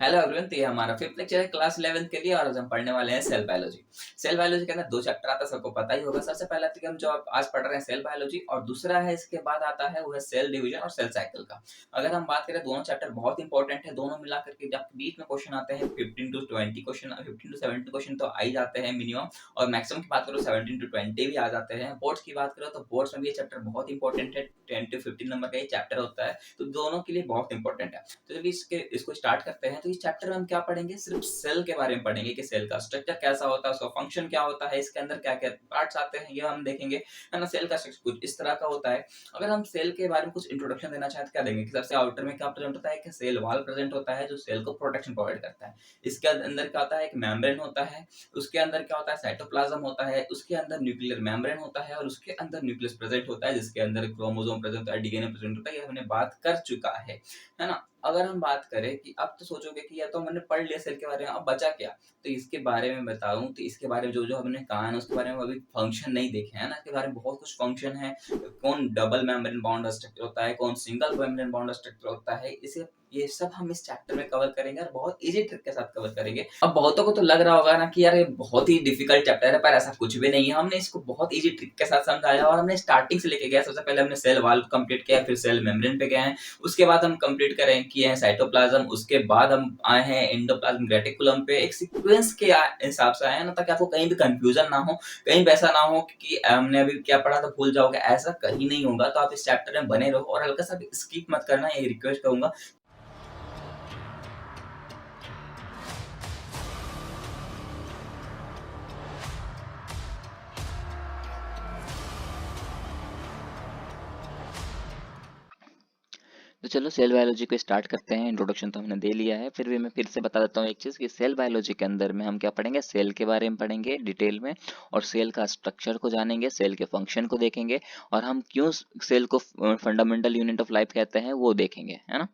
Hello everyone, तो ये हमारा फिफ्थ लेक्चर है क्लास 11th के लिए और आज हम पढ़ने वाले हैं सेल बायोलॉजी। सेल बायोलॉजी के अंदर दो चैप्टर आता है, सबको पता ही होगा। सबसे पहला तो कि हम जो आज पढ़ रहे हैं सेल बायोलॉजी, और दूसरा है इसके बाद आता है वो है सेल डिवीजन और सेल साइकिल का। अगर हम बात करें, दोनों चैप्टर बहुत इंपॉर्टेंट है। दोनों मिलाकर के जब बीच में क्वेश्चन आते हैं 15 टू 20 क्वेश्चन, 15 टू 17 क्वेश्चन तो आ ही जाते हैं मिनिमम, और मैक्सिमम की बात करो 17 टू 20 भी आ जाते हैं। बोर्ड्स की बात करो तो बोर्ड्स में भी ये चैप्टर बहुत इंपॉर्टेंट है। 10 टू 15 नंबर का ये चैप्टर होता है, तो दोनों के लिए बहुत इंपॉर्टेंट है। तो जब इसको स्टार्ट करते हैं, तो इस चैप्टर में हम क्या पढ़ेंगे, सिर्फ सेल के बारे में पढ़ेंगे कि सेल का स्ट्रक्चर कैसा होता है, उसका फंक्शन क्या होता है, इसके अंदर क्या क्या पार्ट्स आते हैं, ये हम देखेंगे, है ना। सेल का स्ट्रक्चर कुछ इस तरह का होता है। अगर हम सेल के बारे में कुछ इंट्रोडक्शन देना चाहें तो क्या देंगे कि सबसे आउटर में क्या प्रेजेंट होता है, कि सेल वॉल प्रेजेंट होता है जो सेल को प्रोटेक्शन प्रोवाइड करता है। इसके अंदर क्या होता है, एक मेम्ब्रेन होता है। उसके अंदर क्या होता है, साइटोप्लाज्म होता है। उसके अंदर न्यूक्लियर मेम्ब्रेन होता है, और उसके अंदर न्यूक्लियस प्रेजेंट होता है, जिसके अंदर क्रोमोसोम प्रेजेंट होता है, डीएनए प्रेजेंट होता है। ये हमने बात कर चुका है ना। अगर हम बात करें कि अब तो सोचोगे कि या तो हमने पढ़ लिया सेल के बारे में, अब बचा क्या, तो इसके बारे में बताऊं तो इसके बारे में जो जो हमने कहा है ना, उसके बारे में अभी फंक्शन नहीं देखे है ना। इसके बारे में बहुत कुछ फंक्शन है। कौन डबल मेम्ब्रेन बॉन्ड स्ट्रक्चर होता है, कौन सिंगल मेम्ब्रेन बॉन्ड स्ट्रक्चर होता है, इसे ये सब हम इस चैप्टर में कवर करेंगे और बहुत इजी ट्रिक के साथ कवर करेंगे। अब बहुतों को तो लग रहा होगा ना कि यार ये बहुत ही डिफिकल्ट चैप्टर है, पर ऐसा कुछ भी नहीं है। हमने इसको बहुत इजी ट्रिक के साथ समझाया, और हमने स्टार्टिंग से लेके गया। सबसे पहले हमने सेल वॉल कंप्लीट किया, फिर सेल मेम्ब्रेन पे गए हैं। उसके बाद हम कंप्लीट करें किए हैं साइटोप्लाज्म। उसके बाद हम आए हैं एंडोप्लाज्म रेटिकुलम पे। एक सीक्वेंस के हिसाब से आए हैं ना, ताकि आपको कहीं भी कंफ्यूजन ना हो, कहीं भी ऐसा ना हो कि हमने अभी क्या पढ़ा तो भूल जाओगे, ऐसा कहीं नहीं होगा। तो आप इस चैप्टर में बने रहो और हल्का सा भी स्किप मत करना, ये रिक्वेस्ट करूंगा। तो चलो सेल बायोलॉजी को स्टार्ट करते हैं। इंट्रोडक्शन तो हमने दे लिया है, फिर भी मैं फिर से बता देता हूँ एक चीज़ कि सेल बायोलॉजी के अंदर में हम क्या पढ़ेंगे, सेल के बारे में पढ़ेंगे डिटेल में, और सेल का स्ट्रक्चर को जानेंगे, सेल के फंक्शन को देखेंगे, और हम क्यों सेल को फंडामेंटल यूनिट ऑफ लाइफ कहते हैं वो देखेंगे, है ना।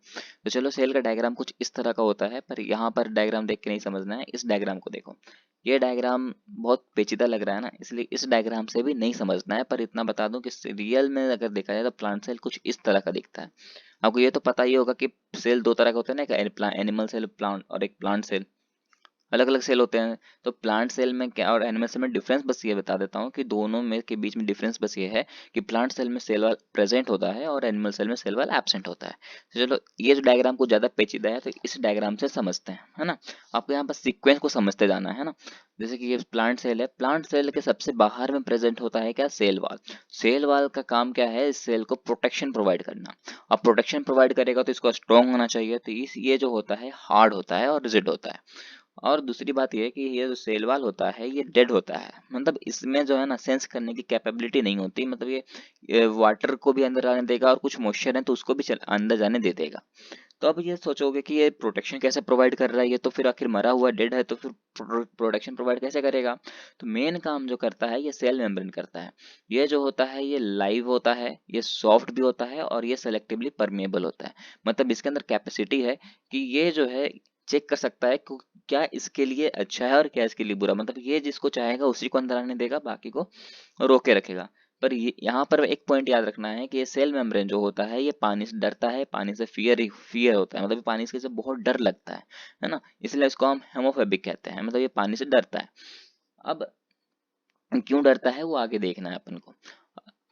तो चलो, सेल का डायग्राम कुछ इस तरह का होता है, पर यहाँ पर डायग्राम देख के नहीं समझना है। इस डायग्राम को देखो, ये डायग्राम बहुत पेचीदा लग रहा है ना, इसलिए इस डायग्राम से भी नहीं समझना है। पर इतना बता दूं कि रियल में अगर देखा जाए तो प्लांट सेल कुछ इस तरह का दिखता है। आपको ये तो पता ही होगा कि सेल दो तरह के होते हैं ना, एक एनिमल सेल प्लांट और एक प्लांट सेल, अलग अलग सेल होते हैं। तो प्लांट सेल में क्या और एनिमल सेल में डिफरेंस बस ये बता देता हूँ कि दोनों में के बीच में डिफरेंस बस ये है कि प्लांट सेल में सेल वाल प्रेजेंट होता है और एनिमल सेल में सेल वाल एब्सेंट होता है। तो चलो, ये जो डायग्राम को ज़्यादा पेचीदा है तो इस डायग्राम से समझते हैं, है ना। आपको यहाँ पर सीक्वेंस को समझते जाना है ना। जैसे कि ये प्लांट सेल है, प्लांट सेल के सबसे बाहर में प्रेजेंट होता है क्या, सेल वाल। सेल वाल का काम क्या है, इस सेल को प्रोटेक्शन प्रोवाइड करना। अब प्रोटेक्शन प्रोवाइड करेगा तो इसको स्ट्रॉन्ग होना चाहिए, तो इस ये जो होता है हार्ड होता है और रिजिड होता है। और दूसरी बात ये है कि ये जो सेल वॉल होता है ये डेड होता है, मतलब इसमें जो है ना सेंस करने की कैपेबिलिटी नहीं होती। मतलब ये वाटर को भी अंदर आने देगा, और कुछ मॉइस्चर है तो उसको भी अंदर जाने दे देगा। तो अब ये सोचोगे कि ये प्रोटेक्शन कैसे प्रोवाइड कर रहा है, ये तो फिर आखिर मरा हुआ डेड है, तो फिर प्रोटेक्शन प्रोवाइड कैसे करेगा। तो मेन काम जो करता है ये सेल मेम्ब्रेन करता है। ये जो होता है ये लाइव होता है, ये सॉफ्ट भी होता है, और ये सेलेक्टिवली परमेएबल होता है। मतलब इसके अंदर कैपेसिटी है कि ये जो है चेक कर सकता है कि क्या इसके लिए अच्छा है और क्या इसके लिए बुरा। मतलब ये जिसको चाहेगा उसी को अंदर आने देगा, बाकी को रोके रखेगा। पर यहाँ पर एक पॉइंट याद रखना है कि ये सेल मेम्ब्रेन जो होता है ये पानी से डरता है, पानी से फियर होता है, मतलब पानी से बहुत डर लगता है ना। इसलिए इसको हम हेमोफेबिक कहते हैं, मतलब ये पानी से डरता है। अब क्यों डरता है वो आगे देखना है अपन को।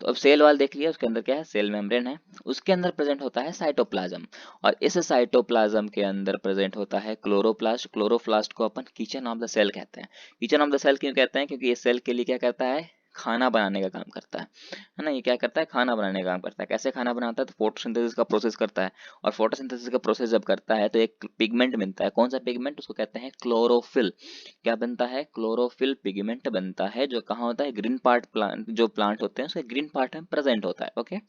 तो अब सेल वॉल देख लिया, उसके अंदर क्या है, सेल मेम्ब्रेन है। उसके अंदर प्रेजेंट होता है साइटोप्लाज्म, और इस साइटोप्लाज्म के अंदर प्रेजेंट होता है क्लोरोप्लास्ट। क्लोरोप्लास्ट को अपन किचन ऑफ द सेल कहते हैं। किचन ऑफ द सेल क्यों कहते हैं, क्योंकि ये सेल के लिए क्या करता है, खाना बनाने का काम करता है ना। ये क्या करता है, खाना बनाने का काम करता है। कैसे खाना बनाता है, तो फोटोसिंथेसिस का प्रोसेस करता है, और फोटोसिंथेसिस का प्रोसेस जब करता है तो एक पिगमेंट बनता है। कौन सा पिगमेंट, उसको कहते हैं क्लोरोफिल। क्या बनता है, क्लोरोफिल पिगमेंट बनता है, जो कहाँ होता है, ग्रीन पार्ट प्लांट, जो प्लांट होते हैं उसके ग्रीन पार्ट में प्रेजेंट होता है। ओके,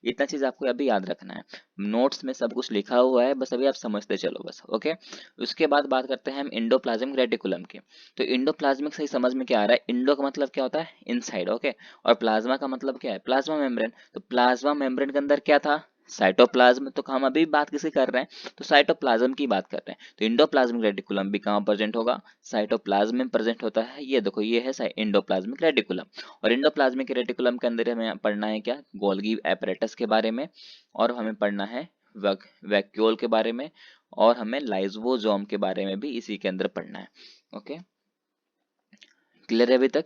इतना चीज आपको अभी याद रखना है। नोट्स में सब कुछ लिखा हुआ है, बस अभी आप समझते चलो बस। ओके, उसके बाद बात करते हैं हम इंडोप्लाज्मिक रेटिकुलम की। तो इंडोप्लाज्मिक से ही समझ में क्या आ रहा है, इंडो का मतलब क्या होता है, इनसाइड। ओके, और प्लाज्मा का मतलब क्या है, प्लाज्मा मेम्ब्रेन। तो प्लाज्मा मेम्ब्रेन के अंदर क्या था, साइटोप्लाज्म। तो हम अभी बात किसी कर रहे हैं, तो साइटोप्लाज्म की बात कर रहे हैं। तो इंडोप्लाज्मिक रेटिकुलम भी कहाँ प्रेजेंट होगा, साइटोप्लाज्म में प्रेजेंट होता है। ये देखो, ये है इंडोप्लाज्मिक रेटिकुलम। और इंडोप्लाज्मिक रेटिकुलम के अंदर हमें पढ़ना है क्या, गोल्गी एपरेटस के बारे में, और हमें पढ़ना है वैक्यूल के बारे में, और हमें लाइसोसोम के बारे में भी इसी के अंदर पढ़ना है। ओके, क्लियर है अभी तक?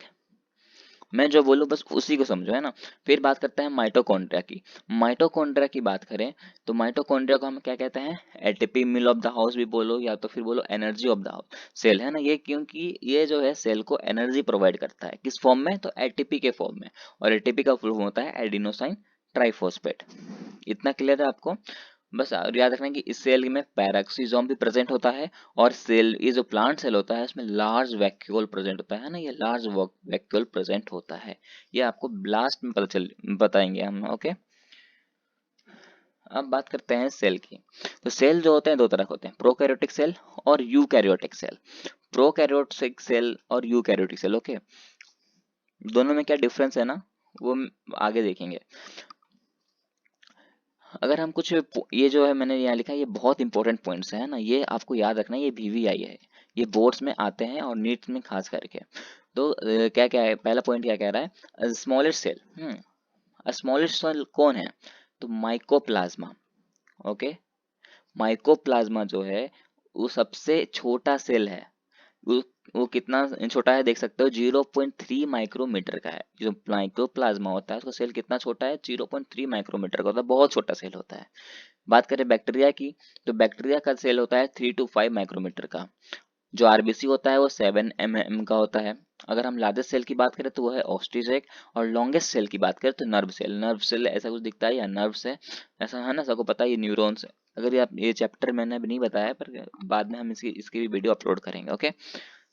मैं जो बोलूँ बस उसी को समझो, है ना। फिर बात करते हैं माइटोकॉन्ड्रिया की। माइटोकॉन्ड्रिया की बात करें तो माइटोकॉन्ड्रिया को हम क्या कहते हैं, ATP mill of the house भी बोलो या तो फिर बोलो energy of the house cell, है ना। ये क्योंकि ये जो है सेल को एनर्जी प्रोवाइड करता है, किस फॉर्म में, तो एटीपी के फॉर्म में, और एटीपी का फुल फॉर्म होता है एडिनोसाइन ट्राइफॉस्फेट। इतना क्लियर है आपको? बस और याद रखना कि इस सेल में पैराक्सीजोम भी प्रेजेंट होता है, और सेल, ये जो प्लांट सेल होता है इसमें लार्ज वैक्यूल प्रेजेंट होता है ना, ये लार्ज वैक्यूल प्रेजेंट होता है। ये आपको लास्ट में पता चल बताएंगे हम। ओके, अब बात करते हैं सेल की। तो सेल जो होते हैं दो तरह के होते हैं, प्रोकैरियोटिक सेल और यूकैरियोटिक सेल। प्रोकैरियोटिक सेल और यूकैरियोटिक सेल, ओके, दोनों में क्या डिफरेंस है ना, वो हम आगे देखेंगे। अगर हम कुछ ये जो है मैंने यहाँ लिखा है, ये बहुत इंपॉर्टेंट पॉइंट्स है ना, ये आपको याद रखना है, ये VVI है, ये बोर्ड्स में आते हैं और नीट में खास करके। तो क्या क्या है, पहला पॉइंट क्या कह रहा है, स्मॉलेस्ट सेल। स्मॉलेस्ट सेल कौन है, तो माइकोप्लाज्मा। ओके, माइकोप्लाज्मा जो है वो सबसे छोटा सेल है। वो वो कितना छोटा है देख सकते हो, 0.3 माइक्रोमीटर का है। जो माइक्रोप्लाज्मा होता है उसका सेल कितना छोटा है, 0.3 माइक्रोमीटर का होता है, बहुत छोटा सेल होता है। बात करें बैक्टीरिया की, तो बैक्टीरिया का सेल होता है 3 to 5 माइक्रोमीटर का। जो आरबीसी होता है वो 7 mm का होता है। अगर हम लार्जेस्ट सेल की बात करें तो वो है ऑस्ट्रीजेक, और लॉन्गेस्ट सेल की बात करें तो नर्व सेल। नर्व सेल ऐसा कुछ दिखता है या नर्व्स है, ऐसा है ना, सबको पता है ये न्यूरॉन्स है। अगर ये आप, ये चैप्टर मैंने अभी नहीं बताया पर बाद में हम इसकी इसकी भी वीडियो अपलोड करेंगे। ओके,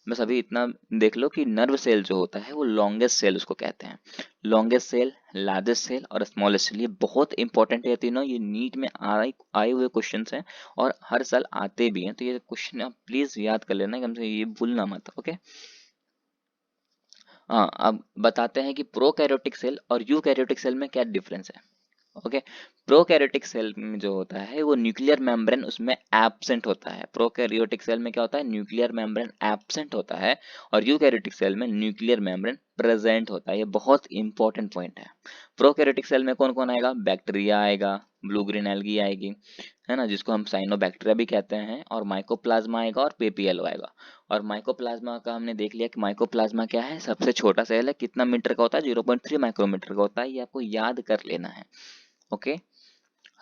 बस अभी इतना देख लो कि नर्व सेल जो होता है वो लॉन्गेस्ट सेल उसको कहते हैं। लॉन्गेस्ट सेल, लार्जेस्ट सेल और स्मॉलेस्ट सेल, ये बहुत इंपॉर्टेंट है तीनों, ये नीट में आए हुए क्वेश्चंस हैं और हर साल आते भी हैं, तो ये क्वेश्चन आप प्लीज याद कर लेना, कम से ये भूलना मत। ओके, हाँ, अब बताते हैं कि प्रोकैरियोटिक सेल और यूकैरियोटिक सेल में क्या डिफरेंस है। ओके, प्रोकैरियोटिक सेल में जो होता है वो न्यूक्लियर मेम्ब्रेन उसमें एब्सेंट होता है। प्रोकैरियोटिक सेल में क्या होता है, न्यूक्लियर मेम्ब्रेन एब्सेंट होता है, और यूकैरियोटिक सेल में न्यूक्लियर मेम्ब्रेन प्रेजेंट होता है। ये बहुत इंपॉर्टेंट पॉइंट है। प्रोकैरियोटिक सेल में कौन कौन आएगा, बैक्टीरिया आएगा, ब्लू ग्रीन एल्गी आएगी, है ना, जिसको हम साइनोबैक्टीरिया भी कहते हैं, और माइकोप्लाज्मा आएगा और पेपीएलओ आएगा। और माइकोप्लाज्मा का हमने देख लिया कि माइकोप्लाज्मा क्या है, सबसे छोटा सेल है, कितना मीटर का होता है, 0.3 माइक्रोमीटर का होता है, ये आपको याद कर लेना है। ओके,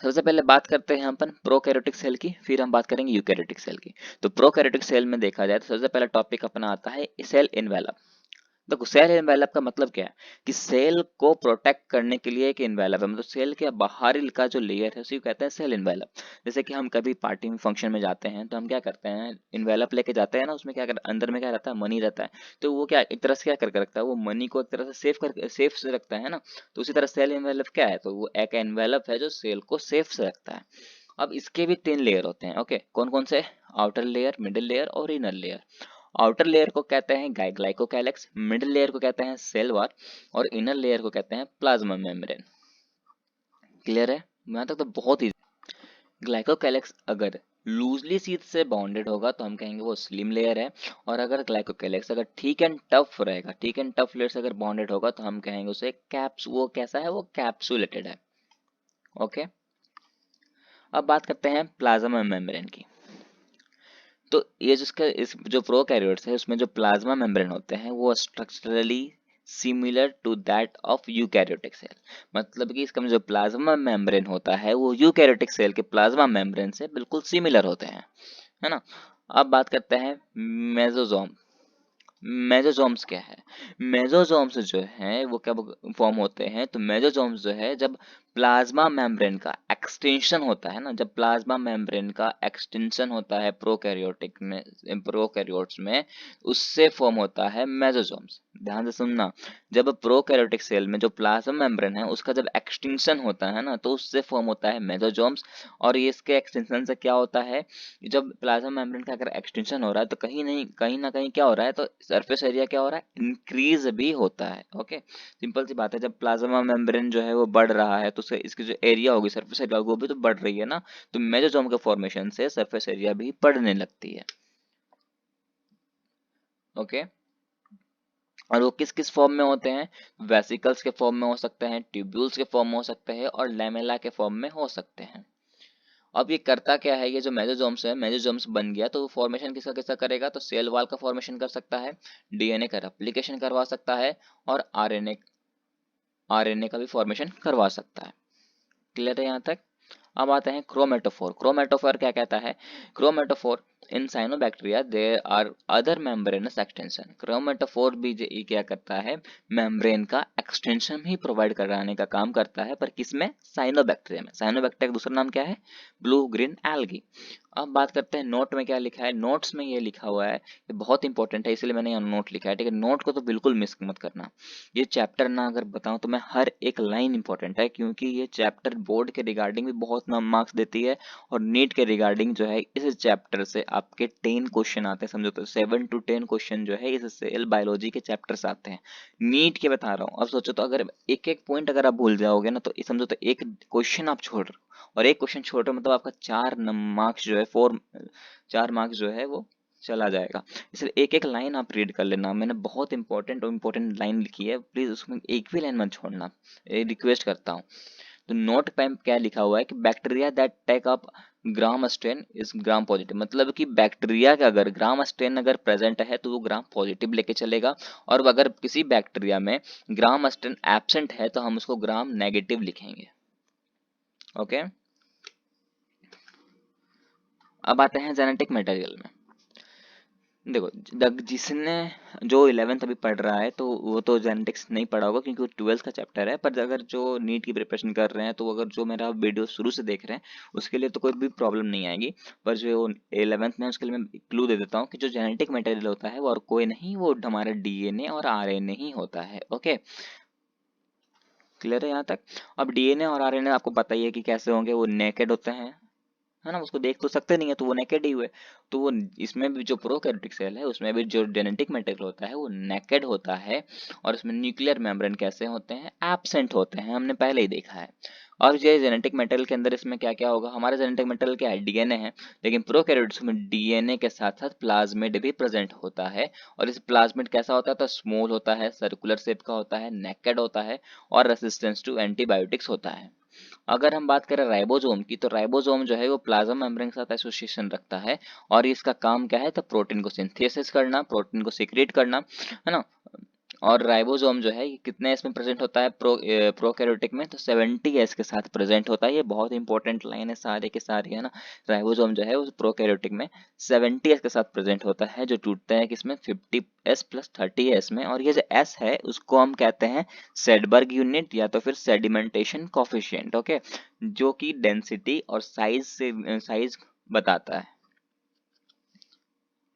सबसे पहले बात करते हैं हम अपन प्रोकैरियोटिक सेल की, फिर हम बात करेंगे यूकैरियोटिक सेल की। तो प्रोकैरियोटिक सेल में देखा जाए तो सबसे पहला टॉपिक अपना आता है सेल इनवेलप। देखो, सेल इनवेलप का मतलब क्या है, कि सेल को प्रोटेक्ट करने के लिए एक इनवेलप है, मतलब सेल के बाहरी का जो लेयर है उसी को कहते हैं सेल इनवेलप। जैसे कि हम कभी पार्टी में फंक्शन में जाते हैं तो हम क्या करते हैं, इनवेलप लेके जाते हैं ना, उसमें क्या कर अंदर में क्या रहता है, मनी रहता है। तो वो क्या एक तरह से क्या करके रखता है, वो मनी को एक तरह से सेफ से रखता है ना। तो उसी तरह सेल इनवेलप क्या है, तो वो एक एनवेलप है जो सेल को सेफ से रखता है। अब इसके भी 3 लेयर होते हैं। ओके, कौन कौन से, आउटर लेयर, मिडिल लेयर और इनर लेयर। आउटर लेयर को कहते हैं ग्लाइकोकैलेक्स, मिडिल लेयर को कहते हैं सेल वॉल, और इनर लेयर को कहते हैं प्लाज्मा मेम्ब्रेन। क्लियर है, यहाँ तक तो बहुत ही। ग्लाइकोकैलेक्स अगर लूजली शीट से बाउंडेड होगा तो हम कहेंगे वो स्लिम लेयर है, और अगर ग्लाइकोकैलेक्स अगर ठीक एंड टफ रहेगा, ठीक एंड टफ लेयर से अगर बाउंडेड होगा तो हम कहेंगे उसे कैप्स, वो कैसा है, वो कैप्सुलेटेड है। ओके, अब बात करते हैं प्लाज्मा मेम्ब्रेन की। तो ये जिसका इस जो प्रोकैरियोट्स है उसमें जो प्लाज्मा मेम्ब्रेन होते हैं वो structurally similar to that of eukaryotic cell. मतलब कि इसका जो प्लाज्मा मेम्ब्रेन होता है वो यूकैरियोटिक सेल के प्लाज्मा मेम्ब्रेन से बिल्कुल सिमिलर होते हैं, है ना। अब बात करते हैं मेसोजोम। मेसोजोम्स क्या है, मेसोजोम्स जो है वो कब फॉर्म होते हैं, तो मेसोजोम्स जो है जब प्लाज्मा मेम्ब्रेन का एक्सटेंशन होता है ना, जब प्लाज्मा मेम्ब्रेन का एक्सटेंशन होता है प्रोकैरियोटिक में, प्रोकैरियोट्स में, उससे फॉर्म होता है मेसोजोम्स। ध्यान से सुनना, जब प्रोकैरियोटिक सेल में जो प्लाज्मा मेम्ब्रेन है उसका जब एक्सटेंशन होता है ना, तो उससे फॉर्म होता है मेसोजोम्स। और ये इसके एक्सटेंशन से क्या होता है, जब प्लाज्मा मेम्ब्रेन का अगर एक्सटेंशन हो रहा है तो कहीं ना कहीं क्या हो रहा है, तो सरफेस एरिया क्या हो रहा है, इंक्रीज भी होता है। ओके, सिंपल सी बात है, जब प्लाज्मा मेम्ब्रेन जो है वो बढ़ रहा है तो उससे इसकी जो एरिया होगी, सरफेस एरिया वो भी तो बढ़ रही है ना। तो मेसोजोम के फॉर्मेशन से सरफेस एरिया भी बढ़ने लगती है। ओके, और वो किस किस फॉर्म में होते हैं, वेसिकल्स के फॉर्म में हो सकते हैं, ट्यूब्यूल्स के फॉर्म में हो सकते हैं, और लैमेला के फॉर्म में हो सकते हैं। अब ये करता क्या है, ये जो मेसोजोम्स है, मेसोजोम्स बन गया तो फॉर्मेशन किसका किसका करेगा, तो सेल वॉल का फॉर्मेशन कर सकता है, डीएनए का रेप्लिकेशन करवा सकता है, और आरएनए का भी फॉर्मेशन करवा सकता है। क्लियर है यहाँ तक। अब आते हैं क्रोमेटोफोर। क्रोमेटोफोर क्या कहता है, chromatophore in cyanobacteria there are other membranous extension. Chromatophore भी ये क्या करता है, मेम्ब्रेन का एक्सटेंशन ही प्रोवाइड कराने का काम करता है, पर किसमें, साइनोबैक्टीरिया में। साइनोबैक्टीरिया का दूसरा नाम क्या है, ब्लू ग्रीन एल्गी। अब बात करते हैं नोट में क्या लिखा है। नोट्स में ये लिखा हुआ है, ये बहुत इंपॉर्टेंट है, इसलिए मैंने यहाँ नोट लिखा है, ठीक है। नोट को तो बिल्कुल मिस मत करना। ये चैप्टर ना अगर बताऊं तो मैं हर एक लाइन इंपॉर्टेंट है, क्योंकि ये चैप्टर बोर्ड के रिगार्डिंग भी बहुत मार्क्स देती है, और नीट के रिगार्डिंग जो है इस चैप्टर से आपके 10 क्वेश्चन आते हैं, समझो तो 7 to 10 क्वेश्चन जो है इस सेल बायोलॉजी के चैप्टर से आते हैं, नीट के बता रहा हूँ। अब सोचो तो अगर एक एक पॉइंट अगर आप भूल जाओगे ना, तो समझो तो एक क्वेश्चन आप छोड़ रहे हो, और एक क्वेश्चन छोड़ रहे हो मतलब आपका 4 मार्क्स जो है 4 मार्क्स जो है वो चला जाएगा। इसलिए एक एक लाइन आप रीड कर लेना, मैंने बहुत इंपॉर्टेंट और इम्पोर्टेंट लाइन लिखी है, प्लीज उसमें एक भी लाइन मत छोड़ना, ये रिक्वेस्ट करता हूँ। तो नोट पे क्या लिखा हुआ है कि bacteria that take up gram stain is gram positive, मतलब कि बैक्टीरिया का अगर ग्राम स्ट्रेन अगर प्रेजेंट है तो वो ग्राम पॉजिटिव लेके चलेगा, और अगर किसी बैक्टीरिया में ग्राम स्ट्रेन एब्सेंट है तो हम उसको ग्राम नेगेटिव लिखेंगे। ओके, अब आते हैं जेनेटिक मटेरियल में। देखो, जिसने जो 11th अभी पढ़ रहा है तो वो तो जेनेटिक्स नहीं पढ़ा होगा, क्योंकि वो 12th का चैप्टर है, पर अगर जो नीट की प्रिपरेशन कर रहे हैं तो अगर जो मेरा वीडियो शुरू से देख रहे हैं उसके लिए तो कोई भी प्रॉब्लम नहीं आएगी, पर जो 11th में है, उसके लिए मैं क्लू दे देता हूँ कि जो जेनेटिक मटेरियल होता है वो और कोई नहीं, वो हमारा डीएनए और आरएनए ही होता है। ओके, क्लियर है यहाँ तक। अब डीएनए और आरएनए आपको पता ही है कि कैसे होंगे, वो नेकेड होते हैं, है ना, उसको देख तो सकते नहीं है तो वो नेकेड ही हुए। तो वो इसमें भी जो प्रोकैरियोटिक सेल है उसमें भी जो जेनेटिक मटेरियल होता है वो नेकेड होता है, और उसमें न्यूक्लियर मेम्ब्रेन कैसे होते हैं, एब्सेंट होते हैं, हमने पहले ही देखा है। और ये जेनेटिक मटेरियल के अंदर इसमें क्या क्या होगा, हमारा जेनेटिक मटेरियल क्या है, डीएनए है, लेकिन प्रोकैरियोट्स में डीएनए के साथ साथ प्लाज्मिड भी प्रेजेंट होता है, और इस प्लाज्मिड कैसा होता है, तो स्मॉल होता है, सर्कुलर शेप का होता है, नेकेड होता है, और रेसिस्टेंस टू एंटीबायोटिक्स होता है। अगर हम बात करें राइबोसोम की, तो राइबोसोम जो है वो प्लाज्मा मेम्ब्रेन के साथ एसोसिएशन रखता है, और इसका काम क्या है, तो प्रोटीन को सिंथेसिस करना, प्रोटीन को सिक्रिएट करना, है ना। और राइबोसोम जो है ये कितने एस में प्रेजेंट होता है, प्रोकैरियोटिक में, तो 70 एस के साथ प्रेजेंट होता है। ये बहुत इंपॉर्टेंट लाइन है सारे के सारे, है ना। राइबोसोम जो है उस प्रोकैरियोटिक में 70 एस के साथ प्रेजेंट होता है, जो टूटते हैं किसमें, 50 एस प्लस 30 एस में, और ये जो एस है उसको हम कहते हैं सेडबर्ग यूनिट या तो फिर सेडिमेंटेशन कोफिशिएंट। ओके, जो कि डेंसिटी और साइज बताता है।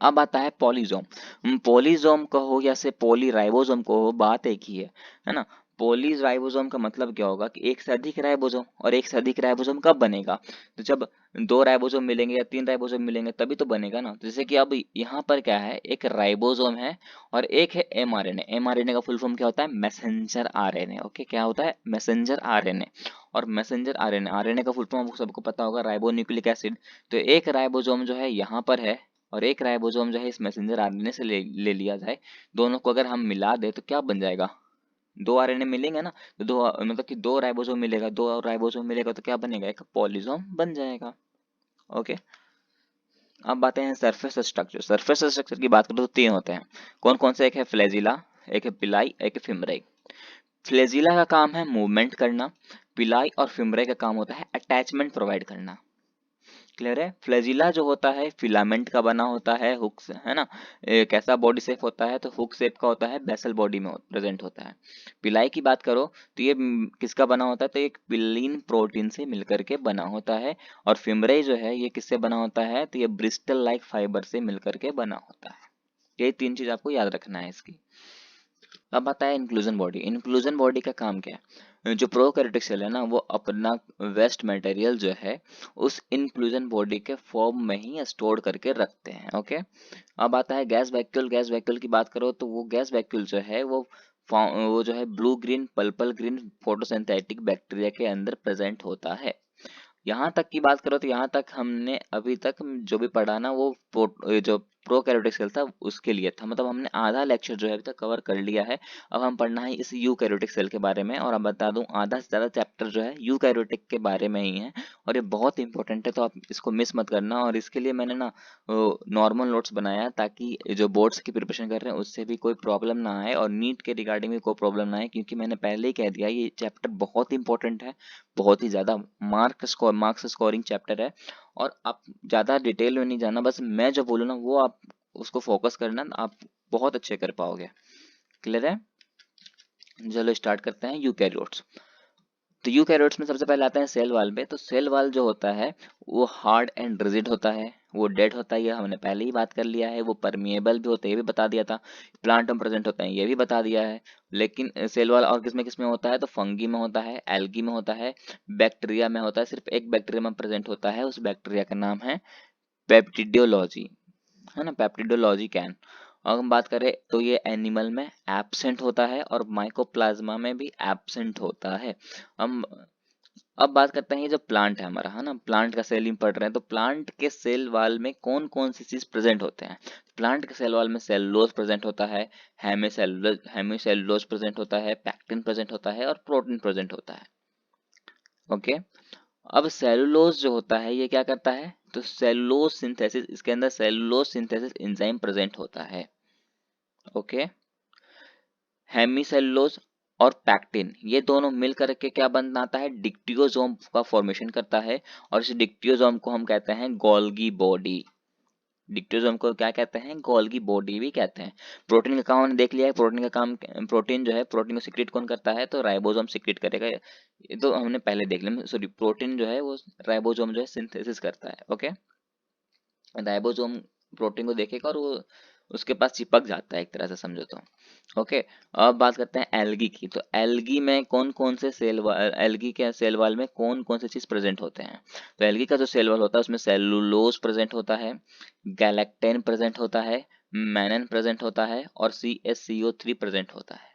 अब आता है पॉलीजोम। पॉलीजोम कहो या से पॉलीराइबोसोम कहो, बात एक ही है ना। पॉलीराइबोसोम का मतलब क्या होगा कि एक से अधिक राइबोसोम, और एक से अधिक राइबोसोम कब बनेगा, तो जब 2 राइबोसोम मिलेंगे या 3 राइबोसोम मिलेंगे तभी तो बनेगा ना। तो जैसे कि अब यहाँ पर क्या है, एक राइबोसोम है और एक है एमआरएनए। एमआरएनए का फुल फॉर्म क्या होता है, मैसेंजर आरएनए। ओके, क्या होता है, मैसेंजर आरएनए। और मैसेंजर आरएनए, आरएनए का फुल फॉर्म सबको पता होगा, राइबोन्यूक्लिक एसिड। तो एक राइबोसोम जो है यहाँ पर है, और एक राइबोसोम जो है इस मैसेंजर आरएनए से ले लिया जाए, दोनों को अगर हम मिला दे तो क्या बन जाएगा, 2 आरएनए मिलेंगे ना, तो दो मतलब कि 2 राइबोसोम मिलेगा, 2 राइबोसोम मिलेगा तो क्या बनेगा, एक पॉलीसोम बन जाएगा। ओके, अब बातें हैं सरफेस स्ट्रक्चर। सरफेस स्ट्रक्चर की बात करें तो 3 होते हैं, कौन कौन से, एक है फ्लैजिला, एक है पिलाई, एक है फिमराई। फ्लैजिला का काम है मूवमेंट करना, पिलाई और फिमराई का काम होता है अटैचमेंट प्रोवाइड करना। क्लियर है। फ्लैजिला जो होता है फिलामेंट का बना होता है, हुक से, है ना। कैसा बॉडी शेप होता है, तो हुक शेप का होता है, बेसल बॉडी में प्रेजेंट होता है। पिलाई की बात करो तो ये किसका बना होता है, तो एक पिलीन प्रोटीन से मिलकर के बना होता है। और फिमरे जो है ये किससे बना होता है, तो ये ब्रिस्टल लाइक फाइबर से मिलकर के बना होता है। ये 3 चीज आपको याद रखना है इसकी। अब आता है इंक्लूजन बॉडी। इंक्लूजन बॉडी का काम क्या है, जो प्रोकैरियोटिक सेल है ना वो अपना वेस्ट मटेरियल जो है उस इंक्लूजन बॉडी के फॉर्म में ही स्टोर करके रखते हैं। ओके, अब आता है गैस वैक्यूल। गैस वैक्यूल की बात करो तो वो गैस वैक्यूल जो है वो जो है blue green purple green photosynthetic bacteria के अंदर प्रेजेंट होता है। यहाँ तक की बात करो तो यहाँ तक हमने अभी तक जो भी पढ़ा ना वो जो प्रोकैरियोटिक सेल था उसके लिए था। मतलब हमने आधा लेक्चर जो है अभी तक कवर कर लिया है। अब हम पढ़ना है इस यूकैरियोटिक सेल के बारे में, और अब बता दूं आधा से ज़्यादा चैप्टर जो है यूकैरियोटिक के बारे में ही है, और ये बहुत इंपॉर्टेंट है, तो आप इसको मिस मत करना। और इसके लिए मैंने ना नॉर्मल नोट्स बनाया ताकि जो बोर्ड्स की प्रिपरेशन कर रहे हैं उससे भी कोई प्रॉब्लम ना आए, और नीट के रिगार्डिंग भी कोई प्रॉब्लम ना आए, क्योंकि मैंने पहले ही कह दिया ये चैप्टर बहुत इंपॉर्टेंट है, बहुत ही ज़्यादा मार्क्स स्कोरिंग चैप्टर है। और आप ज़्यादा डिटेल में नहीं जाना, बस मैं जो बोलूँ ना वो आप उसको फोकस करना, आप बहुत अच्छे कर पाओगे। क्लियर है? चलो स्टार्ट करते हैं यूकैरियोट्स। तो यूकैरियोट्स में सबसे पहले आते हैं सेल वाल में। तो सेल वाल जो होता है वो हार्ड एंड रिजिड होता है, वो डेड होता है, ये हमने पहले ही बात कर लिया है। वो परमिएबल भी होता है, ये भी बता दिया था। प्लांट में प्रेजेंट होते हैं, ये भी बता दिया है। लेकिन सेल वाल और किस में होता है, तो फंगी में होता है, एल्गी में होता है, बैक्टीरिया में होता है। सिर्फ एक बैक्टीरिया में प्रेजेंट होता है, उस बैक्टीरिया का नाम है पेप्टिडियोलॉजी, है ना, पेप्टिडोलॉजी कैन। अगर हम बात करें तो ये एनिमल में एब्सेंट होता है और माइकोप्लाज्मा में भी एब्सेंट होता है। हम अब बात करते हैं ये जो प्लांट है हमारा, है ना, प्लांट का सेल ही पढ़ रहे हैं, तो प्लांट के सेल वाल में कौन कौन सी चीज प्रेजेंट होते हैं। प्लांट के सेल वाल में सेलुलोज प्रेजेंट होता है, हेमिसेलुलोज प्रेजेंट होता है, पैक्टिन प्रेजेंट होता है और प्रोटीन प्रेजेंट होता है। ओके। अब सेलुलोज जो होता है ये क्या करता है, तो सेलुलोज सिंथेसिस, इसके अंदर सेलुलोज सिंथेसिस एंजाइम प्रेजेंट होता है। ओके। हेमिसेलुलोज और पैक्टिन ये दोनों मिल करके क्या बनाता है, डिक्टियोसोम का फॉर्मेशन करता है, और इस डिक्टियोसोम को हम कहते हैं गोल्गी बॉडी। डिक्टियोसोम को क्या कहते हैं, गोल्गी बॉडी भी कहते हैं। प्रोटीन का काम हमने देख लिया है। प्रोटीन का काम, प्रोटीन जो है, प्रोटीन को सिक्रेट कौन करता है, तो राइबोसोम सिक्रेट करेगा। ये तो हमने पहले देख लिया। सॉरी, प्रोटीन जो है वो राइबोसोम जो है सिंथेसिस करता है। ओके। राइबोसोम प्रोटीन को देखेगा और वो उसके पास चिपक जाता है एक तरह से, समझो तो। ओके। अब बात करते हैं एल्गी की। तो एल्गी में कौन कौन से एल्गी के सेल वाल में कौन कौन से चीज प्रेजेंट होते हैं। तो एल्गी का जो सेल वाल होता है उसमें सेलुलोज प्रेजेंट होता है, गैलेक्टेन प्रेजेंट होता है, मैनन प्रेजेंट होता है और CSCO3 प्रेजेंट होता है।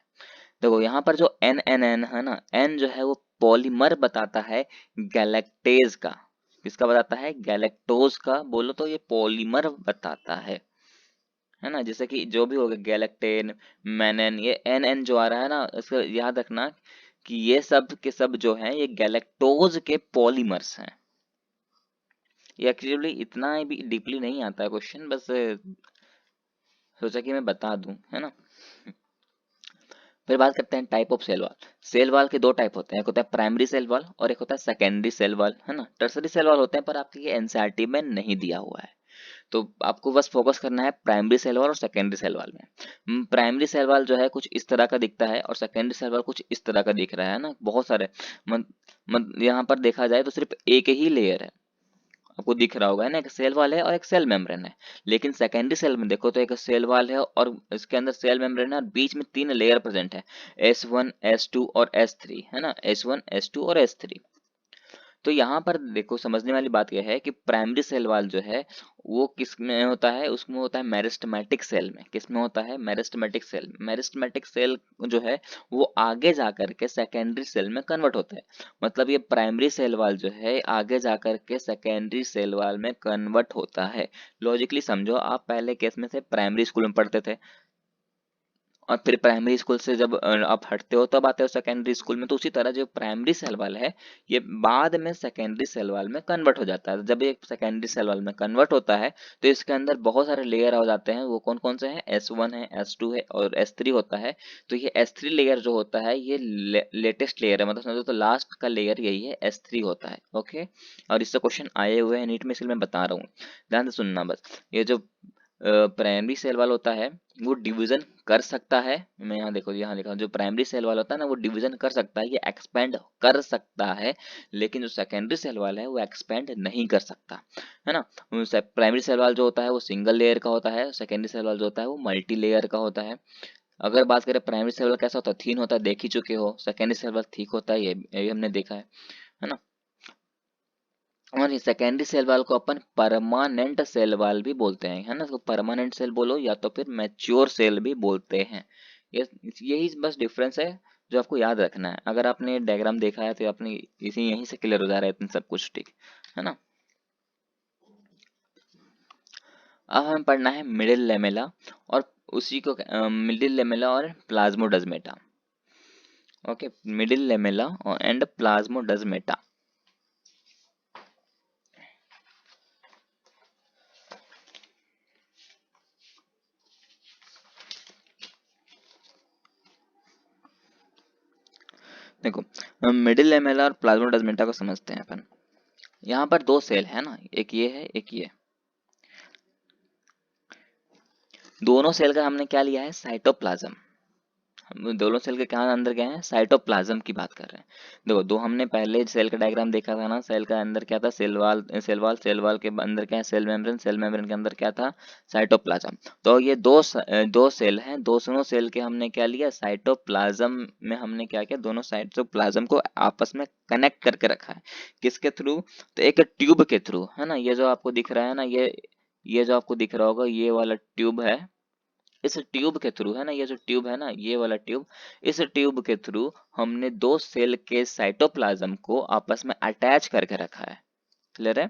देखो यहाँ पर जो एन है ना, एन जो है वो पॉलीमर बताता है गैलेक्टेज का। किसका बताता है, गैलेक्टोज का। बोलो तो ये पॉलीमर बताता है ना। जैसे कि जो भी हो गया गैलेक्टेन, मैनन, ये एन जो आ रहा है ना, इसको याद रखना कि ये सब के सब जो हैं ये गैलेक्टोज के पॉलीमर्स हैं। ये एक्चुअली इतना भी डीपली नहीं आता है क्वेश्चन, बस सोचा कि मैं बता दूं, है ना। फिर बात करते हैं type of cell wall. Cell wall के दो टाइप होते हैं, एक होता है प्राइमरी सेल वाल और एक होता है सेकेंडरी सेल वाल, है ना। टर्सरी सेल वाल होते हैं पर आपके ये एनसीईआरटी में नहीं दिया हुआ है, तो आपको बस फोकस करना है प्राइमरी सेल वाल और सेकेंडरी सेल वाल में। प्राइमरी सेल वाल जो है कुछ इस तरह का दिखता है और सेकेंडरी सेल वाल कुछ इस तरह का दिख रहा है ना, बहुत सारे। यहाँ पर देखा जाए तो सिर्फ एक ही लेयर है, आपको दिख रहा होगा, है ना, एक सेल वाल है और एक सेल मेम्ब्रेन है। लेकिन सेकेंडरी सेल में देखो तो एक सेल वाल है और इसके अंदर सेल मेम्ब्रेन है और बीच में 3 लेयर प्रेजेंट है, S1 S2 और S3, है ना, S1 S2 और S3। तो यहाँ पर देखो समझने वाली बात यह है कि प्राइमरी सेल वाल जो है वो किस में होता है, उसमें होता है मेरिस्टेमेटिक सेल में। किस में होता है, मेरिस्टेमेटिक सेल। मेरिस्टेमेटिक सेल जो है वो आगे जाकर के सेकेंडरी सेल में कन्वर्ट होता है। मतलब ये प्राइमरी सेल वाल जो है आगे जाकर के सेकेंडरी सेल वाल में कन्वर्ट होता है। लॉजिकली समझो, आप पहले केस में से प्राइमरी स्कूल में पढ़ते थे और फिर प्राइमरी स्कूल से जब आप हटते हो तब आते हो सेकेंडरी स्कूल में, तो उसी तरह जो प्राइमरी सेल वाल है ये बाद में सेकेंडरी सेल वाल में कन्वर्ट हो जाता है। जब ये सेकेंडरी सेल वाल में कन्वर्ट होता है तो इसके अंदर बहुत सारे लेयर हो जाते हैं। वो कौन कौन से हैं, S1 है, S2 है और S3 होता है। तो ये S3 लेयर जो होता है ये लेटेस्ट लेयर है, मतलब समझो तो लास्ट का लेयर यही है, S3 होता है। ओके। और इससे क्वेश्चन आए हुए हैं नीट में, इसलिए मैं बता रहा हूँ, ध्यान से सुनना बस। ये जो प्राइमरी सेल वाल होता है वो डिवीजन कर सकता है। मैं यहाँ देखो, यहाँ लिखा जो प्राइमरी सेल वाल होता है ना वो डिवीजन कर सकता है, ये एक्सपेंड कर सकता है। लेकिन जो सेकेंडरी सेल वाल है वो एक्सपेंड नहीं कर सकता, है ना। प्राइमरी सेल वाल जो होता है वो सिंगल लेयर का होता है, सेकेंडरी सेल वाल जो होता है वो मल्टी लेयर का होता है। अगर बात करें प्राइमरी सेल वाल कैसा होता है, थीन होता है, देख ही चुके हो। सेकेंडरी सेल वाल थिक होता है, ये भी हमने देखा है ना। और ये सेकेंडरी सेल वाल को अपन परमानेंट सेल वाल भी बोलते हैं, है ना। इसको परमानेंट सेल बोलो या तो फिर मैच्योर सेल भी बोलते हैं। ये यही बस डिफरेंस है जो आपको याद रखना है। अगर आपने डायग्राम देखा है तो आपने इसी यहीं से क्लियर हो जा रहा है इतना सब कुछ, ठीक है ना। अब हमें पढ़ना है मिडिल लेमेला और उसी को मिडिल लेमेला और plasmodesmata. Okay, middle lamella and plasmodesmata. देखो मिडिल लेमेला और प्लाज्मोडेस्माटा को समझते हैं अपन। यहाँ पर दो सेल है ना, एक ये है एक ये। दोनों सेल का हमने क्या लिया है, साइटोप्लाज्म। हम दोनों सेल के क्या अंदर गए हैं, साइटोप्लाज्म की बात कर रहे हैं। देखो दो हमने पहले सेल का डायग्राम देखा था ना, सेल का अंदर क्या था, सेल वाल के अंदर क्या है, सेल मेम्ब्रेन के अंदर क्या था, साइटोप्लाज्म। तो ये दो सेल हैं, दोनों सेल के हमने क्या लिया, साइटोप्लाज्म में हमने क्या किया, दोनों साइटोप्लाज्म को आपस में कनेक्ट करके रखा है। किसके थ्रू, तो एक ट्यूब के थ्रू, है ना। ये जो आपको दिख रहा है ना, ये जो आपको दिख रहा होगा, ये वाला ट्यूब है। इस ट्यूब के थ्रू, है ना, ये जो ट्यूब है ना, ये वाला ट्यूब, इस ट्यूब के थ्रू हमने दो सेल के साइटोप्लाज्म को आपस में अटैच करके रखा है। क्लियर है।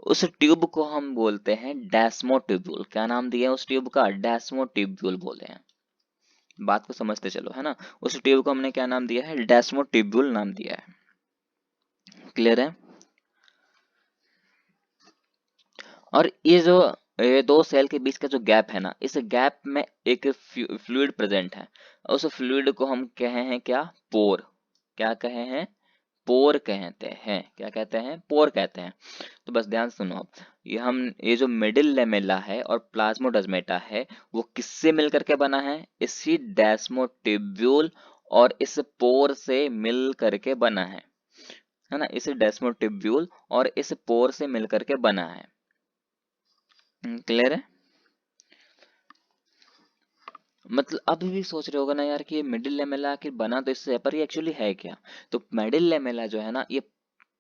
उस ट्यूब को हम बोलते हैं डेस्मोट्यूब्यूल। क्या नाम दिया है उस ट्यूब का, डेस्मोट्यूब्यूल बोले हैं। बात को समझते चलो, है ना। उस ट्यूब को हमने क्या नाम दिया है, डेस्मोट्यूब्यूल नाम दिया है। क्लियर है। और ये दो सेल के बीच का जो गैप है ना, इस गैप में एक फ्लूइड प्रेजेंट है। उस फ्लूइड को हम कहे हैं क्या, पोर। क्या कहे हैं, पोर कहते हैं। क्या कहते हैं, पोर कहते हैं। तो बस ध्यान सुनो आप, ये जो मिडिल लेमेला है और प्लाज्मोडेस्माटा है, वो किससे मिल करके बना है, इसी डेस्मोटिब्यूल और इस पोर से मिल करके बना है ना। इस डेस्मोटिब्यूल और इस पोर से मिल करके बना है। क्लियर है। मतलब अभी भी सोच रहे होगा ना यार कि ये मिडिल लेमेला आखिर बना तो इससे है, पर ये एक्चुअली है क्या। तो मिडिल लेमेला जो है ना, ये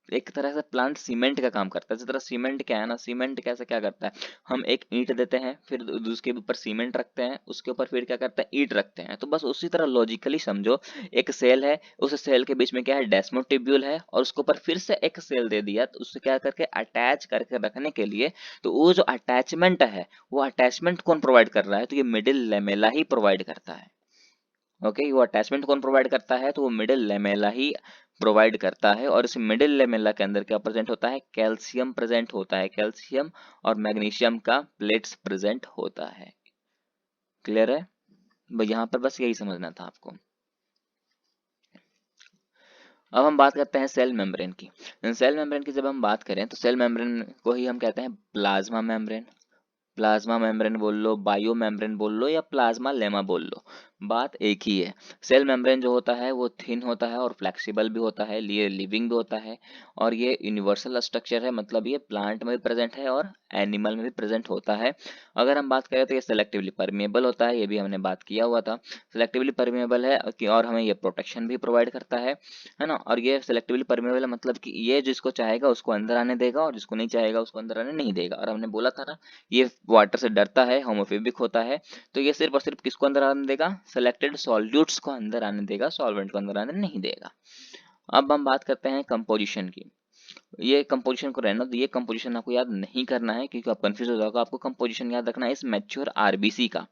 एक तरह से प्लांट सीमेंट का काम करता है। जिस तरह सीमेंट क्या है ना, सीमेंट कैसे क्या करता है, हम एक ईंट देते हैं, फिर उसके ऊपर सीमेंट रखते हैं, उसके ऊपर फिर क्या करते हैं, ईंट रखते हैं। तो बस उसी तरह लॉजिकली समझो, एक सेल है, उस सेल के बीच में क्या है, डेस्मोटिब्यूल है, और उसके ऊपर फिर से एक सेल दे दिया, तो उससे क्या करके अटैच करके रखने के लिए, तो वो जो अटैचमेंट है, वो अटैचमेंट कौन प्रोवाइड कर रहा है, तो ये मिडिल लेमेला ही प्रोवाइड करता है। ओके, वो अटैचमेंट कौन प्रोवाइड करता है, तो वो मिडिल लेमेला ही प्रोवाइड करता है। और इस मिडिल लेमेला के अंदर क्या प्रेजेंट होता है, कैल्शियम प्रेजेंट होता है, कैल्शियम और मैग्नीशियम का प्लेट्स प्रेजेंट होता है। क्लियर है। यहाँ पर बस यही समझना था आपको। अब हम बात करते हैं सेल मेम्ब्रेन की। सेल मेम्ब्रेन की जब हम बात करें, तो सेल मेम्ब्रेन को ही हम कहते हैं प्लाज्मा मेम्ब्रेन। प्लाज्मा मेम्ब्रेन बोल लो, बायो मेम्ब्रेन बोल लो, या प्लाज्मा लेमा बोल लो, बात एक ही है। सेल मेम्ब्रेन जो होता है वो थिन होता है और फ्लेक्सिबल भी होता है, ये लिविंग भी होता है, और ये यूनिवर्सल स्ट्रक्चर है। मतलब ये प्लांट में भी प्रेजेंट है और एनिमल में भी प्रेजेंट होता है। अगर हम बात करें तो ये सेलेक्टिवली परमेएबल होता है, ये भी हमने बात किया हुआ था। सेलेक्टिवली परमेएबल है और हमें ये प्रोटेक्शन भी प्रोवाइड करता है ना। और ये सेलेक्टिवली परमेएबल है, मतलब कि ये जिसको चाहेगा उसको अंदर आने देगा और जिसको नहीं चाहेगा उसको अंदर आने नहीं देगा। और हमने बोला था ना, ये वाटर से डरता है, होमोफोबिक होता है, तो ये सिर्फ और सिर्फ किसको अंदर आने देगा, सेलेक्टेड सॉल्यूट्स को अंदर आने देगा, सॉल्वेंट को अंदर आने नहीं देगा। अब हम बात करते हैं कंपोजिशन की। ये कंपोजिशन को रहना, तो ये कंपोजिशन आपको याद नहीं करना है क्योंकि आप कंफ्यूज हो जाओगे। आपको कंपोजिशन याद रखना है इस मैच्योर आरबीसी का।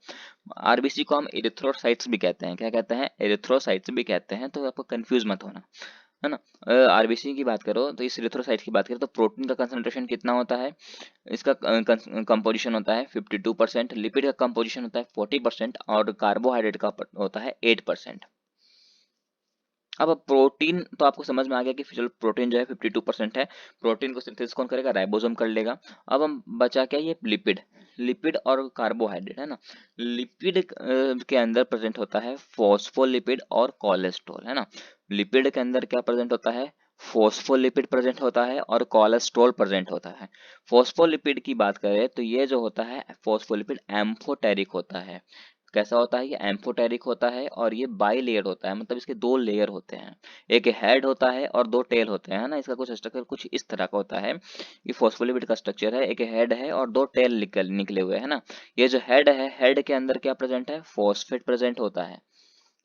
आरबीसी को हम एरिथ्रोसाइट्स भी कहते हैं। क्या कहते हैं, एरिथ्रोसाइट्स भी कहते हैं, तो आपको कंफ्यूज मत होना, है ना। आरबीसी की बात करो तो इस एरिथ्रोसाइट की बात करें तो प्रोटीन का कंसंट्रेशन कितना होता है, इसका कंपोजिशन होता है 52%, लिपिड का कंपोजिशन होता है 40% और कार्बोहाइड्रेट का होता है 8%। अब प्रोटीन तो आपको समझ में आ गया कि चलो प्रोटीन जो है 52% है, प्रोटीन को सिंथेसिस कौन करेगा, राइबोसोम कर लेगा। अब हम बचा क्या, ये लिपिड, लिपिड और कार्बोहाइड्रेट, है ना। लिपिड के अंदर प्रेजेंट होता है फॉस्फोलिपिड और कोलेस्ट्रॉल, है ना। लिपिड के अंदर क्या प्रेजेंट होता है, फॉस्फोलिपिड प्रेजेंट होता है और कोलेस्ट्रॉल प्रेजेंट होता है। फॉस्फोलिपिड की बात करें तो ये जो होता है फॉस्फोलिपिड एम्फोटेरिक होता है। कैसा होता है, ये एम्फोटेरिक होता है और ये बाई लेयर होता है, मतलब इसके दो लेयर होते हैं, एक हेड होता है और दो टेल होते हैं, है ना। इसका कुछ स्ट्रक्चर कुछ इस तरह का होता है। ये फॉस्फोलिपिड का स्ट्रक्चर है, एक हेड है और दो टेल निकले हुए, है ना। ये जो हेड है, हेड के अंदर क्या प्रेजेंट है, फॉस्फेट प्रेजेंट होता है।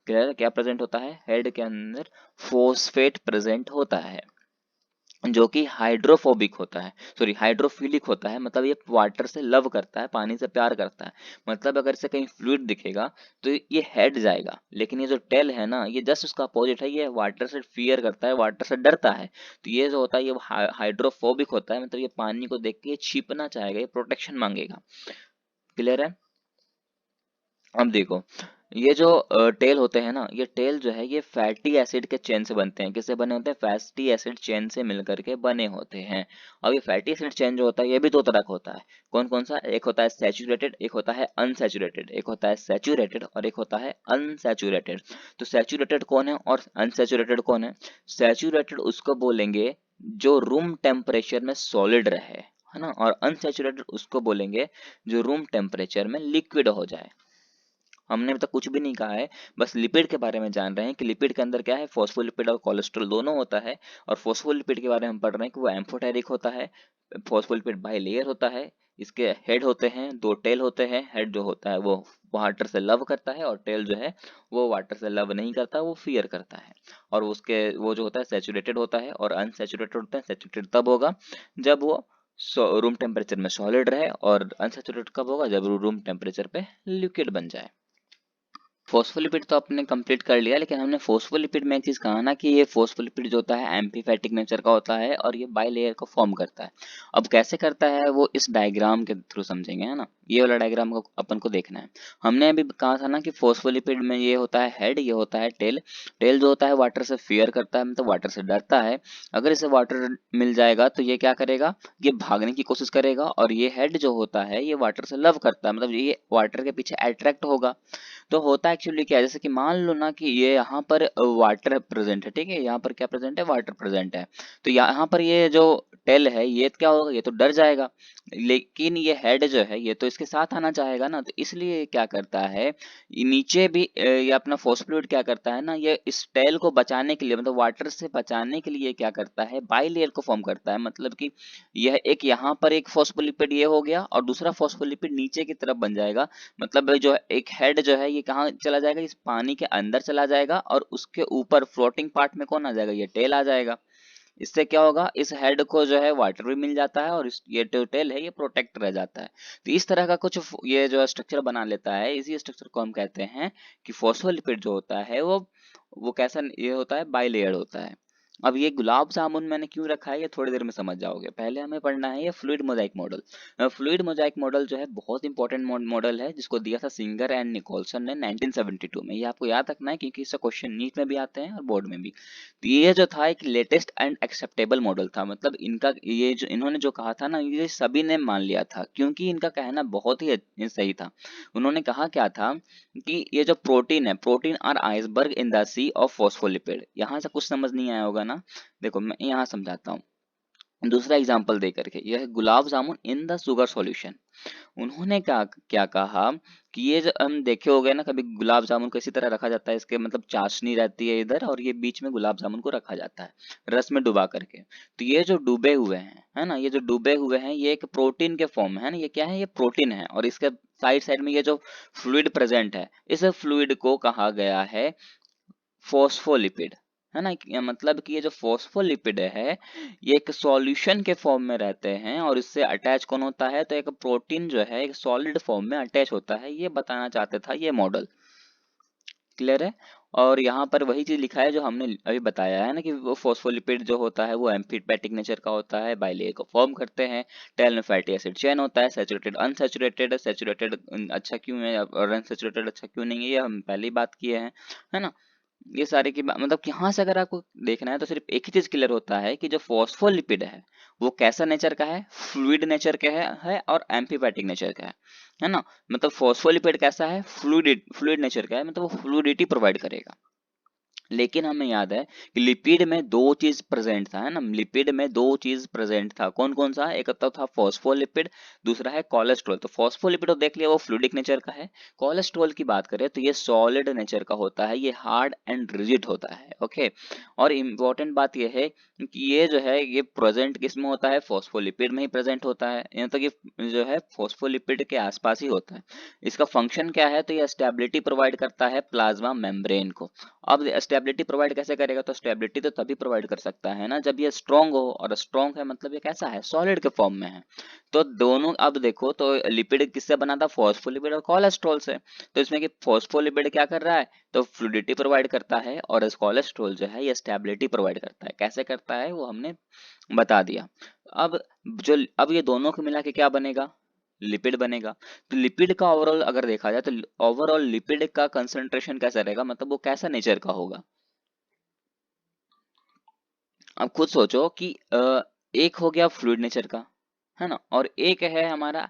क्लियर है, क्या प्रेजेंट होता है, हेड के अंदर फॉस्फेट प्रेजेंट होता है। जो कि हाइड्रोफोबिक होता है, सॉरी हाइड्रोफिलिक होता है, मतलब ये वाटर से लव करता है, पानी से प्यार करता है। मतलब अगर इसे कहीं फ्लूइड दिखेगा तो ये हेड जाएगा, लेकिन ये जो टेल है ना, ये जस्ट उसका अपोजिट है, ये वाटर से फियर करता है, वाटर से डरता है। तो ये जो होता है ये हाइड्रोफोबिक होता है, मतलब ये पानी को देख के ये छिपना चाहेगा, ये प्रोटेक्शन मांगेगा। क्लियर है? अब देखो, ये जो टेल होते हैं ना, ये टेल जो है ये फैटी एसिड के चेन से बनते हैं। किससे बने होते हैं? फैटी एसिड चेन से मिलकर के बने होते हैं। अब ये फैटी एसिड चेन जो होता है ये भी दो तरह का होता है। कौन कौन सा? एक होता है सैचुरेटेड, एक होता है अनसैचुरेटेड। एक होता है सैचुरेटेड और एक होता है अनसैचुरेटेड। तो सैचुरेटेड कौन है और अनसैचुरेटेड कौन है? सैचुरेटेड उसको बोलेंगे जो रूम टेम्परेचर में सॉलिड रहे, है ना, और अनसैचुरेटेड उसको बोलेंगे जो रूम टेम्परेचर में लिक्विड हो जाए। हमने अभी तक कुछ भी नहीं कहा है, बस लिपिड के बारे में जान रहे हैं कि लिपिड के अंदर क्या है, फॉस्फोलिपिड और कोलेस्ट्रॉल दोनों होता है। और फॉस्फोलिपिड के बारे में हम पढ़ रहे हैं कि वो एम्फोटेरिक होता है। फॉस्फोलिपिड बाई लेयर होता है। इसके हेड होते हैं, दो टेल होते हैं। हेड जो होता है वो वाटर से लव करता है और टेल जो है वो वाटर से लव नहीं करता, वो फियर करता है। और उसके वो जो होता है सैचुरेटेड होता है और अनसैचुरेटेड होता है। सैचुरेटेड तब होगा जब वो रूम टेम्परेचर में सॉलिड रहे, और अनसैचुरेटेड कब होगा? जब रूम टेम्परेचर पे लिक्विड बन जाए। फॉस्फोलिपिड तो आपने कंप्लीट कर लिया, लेकिन हमने फॉस्फोलिपिड में एक चीज कहा ना कि ये फॉस्फोलिपिड जो होता है एम्फीफैटिक नेचर का होता है और ये बाई लेयर को फॉर्म करता है। अब कैसे करता है वो इस डायग्राम के थ्रू समझेंगे, है ना। ये वाला डायग्राम को अपन को देखना है। हमने अभी कहा था ना कि फॉस्फोलिपिड में ये होता है हेड, ये होता है टेल। टेल जो होता है वाटर से फियर करता है, मतलब वाटर से डरता है। अगर इसे वाटर मिल जाएगा तो ये क्या करेगा? ये भागने की कोशिश करेगा। और ये हेड जो होता है ये वाटर से लव करता है, मतलब ये वाटर के पीछे अट्रैक्ट होगा। तो होता एक्चुअली क्या है, जैसे कि मान लो ना कि ये यहाँ पर वाटर प्रेजेंट है, ठीक है, यहाँ पर क्या प्रेजेंट है? वाटर प्रेजेंट है। तो यहाँ पर ये जो टेल है ये क्या होगा? ये तो डर जाएगा। लेकिन ये हेड जो है ये तो इसके साथ आना चाहेगा ना, तो इसलिए ये क्या करता है, ये नीचे भी ये अपना फोस्फोलिपिड क्या करता है ना, ये इस टेल को बचाने के लिए, मतलब वाटर से बचाने के लिए क्या करता है, बाई लेयर को फॉर्म करता है। मतलब कि यह एक यहाँ पर एक फोस्फोलिपिड ये हो गया और दूसरा फोस्फोलिपिड नीचे की तरफ बन जाएगा। मतलब जो एक हेड जो है ये कहाँ चला जाएगा? इस पानी के अंदर चला जाएगा और उसके ऊपर फ्लोटिंग पार्ट में कौन आ जाएगा? ये टेल आ जाएगा। इससे क्या होगा? इस हेड को जो है वाटर भी मिल जाता है और ये जो टेल है ये प्रोटेक्ट रह जाता है। तो इस तरह का कुछ ये जो स्ट्रक्चर बना लेता है, इसी स्ट्रक्चर को हम कहते हैं कि फॉस्फोलिपिड जो होता है वो कैसा ये होता है? बाई लेयर होता है। अब ये गुलाब जामुन मैंने क्यों रखा है ये थोड़ी देर में समझ जाओगे। पहले हमें पढ़ना है ये fluid Mosaic model. Fluid Mosaic model जो है बहुत इंपॉर्टेंट मॉडल है, जिसको दिया था सिंगर एंड निकोलसन ने 1972 में। ये आपको याद रखना है क्योंकि इससे क्वेश्चन नीट में भी आते हैं और बोर्ड में भी। तो ये जो था एक लेटेस्ट एंड एक्सेप्टेबल मॉडल था, मतलब इनका ये जो इन्होंने जो कहा था ना ये सभी ने मान लिया था, क्योंकि इनका कहना बहुत ही सही था। उन्होंने कहा क्या था कि ये जो प्रोटीन है, protein are iceberg in the sea of phospholipid. यहाँ से कुछ समझ नहीं आया होगा ना, देखो मैं यहाँ समझाता हूँ दूसरा एग्जाम्पल दे करके। यह है gulab jamun in the sugar solution. उन्होंने क्या क्या कहा कि ये जो हम देखे हो गए ना, कभी गुलाब जामुन को इसी तरह रखा जाता है, इसके मतलब चाशनी रहती है इधर और ये बीच में गुलाब जामुन को रखा जाता है रस में डुबा करके। तो ये जो डूबे हुए हैं, है ना, ये जो डूबे हुए हैं ये एक प्रोटीन के फॉर्म में है ना, ये क्या है? ये प्रोटीन है। और इसके साइड साइड में ये जो फ्लूइड प्रेजेंट है, इस फ्लूइड को कहा गया है फॉस्फोलिपिड, है ना। मतलब कि ये जो फॉस्फोलिपिड है ये एक सॉल्यूशन के फॉर्म में रहते हैं और इससे अटैच कौन होता है? तो एक प्रोटीन जो है एक सॉलिड फॉर्म में अटैच होता है। ये बताना चाहते था ये मॉडल। क्लियर है? और यहाँ पर वही चीज लिखा है जो हमने अभी बताया है ना, कि वो फॉस्फोलिपिड जो होता है वो एम्फीपैथिक नेचर का होता है, बाइलेयर को फॉर्म करते हैं। टेल में फैटी एसिड चेन होता है, सैचुरेटेड अनसैचुरेटेड। सैचुरेटेड अच्छा क्यों है और अनसैचुरेटेड अच्छा क्यों नहीं है, ये हम पहले ही बात किए हैं, है ना। ये सारे की मतलब कि यहाँ से अगर आपको देखना है तो सिर्फ एक ही चीज क्लियर होता है कि जो फॉस्फोलिपिड है वो कैसा नेचर का है? फ्लूइड नेचर का है और एम्फीपैथिक नेचर का है ना। मतलब फॉस्फोलिपिड कैसा है? फ्लूइड नेचर का है, मतलब वो फ्लूइडिटी प्रोवाइड करेगा। लेकिन हमें याद है कि लिपिड में दो चीज प्रेजेंट था, है ना। लिपिड में दो चीज प्रेजेंट था, कौन कौन सा? एक तो था फॉस्फोलिपिड, दूसरा है कोलेस्ट्रॉल। तो फॉस्फोलिपिड तो देख लिया वो फ्लूइडिक नेचर का है। कोलेस्ट्रॉल की बात करें तो ये सॉलिड नेचर का होता है, ये हार्ड एंड रिजिड होता है। ओके। और इम्पोर्टेंट बात यह है कि ये जो है ये प्रेजेंट किस में होता है, फॉस्फोलिपिड में ही प्रेजेंट होता है, यहाँ तक ये जो है फॉस्फोलिपिड के आसपास ही होता है। इसका फंक्शन क्या है, तो ये स्टेबिलिटी प्रोवाइड करता है प्लाज्मा मेम्ब्रेन को। अब स्टेबिलिटी प्रोवाइड कैसे करेगा, तो स्टेबिलिटी तो तभी प्रोवाइड कर सकता है ना जब ये स्ट्रॉन्ग हो, और स्ट्रॉन्ग है मतलब ये कैसा है, सॉलिड के फॉर्म में है। तो दोनों अब देखो तो लिपिड किससे बना था, फॉस्फोलिपिड और कोलेस्ट्रॉल से। तो इसमें कि फॉस्फोलिपिड क्या कर रहा है, तो फ्लूइडिटी प्रोवाइड करता है, और कोलेस्ट्रॉल जो है ये स्टेबिलिटी प्रोवाइड करता है। कैसे करता है वो हमने बता दिया। अब अब ये दोनों को मिला के क्या बनेगा, लिपिड बनेगा। तो लिपिड का ओवरऑल अगर देखा जाए तो ओवरऑल लिपिड का कंसंट्रेशन कैसा रहेगा, मतलब वो कैसा नेचर का होगा। अब खुद सोचो कि एक हो गया फ्लूइड नेचर का, है ना, और एक है हमारा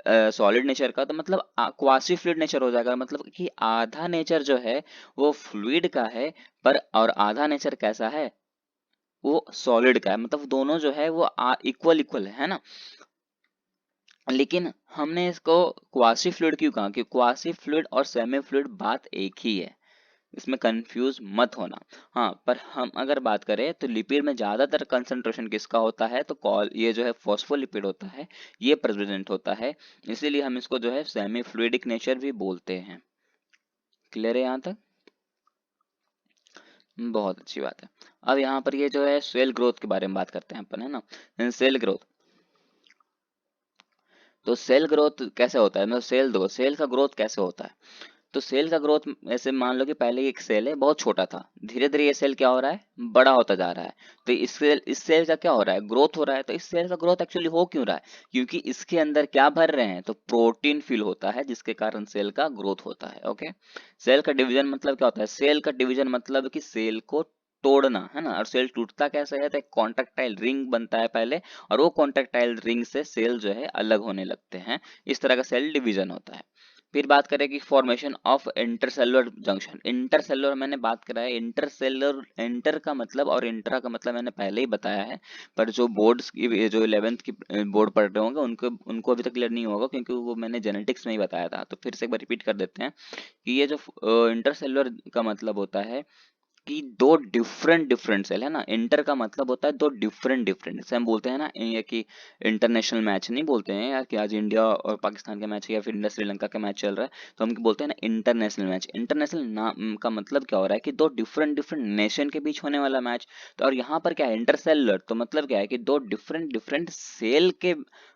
सॉलिड नेचर का, तो मतलब क्वासी फ्लूइड नेचर हो जाएगा, मतलब कि आधा नेचर जो है वो फ्लूइड का है, पर और आधा नेचर कैसा है, वो सॉलिड का है, मतलब दोनों जो है वो इक्वल इक्वल है ना। लेकिन हमने इसको क्वासी फ्लूइड क्यों कहा, कि क्वासी फ्लूइड और सेमी फ्लूइड बात एक ही है, इसमें कंफ्यूज मत होना। हाँ, पर हम अगर बात करें तो लिपिड में ज्यादातर कंसंट्रेशन किसका होता है, तो कॉल ये जो है फॉस्फोलिपिड होता है, ये प्रेजेंट होता है, इसीलिए हम इसको जो है सेमी फ्लूइडिक नेचर भी बोलते हैं। क्लियर है यहाँ तक, बहुत अच्छी बात है। अब यहाँ पर ये जो है सेल ग्रोथ के बारे में बात करते हैं अपन, है ना। सेल ग्रोथ, तो सेल ग्रोथ कैसे होता है, मतलब सेल दो सेल का ग्रोथ कैसे होता है। तो सेल का ग्रोथ ऐसे मान लो कि पहले एक सेल है बहुत छोटा था, धीरे धीरे ये सेल क्या हो रहा है, बड़ा होता जा रहा है। तो इस सेल का क्या हो रहा है, ग्रोथ हो रहा है। तो इस सेल का ग्रोथ एक्चुअली हो क्यों रहा है, क्योंकि इसके अंदर क्या भर रहे हैं, तो प्रोटीन फिल होता है, जिसके कारण सेल का ग्रोथ होता है। ओके, सेल का डिवीजन मतलब क्या होता है, सेल का डिवीजन मतलब कि सेल को तोड़ना, है ना। और सेल टूटता कैसे है, तो एक कॉन्ट्रेक्टाइल रिंग बनता है पहले, और वो कॉन्ट्रेक्टाइल रिंग से सेल जो है अलग होने लगते हैं। इस तरह का सेल डिवीजन होता है। फिर बात करें कि formation of intercellular junction. Intercellular मैंने बात करा है, इंटरसेलुलर इंटर का मतलब और इंट्रा का मतलब मैंने पहले ही बताया है, पर जो बोर्ड्स की जो 11th की बोर्ड पढ़ रहे होंगे उनको उनको अभी तक क्लियर नहीं होगा, क्योंकि वो मैंने जेनेटिक्स में ही बताया था। तो फिर से एक बार रिपीट कर देते हैं कि ये जो इंटरसेलुलर का मतलब होता है कि दो डिफरेंट डिफरेंट सेल, है ना। इंटर का मतलब होता है दो डिफरेंट डिफरेंट, जैसे हम बोलते हैं ना ये कि इंटरनेशनल मैच नहीं बोलते हैं यार, कि आज इंडिया और पाकिस्तान का मैच है या फिर इंडिया श्रीलंका का मैच चल रहा है, तो हम बोलते हैं ना इंटरनेशनल मैच। इंटरनेशनल नाम का मतलब क्या हो रहा है, कि दो डिफरेंट डिफरेंट नेशन के बीच होने वाला मैच। तो और यहाँ पर क्या है, इंटरसेलुलर, तो मतलब क्या है कि दो डिफरेंट डिफरेंट सेल के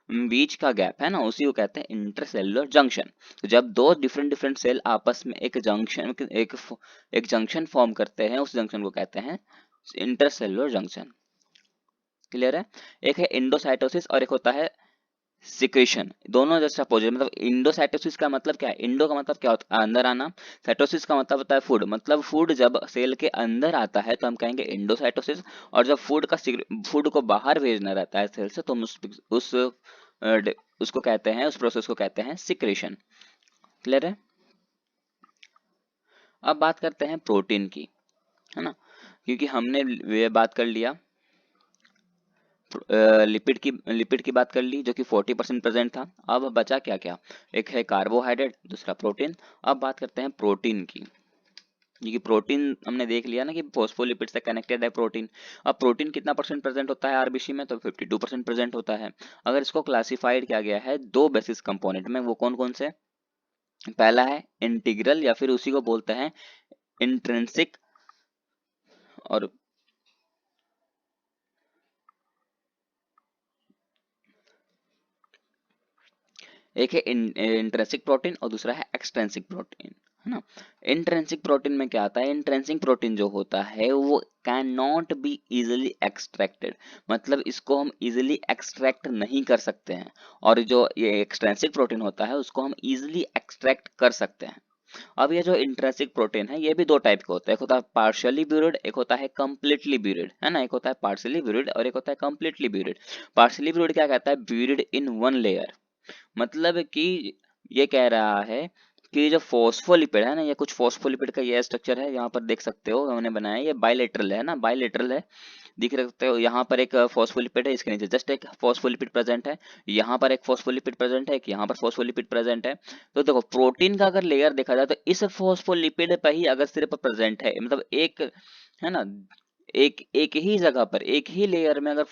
बीच का गैप है ना, उसी को कहते हैं इंटरसेलुलर जंक्शन। तो जब दो डिफरेंट डिफरेंट सेल आपस में एक जंक्शन फॉर्म करते हैं, उस जंक्शन को कहते हैं इंटरसेलुलर जंक्शन। क्लियर है। एक है इंडोसाइटोसिस और एक होता है सिक्रेशन, दोनों जैसे अपोजिट। मतलब इंडोसाइटोसिस का मतलब क्या है, इंडो का मतलब क्या होता है, अंदर आना। साइटोसिस का मतलब होता है फूड, मतलब फूड जब सेल के अंदर आता है तो हम कहेंगे इंडोसाइटोसिस, और जब फूड को बाहर भेजना रहता है सेल से, तो हम उसको कहते हैं, उस प्रोसेस को कहते हैं सिक्रेशन। क्लियर है। अब बात करते हैं प्रोटीन की, है ना, क्योंकि हमने ये बात कर लिया लिपिड की बात कर ली, जो कि 40% प्रेजेंट था। अब बचा क्या क्या, एक है कार्बोहाइड्रेट, दूसरा प्रोटीन। अब बात करते हैं प्रोटीन की, क्योंकि प्रोटीन हमने देख लिया ना कि फोस्फोलिपिड से कनेक्टेड है प्रोटीन। अब प्रोटीन कितना परसेंट प्रेजेंट होता है आरबीसी में, तो 52% प्रेजेंट होता है। अगर इसको क्लासिफाइड किया गया है दो बेसिस कंपोनेंट में, वो कौन कौन से, पहला है इंटीग्रल, या फिर उसी को बोलते हैं इंट्रिंसिक, और एक है इंट्रिंसिक प्रोटीन और दूसरा है एक्सट्रिंसिक प्रोटीन, है ना। इंट्रिंसिक प्रोटीन में क्या आता है, इंट्रिंसिक प्रोटीन जो होता है वो can not be easily extracted, मतलब इसको हम इजिली एक्सट्रैक्ट नहीं कर सकते हैं। और जो ये एक्सट्रिंसिक प्रोटीन होता है उसको हम इजिली एक्सट्रैक्ट कर सकते हैं। अब ये जो इंट्रिंसिक प्रोटीन है ये भी दो टाइप का होता है, एक होता है पार्शियली ब्यूरिड, एक होता है कंप्लीटली ब्यूरिड, है ना। एक होता है पार्शियली ब्यूरिड और एक होता है कंप्लीटली ब्यूरिड। पार्शियली ब्यूरिड क्या कहता है, ब्यूरिड इन वन लेयर, मतलब कि ये कह रहा है कि जो फोस्फोलिपिड है ना, ये कुछ फोस्फोलिपिड का ये स्ट्रक्चर है, यहाँ पर देख सकते हो हमने बनाया है, ये बाइलेटरल है ना, बाइलेटरल है, दिख सकते हो। यहाँ पर एक फोस्फोलिपिड है, इसके नीचे जस्ट एक फोस्फोलिपिड प्रेजेंट है, यहाँ पर एक फोस्फोलिपिड प्रेजेंट है, एक यहाँ पर फोस्फोलिपिड प्रेजेंट है। तो देखो प्रोटीन का अगर लेयर देखा जाए तो इस फोस्फोलिपिड पर ही अगर सिर्फ प्रेजेंट है, मतलब एक, है ना, एक एक ही जगह पर, एक ही लेयर में अगर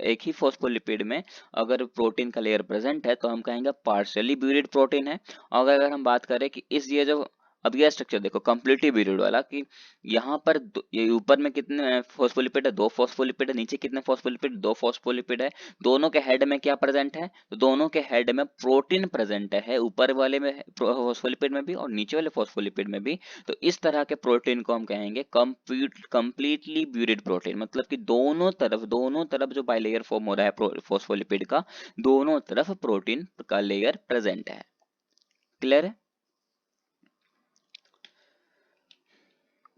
एक ही फॉस्फोलिपिड में अगर प्रोटीन का लेयर प्रेजेंट है तो हम कहेंगे पार्शियली ब्यूरिड प्रोटीन है। और अगर हम बात करें कि इस ये जो अब यह स्ट्रक्चर देखो कंप्लीटली ब्यूरिड वाला, कि यहाँ पर ये ऊपर में कितने फॉस्फोलिपिड है, 2 फॉस्फोलिपिड है, नीचे कितने फॉस्फोलिपिड, 2 फॉस्फोलिपिड है। दोनों के हेड में क्या प्रेजेंट है, तो दोनों के हेड में प्रोटीन प्रेजेंट है, ऊपर वाले में फॉस्फोलिपिड में भी और नीचे वाले फॉस्फोलिपिड में भी। तो इस तरह के प्रोटीन को हम कहेंगे कंप्लीटली ब्यूरिड प्रोटीन, मतलब कि दोनों तरफ जो बाइलेयर फॉर्म हो रहा है फॉस्फोलिपिड का, दोनों तरफ प्रोटीन का लेयर प्रेजेंट है। क्लियर है?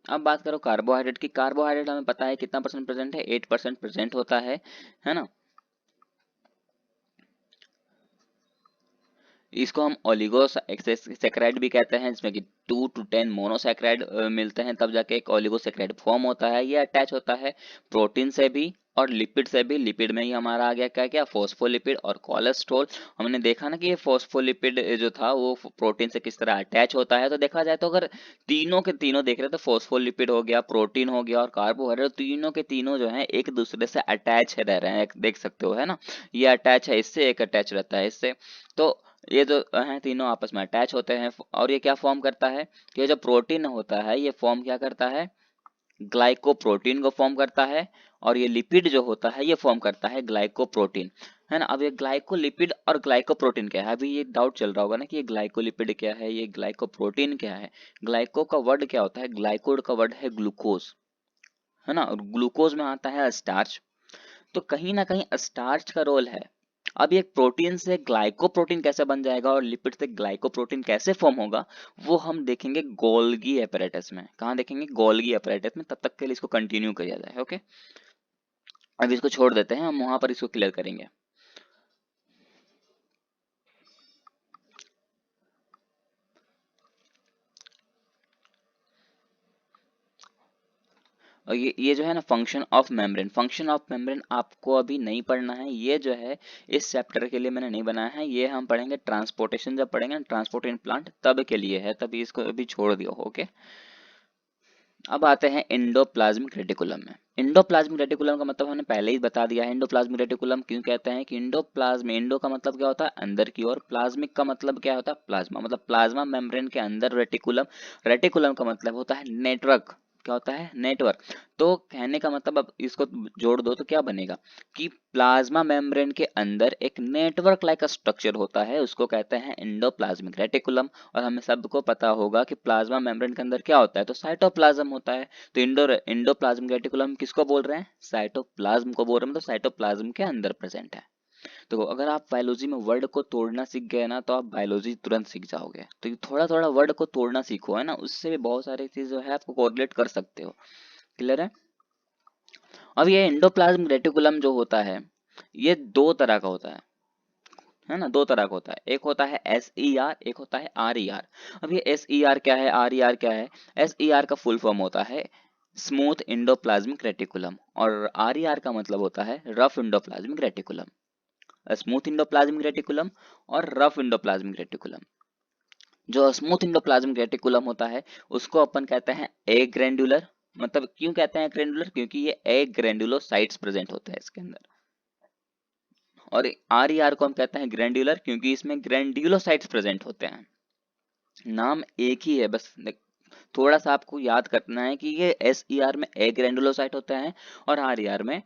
अब बात करो कार्बोहाइड्रेट की। कार्बोहाइड्रेट हमें पता है कितना परसेंट प्रेजेंट है, 8% प्रेजेंट होता है ना। इसको हम ओलिगोसैकेराइड भी कहते हैं, जिसमें कि 2 to 10 मोनोसैकेराइड मिलते हैं, तब जाके एक ओलिगोसैकेराइड फॉर्म होता है। ये अटैच होता है प्रोटीन से भी और लिपिड से भी। लिपिड में ही हमारा आ गया क्या क्या, फॉस्फोलिपिड और कोलेस्ट्रॉल। हमने देखा ना कि ये फॉस्फोलिपिड जो था वो प्रोटीन से किस तरह अटैच होता है। तो देखा जाए तो अगर तीनों के तीनों देख रहे हैं तो फॉस्फोलिपिड हो गया, प्रोटीन हो गया और कार्बोहाइड्रेट, तीनों के तीनों जो है एक दूसरे से अटैच रह रहे हैं, देख सकते हो है ना। ये अटैच है इससे, एक अटैच रहता है इससे। तो ये जो हैं तीनों आपस में अटैच होते हैं। और ये क्या फॉर्म करता है, कि ये जो प्रोटीन होता है ये फॉर्म क्या करता है, ग्लाइकोप्रोटीन को फॉर्म करता है। और ये लिपिड जो होता है ये फॉर्म करता है ग्लाइकोप्रोटीन, है ना। अब ये ग्लाइकोलिपिड और ग्लाइकोप्रोटीन क्या है, अभी ये डाउट चल रहा होगा ना कि ये ग्लाइकोलिपिड क्या है, ये ग्लाइकोप्रोटीन क्या है। ग्लाइको का वर्ड क्या होता है, ग्लाइकोड का वर्ड है ग्लूकोज, है ना। और ग्लूकोज में आता है स्टार्च। तो कहीं ना कहीं स्टार्च का रोल है। अब ये प्रोटीन से ग्लाइकोप्रोटीन कैसे बन जाएगा और लिपिड से ग्लाइकोप्रोटीन कैसे फॉर्म होगा, वो हम देखेंगे गोल्गी एपरेटस में। कहाँ देखेंगे, गोल्गी एपरेटस में। तब तक के लिए इसको कंटिन्यू किया जाए, ओके। अब इसको छोड़ देते हैं, हम वहां पर इसको क्लियर करेंगे। और ये जो है ना फंक्शन ऑफ मेम्ब्रेन आपको अभी नहीं पढ़ना है। ये जो है इस चैप्टर के लिए मैंने नहीं बनाया है, ये हम पढ़ेंगे ट्रांसपोर्टेशन, जब पढ़ेंगे ट्रांसपोर्ट इन प्लांट तब के लिए है, तभी इसको अभी छोड़ दिया, ओके। अब आते हैं एंडोप्लाज्मिक रेटिकुलम में। एंडोप्लाज्मिक रेटिकुलम का मतलब हमने पहले ही बता दिया है। एंडोप्लाज्मिक रेटिकुलम क्यों कहते हैं, कि एंडो का मतलब क्या होता है, अंदर की ओर। प्लाज्मिक का मतलब क्या होता है, प्लाज्मा, मतलब प्लाज्मा मेम्ब्रेन के अंदर रेटिकुलम। रेटिकुलम का मतलब होता है नेटवर्क। क्या होता है, नेटवर्क। तो कहने का मतलब, अब इसको जोड़ दो तो क्या बनेगा, कि प्लाज्मा मेम्ब्रेन के अंदर एक नेटवर्क लाइक स्ट्रक्चर होता है, उसको कहते हैं एंडोप्लाज्मिक रेटिकुलम। और हमें सबको पता होगा कि प्लाज्मा मेम्ब्रेन के अंदर क्या होता है, तो साइटोप्लाज्म होता है। तो एंडोप्लाज्मिक रेटिकुलम किसको बोल रहे हैं, साइटोप्लाज्म को बोल रहे हैं, मतलब साइटोप्लाज्म के अंदर प्रेजेंट है। तो अगर आप बायोलॉजी में वर्ड को तोड़ना सीख गए ना, तो आप बायोलॉजी तुरंत सीख जाओगे। तो ये थोड़ा थोड़ा वर्ड को तोड़ना सीखो, है ना, उससे भी बहुत सारी चीज जो है आपको कोरिलेट कर सकते हो। क्लियर है? अब ये एंडोप्लाज्मिक रेटिकुलम जो होता है, ये दो तरह का होता है ना, दो तरह का होता है। एक होता है SER, एक होता है RER। अब ये SER क्या है, RER क्या है। SER का फुल फॉर्म होता है स्मूथ इंडोप्लाज्मिक रेटिकुलम, और RER का मतलब होता है rough endoplasmic reticulum. Smooth endoplasmic reticulum और रफ इंडोप्लाज्मिक रेटिकुलम। जो स्मूथ इंडोप्लाज्मिक रेटिकुलम होता है उसको अपन कहते हैं ए ग्रैंडुलर। मतलब क्यों कहते हैं ग्रैंडुलर, क्योंकि ये ए ग्रैंडुलोसाइट्स प्रेजेंट होते हैं इसके अंदर। और RER को हम कहते हैं ग्रैंडुलर, क्योंकि इसमें ग्रैंडुलोसाइट्स प्रेजेंट होते हैं। नाम एक ही है, बस थोड़ा सा आपको याद करना है कि ये SER में ए ग्रैंडुलोसाइट होते हैं और RER में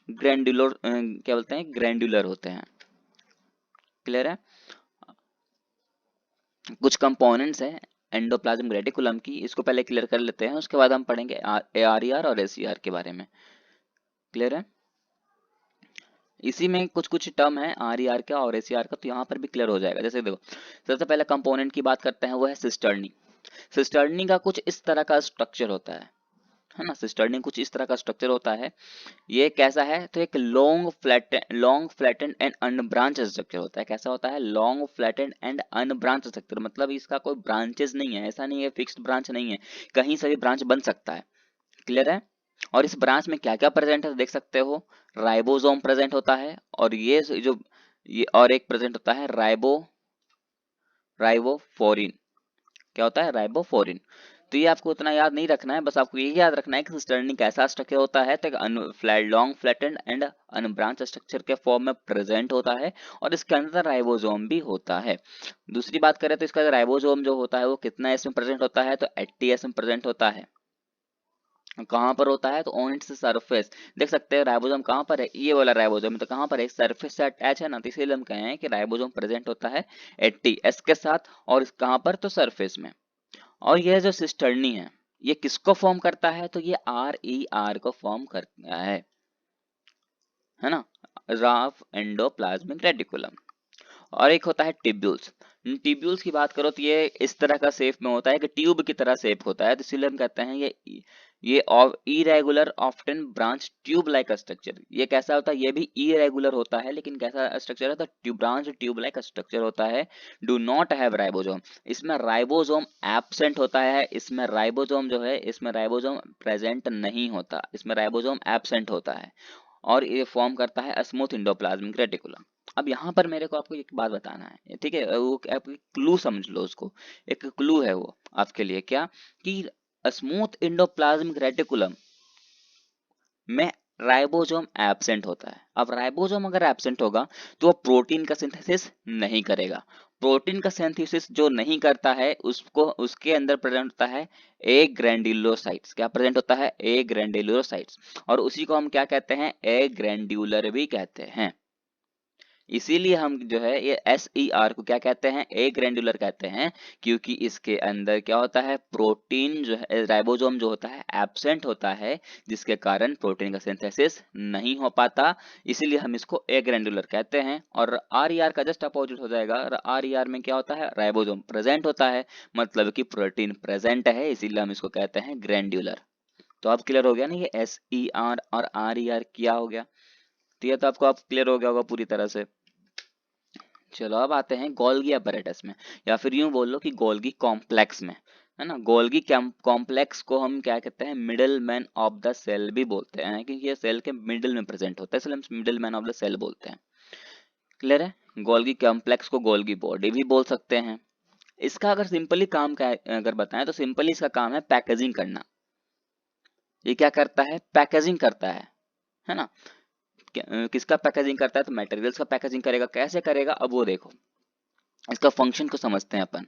क्या बोलते हैं, ग्रैंडुलर होते हैं। क्लियर है? कुछ कंपोनेंट्स हैं एंडोप्लाज्मिक रेटिकुलम की, इसको पहले क्लियर कर लेते हैं, उसके बाद हम पढ़ेंगे RER और SER के बारे में। क्लियर है? इसी में कुछ कुछ टर्म है RER का और SER का, तो यहाँ पर भी क्लियर हो जाएगा। जैसे देखो, सबसे पहले कंपोनेंट की बात करते हैं, वो है सिस्टर्नी। सिस्टर्नी का कुछ इस तरह का स्ट्रक्चर होता है ना। सिस्टर्नी कुछ इस तरह का स्ट्रक्चर होता है। ये कैसा है, तो एक long flattened and unbranch structure होता है। कैसा होता है, long flattened and unbranch structure, मतलब इसका कोई ब्रांचेस नहीं है, ऐसा नहीं है, फिक्स्ड ब्रांच नहीं है, कहीं से भी ब्रांच बन सकता है। क्लियर है? और इस ब्रांच में क्या क्या प्रेजेंट है, तो देख सकते हो, राइबोसोम प्रेजेंट होता है, और ये और एक प्रेजेंट होता है राइबोफोरिन। क्या होता है, राइबोफोरिन। तो ये आपको उतना याद नहीं रखना है, बस आपको यही याद रखना है कि सिस्टर्नी कैसा स्ट्रक्चर होता है, तो flat long flattened and unbranch structure के फॉर्म में प्रेजेंट होता है और इसके अंदर राइबोसोम भी होता है। दूसरी बात करें तो इसका राइबोसोम जो होता है वो कितना एस में प्रेजेंट होता है, तो 80 एस में प्रेजेंट होता है। कहाँ पर होता है, तो ऑन इट्स सरफेस। देख सकते हैं राइबोसोम कहाँ पर है, ये वाला राइबोसोम है, तो कहाँ पर है, सरफेस से अटैच है ना, तो इसीलिए हम कहे हैं कि राइबोसोम प्रेजेंट होता है 80 एस के साथ, और कहाँ पर, तो सरफेस में। और यह जो सिस्टर्नी है ये किसको फॉर्म करता है, तो ये RER को फॉर्म करता है ना, राफ एंडोप्लाज्मिक रेटिकुलम। और एक होता है टिब्यूल्स। टिब्यूल्स की बात करो तो ये इस तरह का शेप में होता है कि ट्यूब की तरह शेप होता है, तो इसलिए हम कहते हैं ये irregular often branch tube like structure. ये कैसा होता है, ये भी इरेगुलर होता है, लेकिन कैसा स्ट्रक्चर है, तो ब्रांच ट्यूब लाइक स्ट्रक्चर होता है। डू नॉट हैव राइबोसोम, इसमें राइबोसोम एब्सेंट होता है, इसमें राइबोसोम जो है, इसमें राइबोसोम प्रेजेंट नहीं होता, इसमें राइबोसोम एब्सेंट होता है। और ये फॉर्म करता है स्मूथ इंडोप्लाज्मिक रेटिकुलम। अब यहाँ पर मेरे को आपको एक बात बताना है, ठीक है, वो आप क्लू समझ लो उसको, एक क्लू है वो आपके लिए, क्या कि स्मूथ इंडोप्लाज्मिक रेटिकुलम में राइबोसोम एब्सेंट होता है। अब राइबोसोम अगर एब्सेंट होगा तो वो प्रोटीन का सिंथेसिस नहीं करेगा। प्रोटीन का सिंथेसिस जो नहीं करता है उसको, उसके अंदर प्रेजेंट होता है ए ग्रैंड्यूलोसाइट्स। क्या प्रेजेंट होता है, ए ग्रैंड्यूलोसाइट्स, और उसी को हम क्या कहते हैं, ए ग्रैंड्यूलर भी कहते हैं। इसीलिए हम जो है ये SER को क्या कहते हैं, ए ग्रैंडुलर कहते हैं, क्योंकि इसके अंदर क्या होता है, प्रोटीन जो है, राइबोसोम जो होता है एब्सेंट होता है, जिसके कारण प्रोटीन का सिंथेसिस नहीं हो पाता, इसीलिए हम इसको ए ग्रैंडुलर कहते हैं। और RER का जस्ट अपोजिट हो जाएगा, RER में क्या होता है, राइबोसोम प्रेजेंट होता है, मतलब कि प्रोटीन प्रेजेंट है, इसीलिए हम इसको कहते हैं ग्रैंडुलर। तो अब क्लियर हो गया ना ये SER और RER क्या हो गया, तो ये तो आपको आप क्लियर हो गया होगा पूरी तरह से। चलो अब आते हैं गोल्गी apparatus में, या फिर यूं बोल लो कि गोल्गी कॉम्प्लेक्स में, है ना। गोल्गी कॉम्प्लेक्स को हम क्या कहते हैं, middle man of the cell भी बोलते हैं, क्योंकि ये सेल के मिडल में प्रेजेंट होता है, इसलिए हम middle man of the cell बोलते हैं। क्लियर है, गोल्गी कॉम्प्लेक्स को गोल्गी बॉडी भी बोल सकते हैं। इसका अगर सिंपली काम क्या अगर बताएं तो सिंपली इसका काम है पैकेजिंग करना। ये क्या करता है, पैकेजिंग करता है ना। किसका पैकेजिंग करता है, तो मटेरियल्स का पैकेजिंग करेगा। कैसे करेगा, अब वो देखो, इसका फंक्शन को समझते हैं अपन।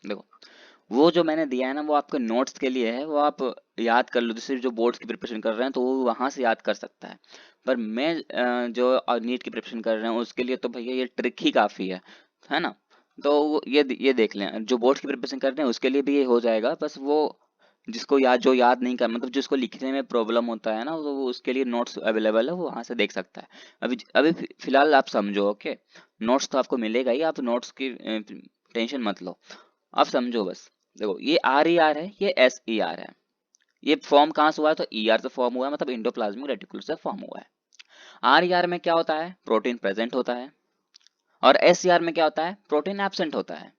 देखो, वो जो मैंने दिया है ना, वो आपके नोट्स के लिए है, वो आप याद कर लो, जैसे जो बोर्ड्स की प्रिपरेशन कर रहे हैं तो वो वहां से याद कर सकता है। पर मैं जो नीट की प्रिपरेशन कर रहे हैं उसके लिए तो भैया ये ट्रिक ही काफी है ना। तो ये देख लें, जो बोर्ड्स की प्रिपरेशन कर रहे हैं उसके लिए भी ये हो जाएगा, बस वो जिसको याद, जो याद नहीं कर, मतलब जिसको लिखने में प्रॉब्लम होता है ना, तो वो उसके लिए नोट्स अवेलेबल है, वो वहां से देख सकता है। अभी अभी फिलहाल आप समझो, ओके। नोट्स तो आपको मिलेगा ही, आप नोट्स की टेंशन मत लो, आप समझो बस। देखो, ये RER है, ये SER है। ये फॉर्म कहाँ से हुआ है, तो ER से फॉर्म हुआ है, मतलब इंडोप्लाज्मिक रेटिकुलम से फॉर्म हुआ है। RER में क्या होता है, प्रोटीन प्रेजेंट होता है, और SER में क्या होता है, प्रोटीन एब्सेंट होता है।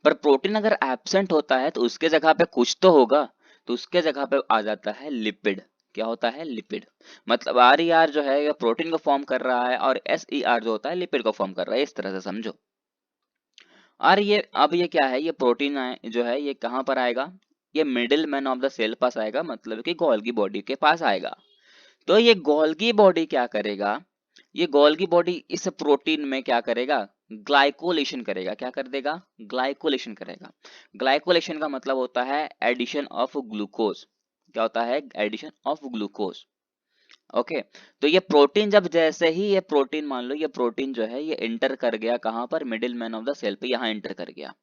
पर प्रोटीन अगर एब्सेंट होता है तो उसके जगह पे कुछ तो होगा, तो उसके जगह पे आ जाता है लिपिड। क्या होता है, लिपिड। मतलब RER जो है ये प्रोटीन को फॉर्म कर रहा है, और SER जो होता है लिपिड को फॉर्म कर रहा है, इस तरह से समझो। और ये अब ये क्या है, ये प्रोटीन जो है ये कहाँ पर आएगा, ये middle man of the sale पास आएगा, मतलब कि गोल्गी बॉडी के पास आएगा। तो ये गोल्गी बॉडी क्या करेगा, ये गोल्गी बॉडी इस प्रोटीन में क्या करेगा, ग्लाइकोलेशन करेगा। क्या कर देगा, ग्लाइकोलेशन करेगा। ग्लाइकोलेशन का मतलब होता है एडिशन ऑफ ग्लूकोज। क्या होता है, एडिशन ऑफ ग्लूकोज। ओके। तो ये प्रोटीन जब, जैसे ही ये प्रोटीन, मान लो ये प्रोटीन जो है ये इंटर कर गया कहाँ पर, middle man of the cell पे, यहाँ इंटर कर गया।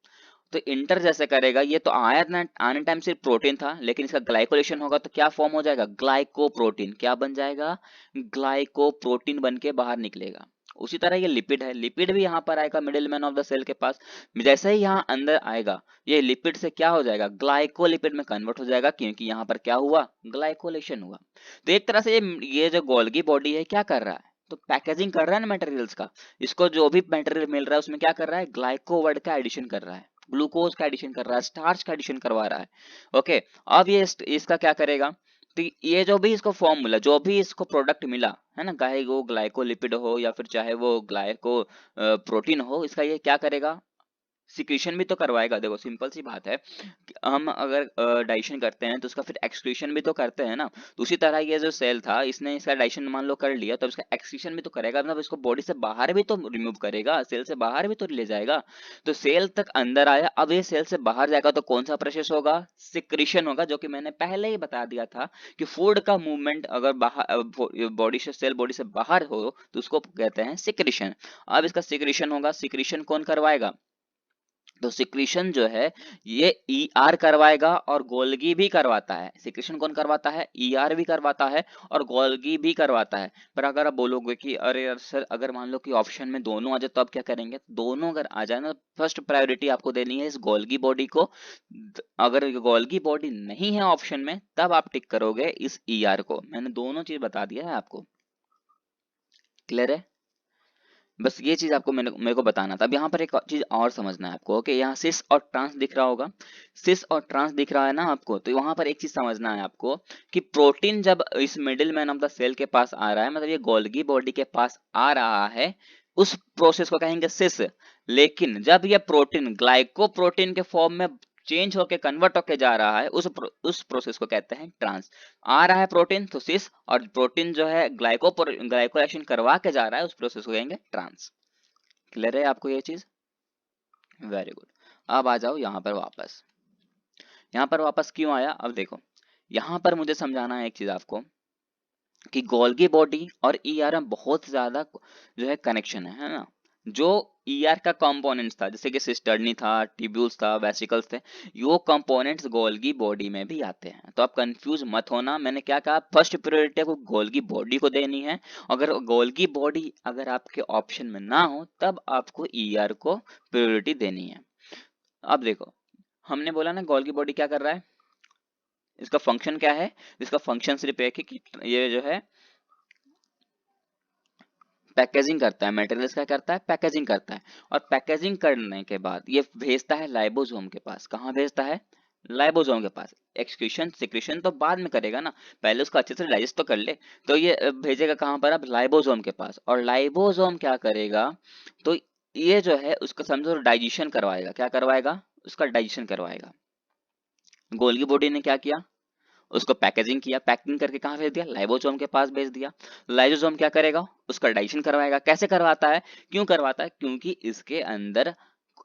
तो इंटर जैसे करेगा, ये तो आया ना, आने टाइम सिर्फ प्रोटीन था, लेकिन इसका ग्लाइकोलेशन होगा तो क्या फॉर्म हो जाएगा, ग्लाइकोप्रोटीन। क्या बन जाएगा, ग्लाइकोप्रोटीन बन के बाहर निकलेगा। उसी तरह ये लिपिड है, लिपिड भी यहाँ पर आएगा middle man of the cell के पास। जैसे ही यहाँ अंदर आएगा, ये लिपिड से क्या हो जाएगा, ग्लाइकोलिपिड में कन्वर्ट हो जाएगा, क्योंकि यहाँ पर क्या हुआ, ग्लाइकोलेशन हुआ। तो एक तरह से ये जो गोल्गी बॉडी है क्या कर रहा है, तो पैकेजिंग कर रहा है ना मटेरियल्स का। इसको जो भी मटेरियल मिल रहा है उसमें क्या कर रहा है, ग्लाइको वर्ड का एडिशन कर रहा है, ग्लूकोज का एडिशन कर रहा है, स्टार्च का एडिशन करवा रहा है। ओके। अब ये इसका क्या करेगा, तो ये जो भी इसको फॉर्मूला, जो भी इसको प्रोडक्ट मिला है ना, चाहे वो ग्लाइकोलिपिड हो या फिर चाहे वो ग्लाइको प्रोटीन हो, इसका ये क्या करेगा, सिक्रीशन भी तो करवाएगा। देखो सिंपल सी बात है कि हम अगर डाइजेशन करते हैं तो उसका फिर एक्सक्रीशन भी तो करते हैं ना। तो उसी तरह ये जो सेल था, इसने इसका डाइजेशन मान लो कर लिया, तो इसका एक्सक्रीशन भी तो करेगा, मतलब इसको बॉडी से बाहर भी तो रिमूव करेगा, सेल से बाहर भी तो ले जाएगा। तो सेल तक अंदर आया, अब ये सेल से बाहर जाएगा तो कौन सा प्रोसेस होगा, सिक्रीशन होगा, जो कि मैंने पहले ही बता दिया था कि फूड का मूवमेंट अगर बाहर बॉडी से, सेल बॉडी से बाहर हो तो उसको कहते हैं सिक्रीशन। अब इसका सिक्रीशन होगा, सिक्रीशन कौन करवाएगा, तो सिक्रीशन जो है ये ईआर करवाएगा और गोल्गी भी करवाता है। सिक्रीशन कौन करवाता है, ईआर भी करवाता है और गोल्गी भी करवाता है। पर अगर आप बोलोगे कि अरे यार सर, अगर मान लो कि ऑप्शन में दोनों आ जाए तो आप क्या करेंगे, दोनों अगर आ जाए ना, फर्स्ट प्रायोरिटी आपको देनी है इस गोल्गी बॉडी को। अगर गोल्गी बॉडी नहीं है ऑप्शन में, तब आप टिक करोगे इस ईआर को। मैंने दोनों चीज बता दिया है आपको, क्लियर है। बस ये चीज आपको मेरे को बताना था। अब यहाँ पर एक चीज और समझना है आपको कि यहाँ सिस और ट्रांस दिख रहा होगा, सिस और ट्रांस दिख रहा है ना आपको, तो वहां पर एक चीज समझना है आपको कि प्रोटीन जब इस middle man of the cell के पास आ रहा है, मतलब ये गोल्गी बॉडी के पास आ रहा है, उस प्रोसेस को कहेंगे सिस। लेकिन जब ये प्रोटीन ग्लाइकोप्रोटीन के फॉर्म में चेंज होके कन्वर्ट होके जा रहा है, उस प्रोसेस को कहते हैं ट्रांस। आ रहा है प्रोटीन तो सिस, और प्रोटीन जो है ग्लाइकोलाइजेशन करवा के जा रहा है, उस प्रोसेस को कहेंगे ट्रांस। क्लियर है आपको ये चीज, वेरी गुड। अब आ जाओ यहाँ पर वापस, यहाँ पर वापस क्यों आया, अब देखो यहाँ पर मुझे समझाना है एक चीज आपको कि गोल्गी बॉडी और ईआर में बहुत ज्यादा जो है कनेक्शन है ना। जो ईआर का कंपोनेंट्स था, जैसे कि सिस्टर्नी था, ट्यूब्यूल्स था, वेसिकल्स थे, वो कंपोनेंट्स गोल्गी बॉडी में भी आते हैं। तो आप कंफ्यूज मत होना, मैंने क्या कहा, फर्स्ट प्रायोरिटी आपको गोल्गी बॉडी को देनी है। अगर गोल्गी बॉडी अगर आपके ऑप्शन में ना हो, तब आपको ईआर को प्रायोरिटी देनी है। अब देखो, हमने बोला ना गोल्गी बॉडी क्या कर रहा है, इसका फंक्शन क्या है, इसका फंक्शन सिर्फ एक है कि ये जो है पैकेजिंग करता है, मटेरियल्स क्या करता है, पैकेजिंग करता है। और पैकेजिंग करने के बाद ये भेजता है लाइबोसोम के पास। कहाँ भेजता है, लाइबोसोम के पास। एक्सक्रीशन सिक्रीशन तो बाद में करेगा ना, पहले उसको अच्छे से डाइजेस्ट तो कर ले। तो ये भेजेगा कहाँ पर, अब लाइबोसोम के पास। और लाइबोसोम क्या करेगा, तो ये जो है उसका समझो डाइजेशन करवाएगा। क्या करवाएगा, उसका डाइजेशन करवाएगा। गोल्गी बॉडी ने क्या किया, उसको पैकेजिंग किया, पैकिंग करके कहाँ भेज दिया, लाइबोसोम के पास भेज दिया। लाइबोसोम क्या करेगा, उसका डाइजेशन करवाएगा। कैसे करवाता है, क्यों करवाता है, क्योंकि इसके अंदर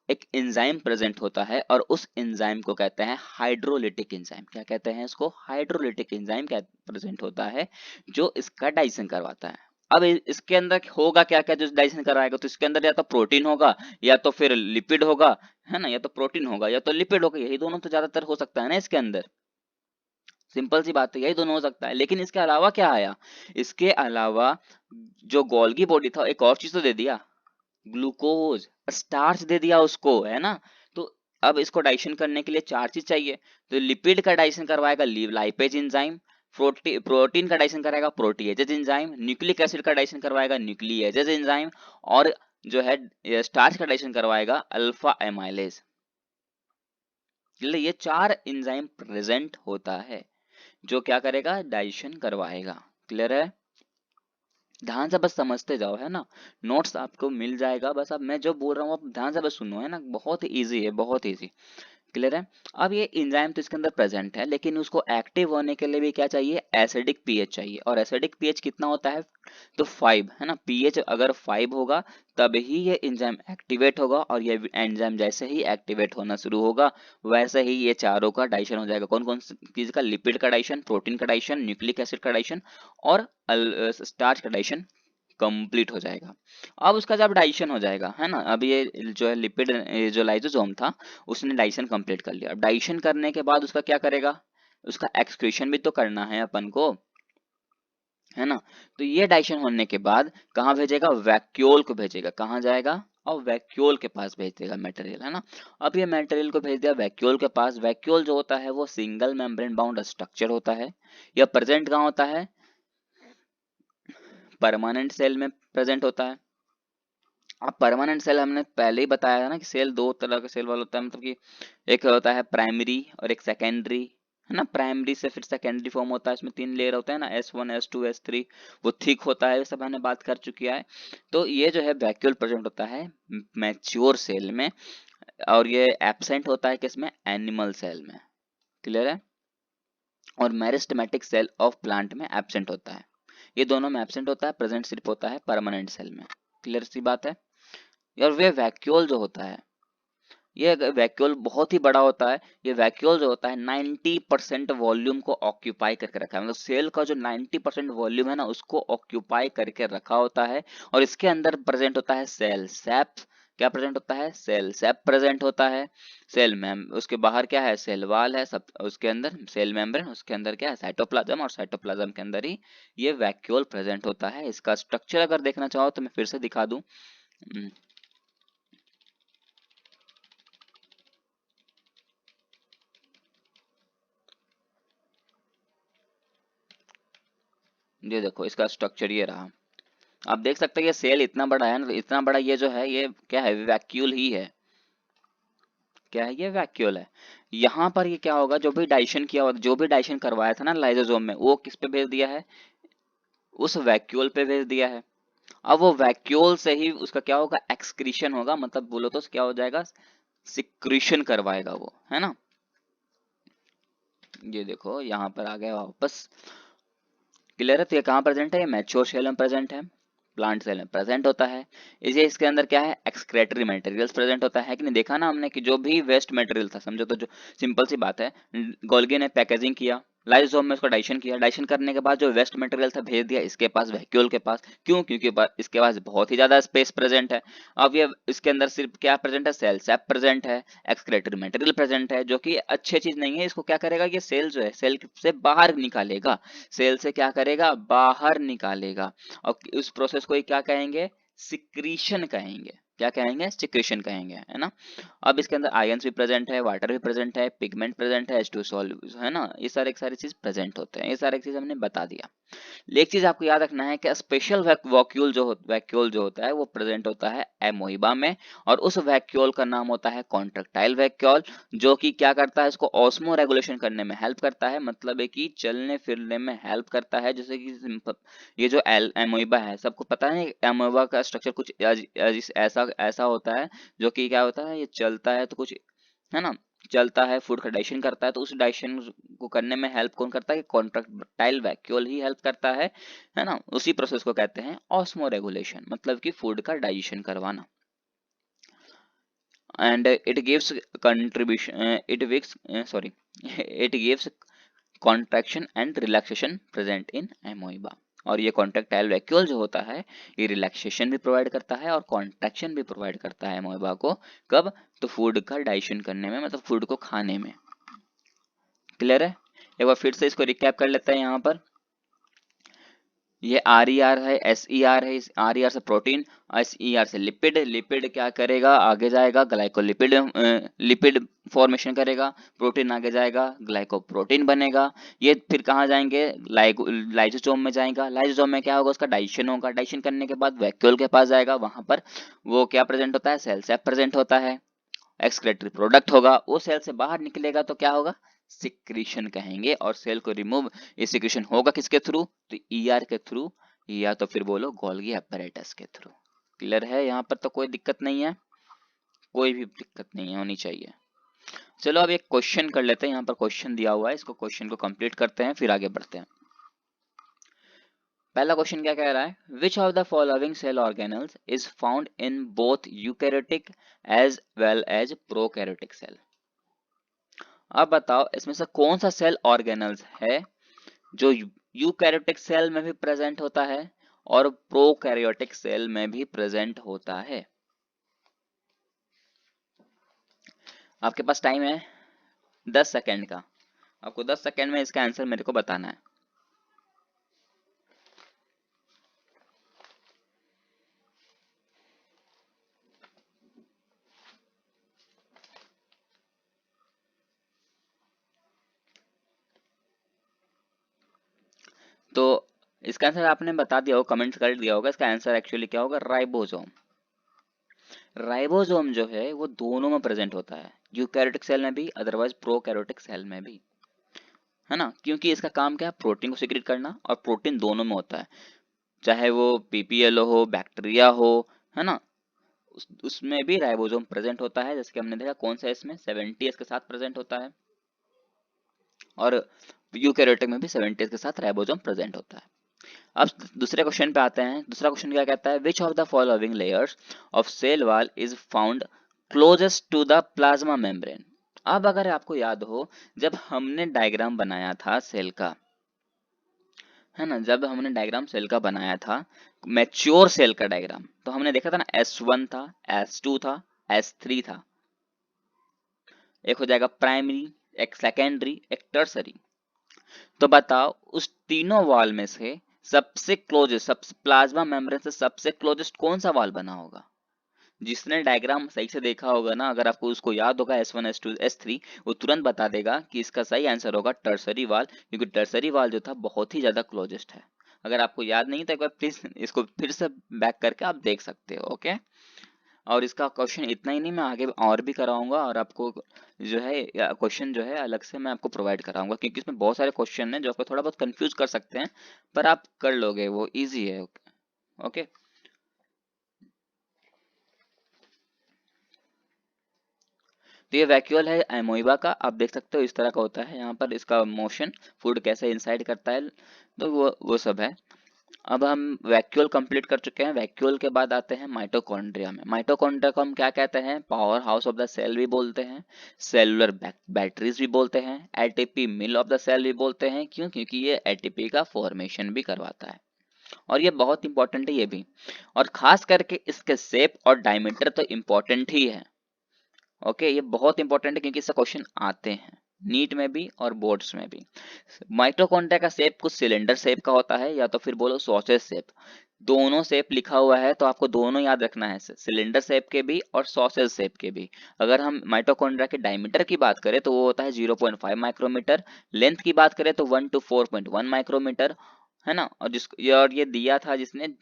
एक एंजाइम प्रेजेंट होता है, और उस एंजाइम को कहते हैं हाइड्रोलिटिक एंजाइम। क्या कहते हैं इसको, हाइड्रोलिटिक एंजाइम क्या प्रेजेंट होता है, जो इसका डाइजेशन करवाता है। अब इसके अंदर होगा क्या क्या जो डाइजेशन करवाएगा, तो इसके अंदर या तो प्रोटीन होगा या तो फिर लिपिड होगा, है ना, या तो प्रोटीन होगा या तो लिपिड होगा, यही दोनों तो ज्यादातर हो सकता है ना इसके अंदर। सिंपल सी बात है, यही दोनों हो सकता है। लेकिन इसके अलावा क्या आया, इसके अलावा जो गोल्गी बॉडी था, एक और चीज तो दे दिया, ग्लूकोज, स्टार्च दे दिया उसको, है ना। तो अब इसको डाइजेशन करने के लिए चार चीज चाहिए। तो लिपिड का डाइजेशन करवाएगा लाइपेज एंजाइम, प्रोटीन का डाइजेशन कराएगा प्रोटीएजेज एंजाइम, न्यूक्लिक एसिड का डाइजेशन करवाएगा न्यूक्लिएजेज एंजाइम, और जो है स्टार्च का डाइजेशन करवाएगा अल्फा एमाइलेज। ये चार एंजाइम प्रेजेंट होता है, जो क्या करेगा, डाइजेशन करवाएगा। क्लियर है, ध्यान से बस समझते जाओ, है ना। नोट्स आपको मिल जाएगा, बस अब मैं जो बोल रहा हूँ आप ध्यान से बस सुनो, है ना, बहुत इजी है, बहुत इजी। क्लियर है। अब ये एंजाइम तो इसके अंदर प्रेजेंट है, लेकिन उसको एक्टिव होने के लिए भी क्या चाहिए, एसिडिक पीएच चाहिए। और एसिडिक पीएच कितना होता है, तो 5, है ना। पीएच अगर 5 होगा तब ही ये एंजाइम एक्टिवेट होगा, और ये एंजाइम जैसे ही एक्टिवेट होना शुरू होगा, वैसे ही ये चारों का डाइजेशन हो जाएगा। कौन कौन सी चीज का, लिपिड का डाइजेशन, प्रोटीन का डाइजेशन, न्यूक्लिक एसिड का डाइजेशन, और स्टार्च का डाइजेशन कंप्लीट हो जाएगा। अब उसका जब डाइजेशन हो जाएगा, है ना, अब ये जो है लिपिड, जो लाइसोसोम था, उसने डाइजेशन कंप्लीट कर लिया। डाइजेशन करने के बाद उसका क्या करेगा, उसका एक्सक्रीशन भी तो करना है अपन को, है ना। तो ये डाइजेशन होने के बाद कहाँ भेजेगा, वैक्यूल को भेजेगा। कहाँ जाएगा, और वैक्यूल के पास भेज देगा मटेरियल, है ना। अब ये मटेरियल को भेज दिया वैक्यूल के पास। वैक्यूल जो होता है वो सिंगल मेम्ब्रेन बाउंड स्ट्रक्चर होता है। यह प्रेजेंट कहाँ होता है, परमानेंट सेल में प्रेजेंट होता है। अब परमानेंट सेल हमने पहले ही बताया है ना कि सेल दो तरह का सेल वाला होता है, मतलब कि एक होता है प्राइमरी और एक सेकेंडरी, है ना। प्राइमरी से फिर सेकेंडरी फॉर्म होता है, इसमें 3 लेयर होते हैं ना, S1 S2 S3, वो थिक होता है, ये सब हमने बात कर चुकी है। तो ये जो है वैक्यूल प्रेजेंट होता है मैच्योर सेल में, और ये एब्सेंट होता है किसमें, एनिमल सेल में। क्लियर है। और मेरिस्टेमेटिक सेल ऑफ प्लांट में एब्सेंट होता है। ये दोनों में एब्सेंट होता है, प्रेजेंट सिर्फ होता है परमानेंट सेल में। क्लियर सी बात है। और वे वैक्यूल जो होता है, ये वैक्यूल बहुत ही बड़ा होता है। ये वैक्यूल जो होता है 90% वॉल्यूम को ऑक्यूपाई करके रखा है, मतलब सेल का जो 90% वॉल्यूम है ना, उसको ऑक्यूपाई करके रखा होता है। और इसके अंदर प्रेजेंट होता है सेल सैप। क्या प्रेजेंट होता है, सेल सैप प्रेजेंट होता है। सेल मैम उसके बाहर क्या है, सेल वाल है, सब उसके अंदर सेल मेम्ब्रेन, उसके अंदर क्या है, साइटोप्लाज्म, और साइटोप्लाज्म के अंदर ही ये वैक्यूल प्रेजेंट होता है। इसका स्ट्रक्चर अगर देखना चाहो तो मैं फिर से दिखा दूं। ये देखो इसका स्ट्रक्चर ये रहा। आप देख सकते हैं ये सेल इतना बड़ा है ना, इतना बड़ा ये जो है, ये क्या है, वैक्यूल ही है। क्या है, ये वैक्यूल है। यहाँ पर ये क्या होगा, जो भी डाइजेशन किया होगा, जो भी डाइजेशन करवाया था ना लाइसोसोम में, वो किस पे भेज दिया है, उस वैक्यूल पे भेज दिया है। अब वो वैक्यूल से ही उसका क्या होगा, एक्सक्रीशन होगा, मतलब बोलो तो क्या हो जाएगा, सिक्रीशन करवाएगा वो, है ना। ये देखो यहाँ पर आ गया वापस। क्लियर है। तो ये कहाँ प्रेजेंट है, ये मैच्योर सेल में प्रेजेंट है, प्लांट सेल में प्रेजेंट होता है। इसे इसके अंदर क्या है, एक्सक्रेटरी मटेरियल्स प्रेजेंट होता है कि नहीं, देखा ना हमने कि जो भी वेस्ट मटेरियल था, समझो तो जो सिंपल सी बात है, गोल्गी ने पैकेजिंग किया, लाइसोसोम में उसका डाइजेशन किया, डाइजेशन करने के बाद जो वेस्ट मटेरियल था भेज दिया इसके पास, वैक्यूल के पास। क्यों, क्योंकि इसके पास बहुत ही ज्यादा स्पेस प्रेजेंट है। अब ये इसके अंदर सिर्फ क्या प्रेजेंट है, सेल सैप प्रेजेंट है, एक्सक्रेटरी मटेरियल प्रेजेंट है, जो कि अच्छी चीज नहीं है। इसको क्या करेगा, ये सेल जो है सेल से बाहर निकालेगा, सेल से क्या करेगा, बाहर निकालेगा। और उस प्रोसेस को ही क्या कहेंगे, सिक्रीशन कहेंगे। क्या कहेंगे, सिक्रीशन कहेंगे, है ना। अब इसके अंदर आयंस भी प्रेजेंट है, वाटर भी प्रेजेंट है, पिगमेंट प्रेजेंट है, H2 सॉल्यूट, है ना। ये सारी चीज प्रेजेंट होते हैं, ये सारी चीज हमने बता दिया। एक चीज आपको याद रखना है कि स्पेशल वैक्यूल जो होता है वो प्रेजेंट होता है एमोइबा में, और उस वैक्यूल का नाम होता है कॉन्ट्रेक्टाइल वैक्यूल, जो कि क्या करता है, इसको ऑस्मो रेगुलेशन करने में हेल्प करता है, मतलब है कि चलने फिरने में हेल्प करता है। जैसे कि ये जो एमोइबा है, सबको पता है एमोइबा का स्ट्रक्चर कुछ ऐसा ऐसा होता है, जो कि क्या होता है, ये चलता है तो कुछ, है ना, चलता है, फूड का डाइजेशन करता है, तो उस डाइजेशन को करने में हेल्प कौन करता है, कॉन्ट्रैक्टाइल वैक्यूल ही हेल्प करता है ना। उसी प्रोसेस को कहते हैं ऑस्मो रेगुलेशन, मतलब कि फूड का डाइजेशन करवाना। And it gives contribution it gives sorry it gives contraction and relaxation present in amoeba. और ये कॉन्ट्रैक्टाइल वैक्यूल जो होता है, ये रिलैक्सेशन भी प्रोवाइड करता है और कॉन्ट्रैक्शन भी प्रोवाइड करता है एमोइबा को। कब, तो फूड का डाइजेशन करने में, मतलब फूड को खाने में। क्लियर है। एक बार फिर से इसको रिकैप कर लेते हैं यहाँ पर। ये आर ई आर है, एस ई आर है, इस आर ई आर से प्रोटीन, एस ई आर से लिपिड। लिपिड क्या करेगा, आगे जाएगा ग्लाइकोलिपिड, लिपिड फॉर्मेशन करेगा, प्रोटीन आगे जाएगा, ग्लाइकोप्रोटीन बनेगा। ये फिर कहाँ जाएंगे, लाइसोसोम में जाएगा, लाइसोसोम में क्या होगा, उसका डाइजेशन होगा, डाइजेशन करने के बाद वैक्यूल के पास जाएगा, वहां पर वो क्या प्रेजेंट होता है, सेल सैप प्रेजेंट होता है, एक्सक्रेटरी प्रोडक्ट होगा, वो सेल से बाहर निकलेगा तो क्या होगा, सिक्रीशन कहेंगे। और सेल को रिमूव, ये सिक्रीशन होगा किसके थ्रू, तो ईआर के थ्रू, या तो फिर बोलो गोल्गी apparatus के थ्रू। क्लियर है, यहाँ पर तो कोई दिक्कत नहीं है, कोई भी दिक्कत नहीं होनी चाहिए। चलो अब एक क्वेश्चन कर लेते हैं, यहाँ पर क्वेश्चन दिया हुआ है, इसको क्वेश्चन को कंप्लीट करते हैं फिर आगे बढ़ते हैं। पहला क्वेश्चन क्या कह रहा है, which of the following cell organelles is found in both eukaryotic as well as prokaryotic cell. अब बताओ इसमें से कौन सा सेल ऑर्गेनल्स है जो यूकैरियोटिक सेल में भी प्रेजेंट होता है और प्रोकैरियोटिक सेल में भी प्रेजेंट होता है। आपके पास टाइम है 10 सेकेंड का, आपको 10 सेकेंड में इसका आंसर मेरे को बताना है। तो इसका आंसर आपने बता दिया होगा, कमेंट कर दिया होगा, इसका आंसर एक्चुअली क्या होगा, राइबोसोम। राइबोसोम जो है वो दोनों में प्रेजेंट होता है, यूकैरियोटिक सेल में भी, अदरवाइज प्रोकैरियोटिक सेल में भी। है ना, क्योंकि इसका काम क्या है, प्रोटीन को सिक्रेट करना, और प्रोटीन दोनों में होता है, चाहे वो पीपीएल हो, बैक्टीरिया हो, है ना, उसमें भी राइबोसोम प्रेजेंट होता है। जैसे कि हमने देखा कौन सा इसमें 70s के साथ प्रेजेंट होता है, और यूकेरियोटिक में भी 70s के साथ राइबोसोम प्रेजेंट होता है। अब दूसरे क्वेश्चन पे आते हैं। दूसरा क्वेश्चन क्या कहता है, which of the following layers of cell wall is found closest to the plasma membrane. अब अगर आपको याद हो, जब हमने डायग्राम बनाया था सेल का, है ना, जब हमने डायग्राम सेल का बनाया था, मैच्योर सेल का डायग्राम, तो हमने देखा था ना, S1 था, S2 था, S3 था, एक हो जाएगा प्राइमरी, एक सेकेंडरी, एक टर्सरी। तो बताओ उस तीनों वॉल में से सबसे क्लोजेस्ट, सबसे प्लाज्मा मेम्ब्रेन से सबसे क्लोजेस्ट कौन सा वॉल बना होगा। जिसने डायग्राम सही से देखा होगा ना, अगर आपको उसको याद होगा S1, S2, S3, वो तुरंत बता देगा कि इसका सही आंसर होगा टर्सरी वाल, क्योंकि टर्सरी वाल जो था बहुत ही ज्यादा क्लोजेस्ट है। अगर आपको याद नहीं तो एक बार प्लीज इसको फिर से बैक करके आप देख सकते हो। ओके, और इसका क्वेश्चन इतना ही नहीं, मैं आगे और भी कराऊंगा, और आपको जो है क्वेश्चन जो है अलग से मैं आपको प्रोवाइड कराऊंगा, क्योंकि इसमें बहुत सारे क्वेश्चन हैं जो आपको थोड़ा बहुत कंफ्यूज कर सकते हैं, पर आप कर लोगे, वो इजी है। ओके, तो ये वैक्यूअल है एमोइबा का, आप देख सकते हो इस तरह का होता है, यहाँ पर इसका मोशन, फूड कैसे इनसाइड करता है, तो वो सब है। अब हम वैक्यूल कंप्लीट कर चुके हैं। वैक्यूल के बाद आते हैं माइटोकॉन्ड्रिया में। माइटोकॉन्ड्रिया को हम क्या कहते हैं, power house of the cell भी बोलते हैं, सेलुलर बैटरीज भी बोलते हैं, ATP mill of the cell भी बोलते हैं। क्यों? क्योंकि ये एटीपी का फॉर्मेशन भी करवाता है, और ये बहुत इंपॉर्टेंट है ये भी, और खास करके इसके शेप और डायमीटर तो इम्पोर्टेंट ही है। ओके, ये बहुत इंपॉर्टेंट है क्योंकि इससे क्वेश्चन आते हैं नीट में भी और बोर्ड्स में भी। माइटोकॉन्ड्रिया का शेप कुछ सिलेंडर शेप का होता है, या तो फिर बोलो सॉसेज शेप, दोनों शेप लिखा हुआ है, तो आपको दोनों याद रखना है, सिलेंडर शेप के भी और सॉसेज शेप के भी। अगर हम माइटोकॉन्ड्रिया के डायमीटर की बात करें तो वो होता है 0.5 माइक्रोमीटर, लेंथ की बात करें तो 1 to 4.1 माइक्रोमीटर, है ना। और ये दिया था जिसने,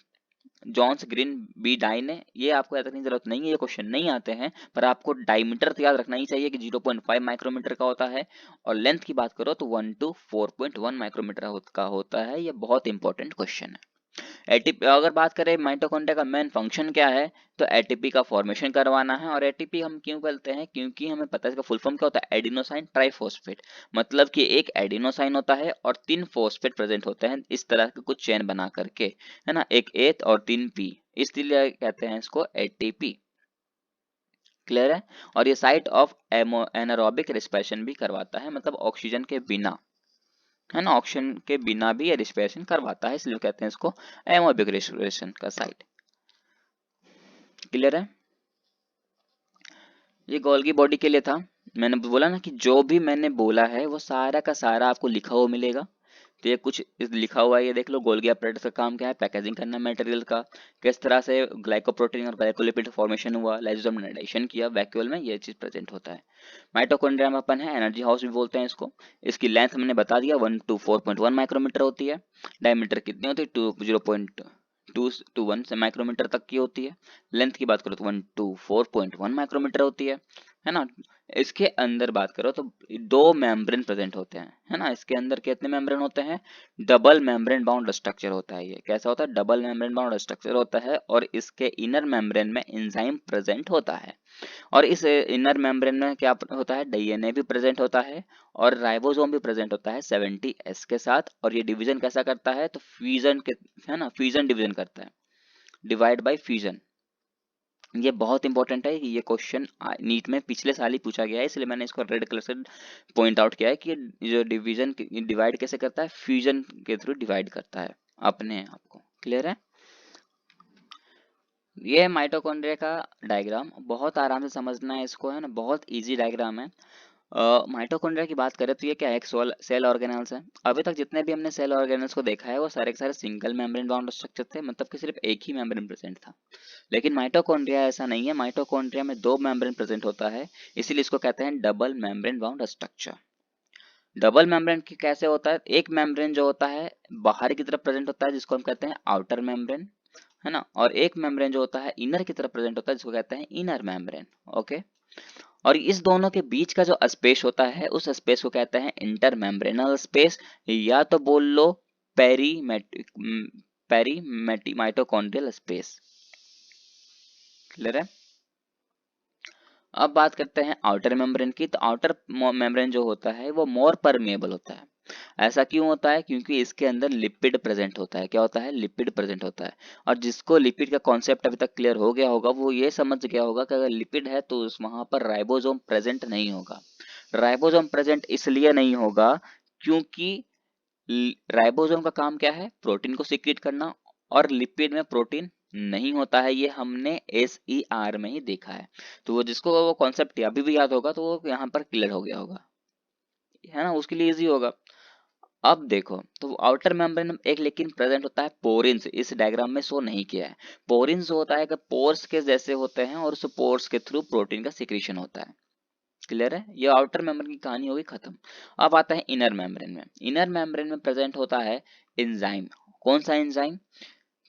जॉन्स ग्रीन बी डाई ने, ये आपको याद रखने की जरूरत नहीं है, ये क्वेश्चन नहीं आते हैं, पर आपको डायमीटर तो याद रखना ही चाहिए कि 0.5 माइक्रोमीटर का होता है, और लेंथ की बात करो तो 1 to 4.1 माइक्रोमीटर का होता है। ये बहुत इंपॉर्टेंट क्वेश्चन है। एटीपी, अगर बात करें माइटोकॉन्ड्रिया का मेन फंक्शन क्या है, तो एटीपी का फॉर्मेशन करवाना है। और एटीपी हम क्यों करते हैं, क्योंकि हमें पता है इसका फुल फॉर्म क्या होता है, एडिनोसाइन ट्राइफॉस्फेट, मतलब कि एक एडिनोसाइन होता है और 3 फॉस्फेट प्रेजेंट होते हैं इस तरह के कुछ चेन बना करके, है ना, एक एथ और 3 पी, इसलिए कहते हैं इसको एटीपी। क्लियर है। और ये साइट ऑफ एनारोबिक रिस्पिरेशन भी करवाता है, मतलब ऑक्सीजन के बिना, है ना, ऑक्सीजन के बिना भी ये रिस्पिरेशन करवाता है, इसलिए कहते हैं इसको एमोबिक रिस्पिरेशन का साइट। क्लियर है। ये गोल्गी बॉडी के लिए था। मैंने बोला ना कि जो भी मैंने बोला है वो सारा का सारा आपको लिखा हुआ मिलेगा। तो ये कुछ लिखा हुआ है, ये देख लो। गोल्गी अपरेटस का काम क्या है, पैकेजिंग करना मटेरियल का, किस तरह से ग्लाइकोप्रोटीन और ग्लाइकोलिपिड फॉर्मेशन हुआ, लाइसोसोम ने एडिशन किया, वैक्यूल में ये चीज प्रेजेंट होता है। माइटोकॉन्ड्रिया में अपन है, एनर्जी हाउस भी बोलते हैं इसको। इसकी लेंथ हमने बता दिया 1 to 4.1 माइक्रोमीटर होती है। डायमीटर कितनी होती है, 0.2 से माइक्रोमीटर तक की होती है। लेंथ की बात करो तो 1 to 4.1 माइक्रोमीटर होती है ना। इसके अंदर बात करो तो दो मेम्ब्रेन प्रेजेंट होते हैं, है ना। इसके अंदर कितने मेम्ब्रेन होते हैं, डबल मेम्ब्रेन बाउंड स्ट्रक्चर होता है। ये कैसा होता है, डबल मेम्ब्रेन बाउंड स्ट्रक्चर होता है, और इसके इनर मेम्ब्रेन में एंजाइम प्रेजेंट होता है। और इस इनर मेम्ब्रेन में क्या होता है, डीएनए भी प्रेजेंट होता है, और राइबोसोम भी प्रेजेंट होता है 70s के साथ। और ये डिवीजन कैसा करता है, तो फ्यूजन के, है ना, फ्यूजन डिवीजन करता है, डिवाइड बाय फ्यूजन। ये बहुत इंपॉर्टेंट है कि ये क्वेश्चन नीट में पिछले साल ही पूछा गया है, इसलिए मैंने इसको रेड कलर से पॉइंट आउट किया है कि ये जो डिवीजन डिवाइड कैसे करता है, फ्यूजन के थ्रू डिवाइड करता है अपने आप को। क्लियर है। ये माइटोकॉन्ड्रिया का डायग्राम, बहुत आराम से समझना है इसको, है ना, बहुत इजी डायग्राम है। माइटोकॉन्ड्रिया की बात करें तो ये क्या है, एक सेल ऑर्गेनल्स है। अभी तक जितने भी हमने सेल ऑर्गेनल्स को देखा है वो सारे के सारे सिंगल मेम्ब्रेन बाउंड स्ट्रक्चर थे, मतलब कि सिर्फ एक ही मेम्ब्रेन प्रेजेंट था। लेकिन माइटोकॉन्ड्रिया ऐसा नहीं है, माइटोकॉन्ड्रिया में दो मेम्ब्रेन प्रेजेंट होता है, इसीलिए इसको कहते हैं double membrane bound structure. Double membrane की कैसे होता है, एक मेम्ब्रेन जो होता है बाहर की तरफ प्रेजेंट होता है जिसको हम कहते हैं आउटर मेम्ब्रेन, है ना, और एक मेम्ब्रेन जो होता है इनर की तरफ प्रेजेंट होता है जिसको कहते हैं इनर मेम्ब्रेन। ओके, और इस दोनों के बीच का जो स्पेस होता है उस स्पेस को कहते हैं इंटरमेम्ब्रेनल स्पेस, या तो बोल लो पेरी माइटोकॉन्ड्रियल स्पेस। क्लियर है? अब बात करते हैं आउटर मेम्ब्रेन की। तो आउटर मेम्ब्रेन जो होता है वो मोर परमेएबल होता है। ऐसा क्यों होता है? क्योंकि इसके अंदर लिपिड प्रेजेंट होता है। क्या होता है? लिपिड प्रेजेंट होता है। और जिसको लिपिड का कॉन्सेप्ट अभी तक क्लियर हो गया होगा वो ये समझ गया होगा कि अगर लिपिड है तो वहां पर राइबोसोम प्रेजेंट नहीं होगा। राइबोसोम प्रेजेंट इसलिए नहीं होगा क्योंकि राइबोसोम का काम क्या है? प्रोटीन को सीक्रेट करना, और लिपिड में प्रोटीन नहीं होता है। ये हमने SER में ही देखा है। तो वो जिसको वो कॉन्सेप्ट अभी भी याद होगा तो वो यहाँ पर क्लियर हो गया होगा, है ना, उसके लिए इजी होगा। अब देखो, तो आउटर मेम्ब्रेन में एक लेकिन प्रेजेंट होता है पोरिन्स, इस डायग्राम में शो नहीं किया है। पोरिन्स होता है कि पोर्स के जैसे होते हैं और उस पोर्स के थ्रू प्रोटीन का सिक्रीशन होता है। क्लियर है? ये आउटर मेम्ब्रेन की कहानी होगी खत्म। अब आता है इनर मेम्ब्रेन में। इनर मेम्ब्रेन में प्रेजेंट होता है एंजाइम। कौन सा एंजाइम?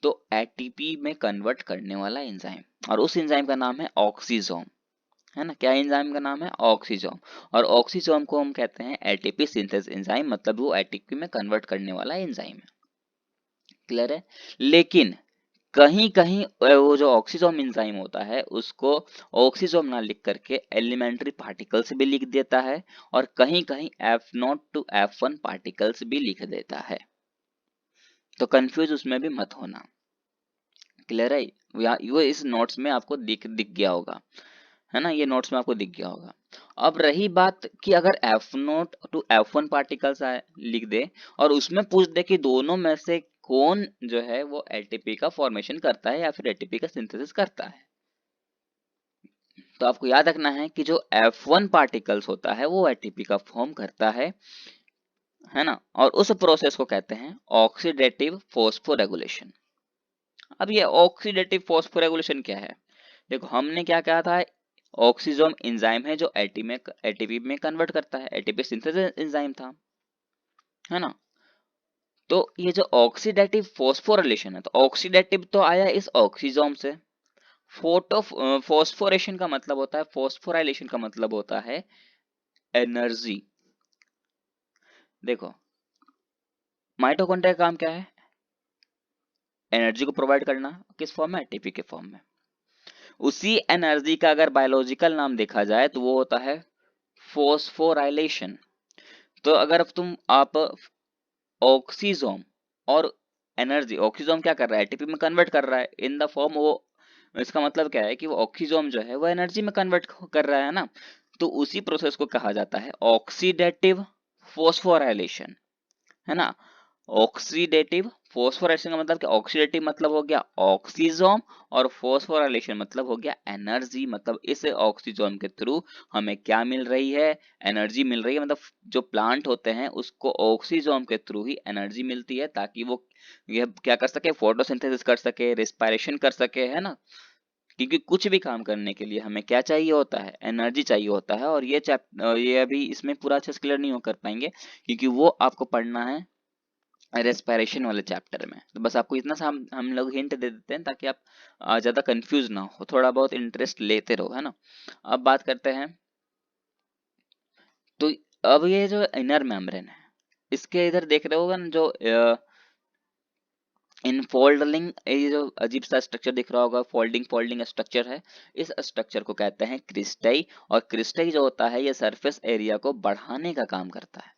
तो एटीपी में कन्वर्ट करने वाला एंजाइम, और उस एंजाइम का नाम है ऑक्सीजोम। है ना? क्या एंजाइम का नाम है? ऑक्सीजोम। और ऑक्सीजोम को हम कहते हैं एटीपी सिंथेस एंजाइम, मतलब वो एटीपी में कन्वर्ट करने वाला एंजाइम है। क्लियर है? लेकिन कहीं कहीं वो जो ऑक्सीजोम एंजाइम होता है उसको ऑक्सीजोम ना लिख करके एलिमेंट्री पार्टिकल्स भी लिख देता है, और कहीं कहीं F0 to F1 पार्टिकल्स भी लिख देता है। तो कंफ्यूज उसमें भी मत होना। क्लियर है? वो इस नोट्स में आपको दिख दिख गया होगा, है ना, ये नोट्स में आपको दिख गया होगा। अब रही बात कि अगर F0 to F1 पार्टिकल्स लिख दे और उसमें पूछ दे कि दोनों में से कौन जो है वो एटीपी का फॉर्मेशन करता है या फिर एटीपी का सिंथेसिस करता है, तो आपको याद रखना है कि जो F1 पार्टिकल्स होता है वो एटीपी का फॉर्म करता है ना, और उस प्रोसेस को कहते हैं ऑक्सीडेटिव फॉस्फोरेगुलेशन। अब ये ऑक्सीडेटिव फॉस्फोरेगुलेशन क्या है? देखो, हमने क्या कहा था? ऑक्सीजोम एंजाइम है जो एटीपी में कन्वर्ट करता है, एटीपी सिंथेसिस एंजाइम था, है ना। तो ये जो ऑक्सीडेटिव फॉस्फोरिलेशन है, तो ऑक्सीडेटिव तो आया इस ऑक्सीजोम से। फोटो फॉस्फोरेशन का मतलब होता है, फॉस्फोराइलेशन का मतलब होता है एनर्जी। देखो, माइटोकॉन्ड्रिया का काम क्या है? एनर्जी को प्रोवाइड करना। किस फॉर्म में? एटीपी के फॉर्म में। उसी एनर्जी का अगर बायोलॉजिकल नाम देखा जाए तो वो होता है फॉस्फोराइलेशन। तो अगर आप ऑक्सीजोम और एनर्जी, ऑक्सीजोम क्या कर रहा है? एटीपी में कन्वर्ट कर रहा है इन द फॉर्म वो, इसका मतलब क्या है कि वो ऑक्सीजोम जो है वो एनर्जी में कन्वर्ट कर रहा है ना। तो उसी प्रोसेस को कहा जाता है ऑक्सीडेटिव फॉस्फोराइलेशन, है ना। ऑक्सीडेटिव फॉस्फोराइलेशन का मतलब क्या? ऑक्सीडेटिव मतलब हो गया ऑक्सीजोम, और फॉस्फोराइलेशन मतलब हो गया एनर्जी। मतलब इस ऑक्सीजोम के थ्रू हमें क्या मिल रही है? एनर्जी मिल रही है। मतलब जो प्लांट होते हैं उसको ऑक्सीजोम के थ्रू ही एनर्जी मिलती है ताकि वो ये क्या कर सके? फोटोसिंथेसिस कर सके, रेस्पिरेशन कर सके, है ना। क्योंकि कुछ भी काम करने के लिए हमें क्या चाहिए होता है? एनर्जी चाहिए होता है। और ये अभी इसमें पूरा अच्छे से क्लियर नहीं हो कर पाएंगे क्योंकि वो आपको पढ़ना है रेस्पिरेशन वाले चैप्टर में। तो बस आपको इतना सा हम लोग हिंट दे देते हैं ताकि आप ज्यादा कंफ्यूज ना हो, थोड़ा बहुत इंटरेस्ट लेते रहो, है ना। अब बात करते हैं, तो अब ये जो इनर मेम्ब्रेन है इसके इधर देख रहे होगा ना, जो इनफोल्डिंग, ये जो अजीब सा स्ट्रक्चर दिख रहा होगा, फोल्डिंग फोल्डिंग स्ट्रक्चर है। इस स्ट्रक्चर को कहते हैं क्रिस्टई, और क्रिस्टई जो होता है ये सरफेस एरिया को बढ़ाने का काम करता है।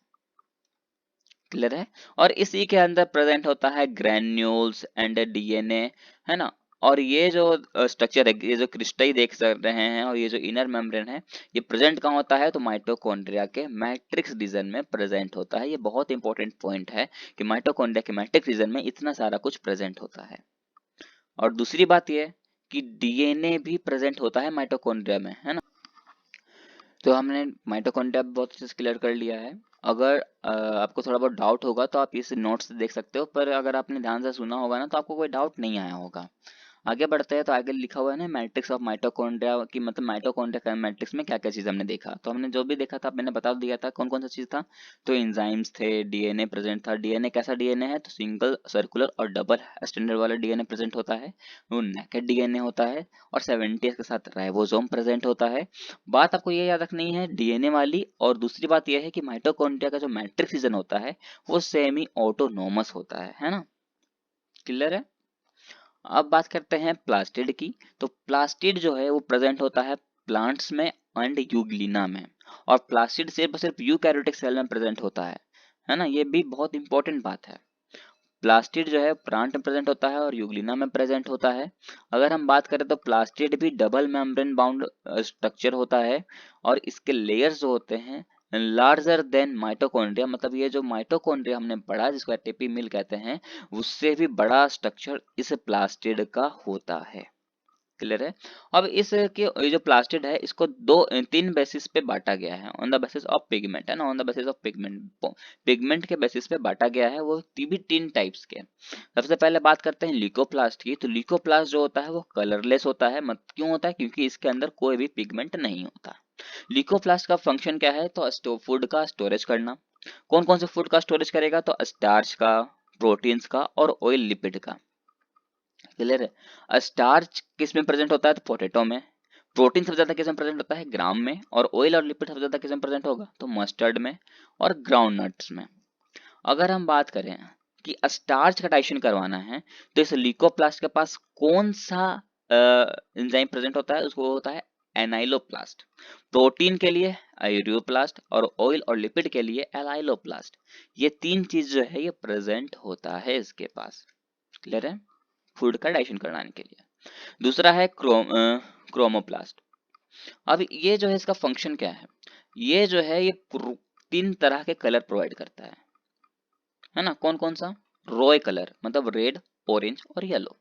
क्लियर है? और इसी के अंदर प्रेजेंट होता है ग्रेन्यूल्स एंड डीएनए, है ना। और ये जो स्ट्रक्चर है, ये जो क्रिस्टई देख सक रहे हैं और ये जो इनर मेम्ब्रेन है, ये प्रेजेंट कहाँ होता है? तो माइटोकॉन्ड्रिया के मैट्रिक्स रीजन में प्रेजेंट होता है। ये बहुत इंपॉर्टेंट पॉइंट है कि माइटोकॉन्ड्रिया के मैट्रिक्स रीजन में इतना सारा कुछ प्रेजेंट होता है। और दूसरी बात ये कि डीएनए भी प्रेजेंट होता है माइटोकॉन्ड्रिया में, है ना। तो हमने माइटोकॉन्ड्रिया बहुत अच्छे से क्लियर कर लिया है। अगर आपको थोड़ा बहुत डाउट होगा तो आप इस नोट्स से देख सकते हो, पर अगर आपने ध्यान से सुना होगा ना तो आपको कोई डाउट नहीं आया होगा। आगे बढ़ते हैं तो आगे लिखा हुआ है ना मैट्रिक्स ऑफ माइटोकॉन्ड्रिया की, मतलब माइटोकॉन्ड्रिया का मैट्रिक्स में क्या क्या चीज हमने देखा। तो हमने जो भी देखा था मैंने बता दिया था कौन कौन सा चीज था। तो एंजाइम्स थे, डीएनए प्रेजेंट था। डीएनए कैसा डीएनए है, तो सिंगल सर्कुलर और डबल स्टैंडर्ड वाला डीएनए प्रेजेंट होता है, वो नेकेड डीएनए होता है, और 70 के साथ राइबोसोम प्रेजेंट होता है। बात आपको ये याद रखनी है डीएनए वाली, और दूसरी बात यह है कि माइटोकॉन्ड्रिया का जो मैट्रिक्स रीजन होता है वो सेमी ऑटोनोमस होता है ना। क्लियर है। अब बात करते हैं प्लास्टिड की। तो प्लास्टिड जो है वो प्रेजेंट होता है प्लांट्स में एंड यूग्लिना में, और प्लास्टिड सिर्फ और सिर्फ यूकैरियोटिक सेल में प्रेजेंट होता है ना। ये भी बहुत इंपॉर्टेंट बात है। प्लास्टिड जो है प्लांट में प्रेजेंट होता है और यूग्लिना में प्रेजेंट होता है। अगर हम बात करें तो प्लास्टिड भी डबल मेम्ब्रेन बाउंड स्ट्रक्चर होता है, और इसके लेयर्स जो होते हैं लार्जर देन माइटोकॉन्ड्रिया, मतलब ये जो माइटोकॉन्ड्रिया हमने पढ़ा जिसको एटीपी मिल कहते हैं, उससे भी बड़ा स्ट्रक्चर इस प्लास्टिड का होता है। क्लियर है। अब इस के ये जो प्लास्टिड है इसको तीन बेसिस पे बांटा गया है, on the basis of pigment, है ना, on the basis of pigment, pigment के बेसिस पे बांटा गया है। वो भी तीन टाइप्स के। सबसे पहले बात करते हैं ल्यूकोप्लास्ट की। तो ल्यूकोप्लास्ट जो होता है वो कलरलेस होता है, मत क्यों होता है, क्योंकि इसके अंदर कोई भी पिगमेंट नहीं होता। ल्यूकोप्लास्ट का फंक्शन क्या है, तो फूड का स्टोरेज करना। कौन कौन से फूड का स्टोरेज करेगा, तो स्टार्च का, प्रोटीन्स का और ऑयल लिपिड का। क्लियर है। स्टार्च किस में प्रेजेंट होता है, तो पोटैटो में। प्रोटीन सबसे ज्यादा किस में प्रेजेंट होता है, ग्राम में। और ऑयल और लिपिड सबसे ज्यादा किस में प्रेजेंट होगा, तो मस्टर्ड में और ग्राउंड नट्स में। अगर हम बात करें कि स्टार्च का डाइजेशन करवाना है, तो इस ल्यूकोप्लास्ट के पास कौन सा एंजाइम प्रेजेंट होता है, उसको होता है एनाइलोप्लास्ट। प्रोटीन के लिए आयूरियोप्लास्ट, और ऑयल और लिपिड के लिए एलाइलोप्लास्ट। ये तीन चीज जो है ये प्रेजेंट होता है इसके पास। क्लियर है, फूड का डाइजेशन कराने के लिए। दूसरा है क्रोमोप्लास्ट। अब ये जो है इसका फंक्शन क्या है, ये जो है ये तीन तरह के कलर प्रोवाइड करता है ना। कौन कौन सा, रॉय कलर मतलब रेड, ऑरेंज और येलो।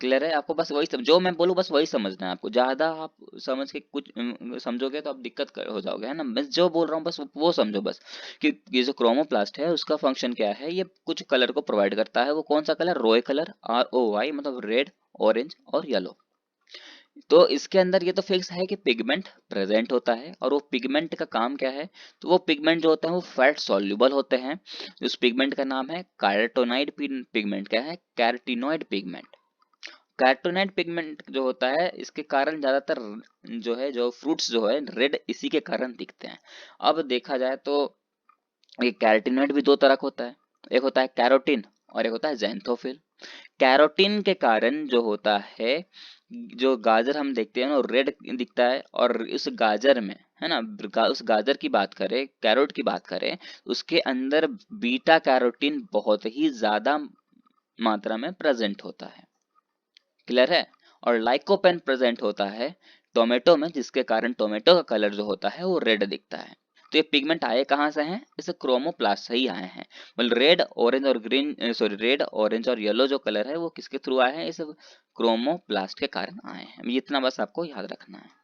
क्लियर है। आपको बस वही जो मैं बोलूँ बस वही समझना है आपको, ज्यादा आप समझ के कुछ समझोगे तो आप हो जाओगे, है ना। मैं जो बोल रहा हूँ बस वो समझो बस, कि ये जो क्रोमोप्लास्ट है उसका फंक्शन क्या है, ये कुछ कलर को प्रोवाइड करता है। वो कौन सा कलर, रॉय कलर, ROY, मतलब रेड, ऑरेंज और येलो। तो इसके अंदर ये तो फिक्स है कि पिगमेंट प्रेजेंट होता है, और वो पिगमेंट का काम क्या है, तो वो पिगमेंट जो होते हैं वो फैट सॉल्युबल होते हैं। उस पिगमेंट का नाम है कैरोटीनॉइड पिगमेंट। क्या है, कैरोटीनॉइड पिगमेंट। कैरोटीनॉइड पिगमेंट जो होता है इसके कारण ज्यादातर जो है जो फ्रूट्स जो है रेड इसी के कारण दिखते हैं। अब देखा जाए तो ये कैरोटीनॉइड भी दो तरह का होता है, एक होता है कैरोटीन और एक होता है ज़ैंथोफिल। कैरोटीन के कारण जो होता है, जो गाजर हम देखते हैं ना रेड दिखता है, और उस गाजर में, है ना, उस गाजर की बात करें, कैरोट की बात करें, उसके अंदर बीटा कैरोटीन बहुत ही ज्यादा मात्रा में प्रेजेंट होता है। क्लियर है। और लाइकोपेन प्रेजेंट होता है टोमेटो में, जिसके कारण टोमेटो का कलर जो होता है वो रेड दिखता है। तो ये पिगमेंट आए कहाँ से हैं, इसे क्रोमोप्लास्ट से ही आए हैं। मतलब रेड ऑरेंज और ग्रीन, सॉरी, रेड ऑरेंज और येलो जो कलर है वो किसके थ्रू आए हैं, इस क्रोमोप्लास्ट के कारण आए हैं। इतना बस आपको याद रखना है।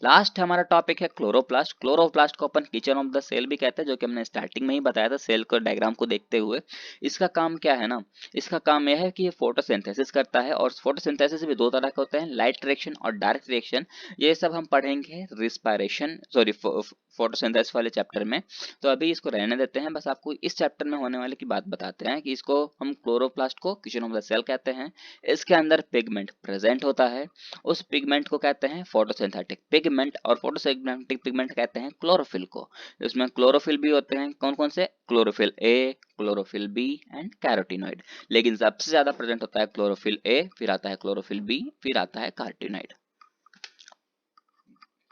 लास्ट हमारा टॉपिक है क्लोरोप्लास्ट। क्लोरोप्लास्ट को अपन किचन ऑफ द सेल भी कहते हैं, जो कि हमने स्टार्टिंग में ही बताया था सेल को डायग्राम को देखते हुए। इसका काम क्या है ना, इसका काम यह है कि ये फोटोसिंथेसिस करता है, और फोटोसिंथेसिस भी दो तरह के होते हैं, लाइट रिएक्शन और डायरेक्ट रिएक्शन। ये सब हम पढ़ेंगे रिस्पायरेशन, सॉरी, फोटोसिंथेसिस वाले चैप्टर में। तो अभी इसको रहने देते हैं, बस आपको इस चैप्टर में होने वाले की बात बताते हैं कि इसको हम क्लोरोप्लास्ट को किचन ऑफ द सेल कहते हैं। इसके अंदर पिगमेंट प्रेजेंट होता है, उस पिगमेंट को कहते हैं फोटोसिंथेटिक पिगमेंट, और फोटोसिंथेटिक पिगमेंट कहते हैं क्लोरोफिल को। इसमें क्लोरोफिल भी होते हैं, कौन कौन से, chlorophyll A, chlorophyll B and carotenoid. लेकिन सबसे ज्यादा प्रेजेंट होता है क्लोरोफिल ए, फिर आता है क्लोरोफिल बी, फिर आता है कार्टिनॉइड।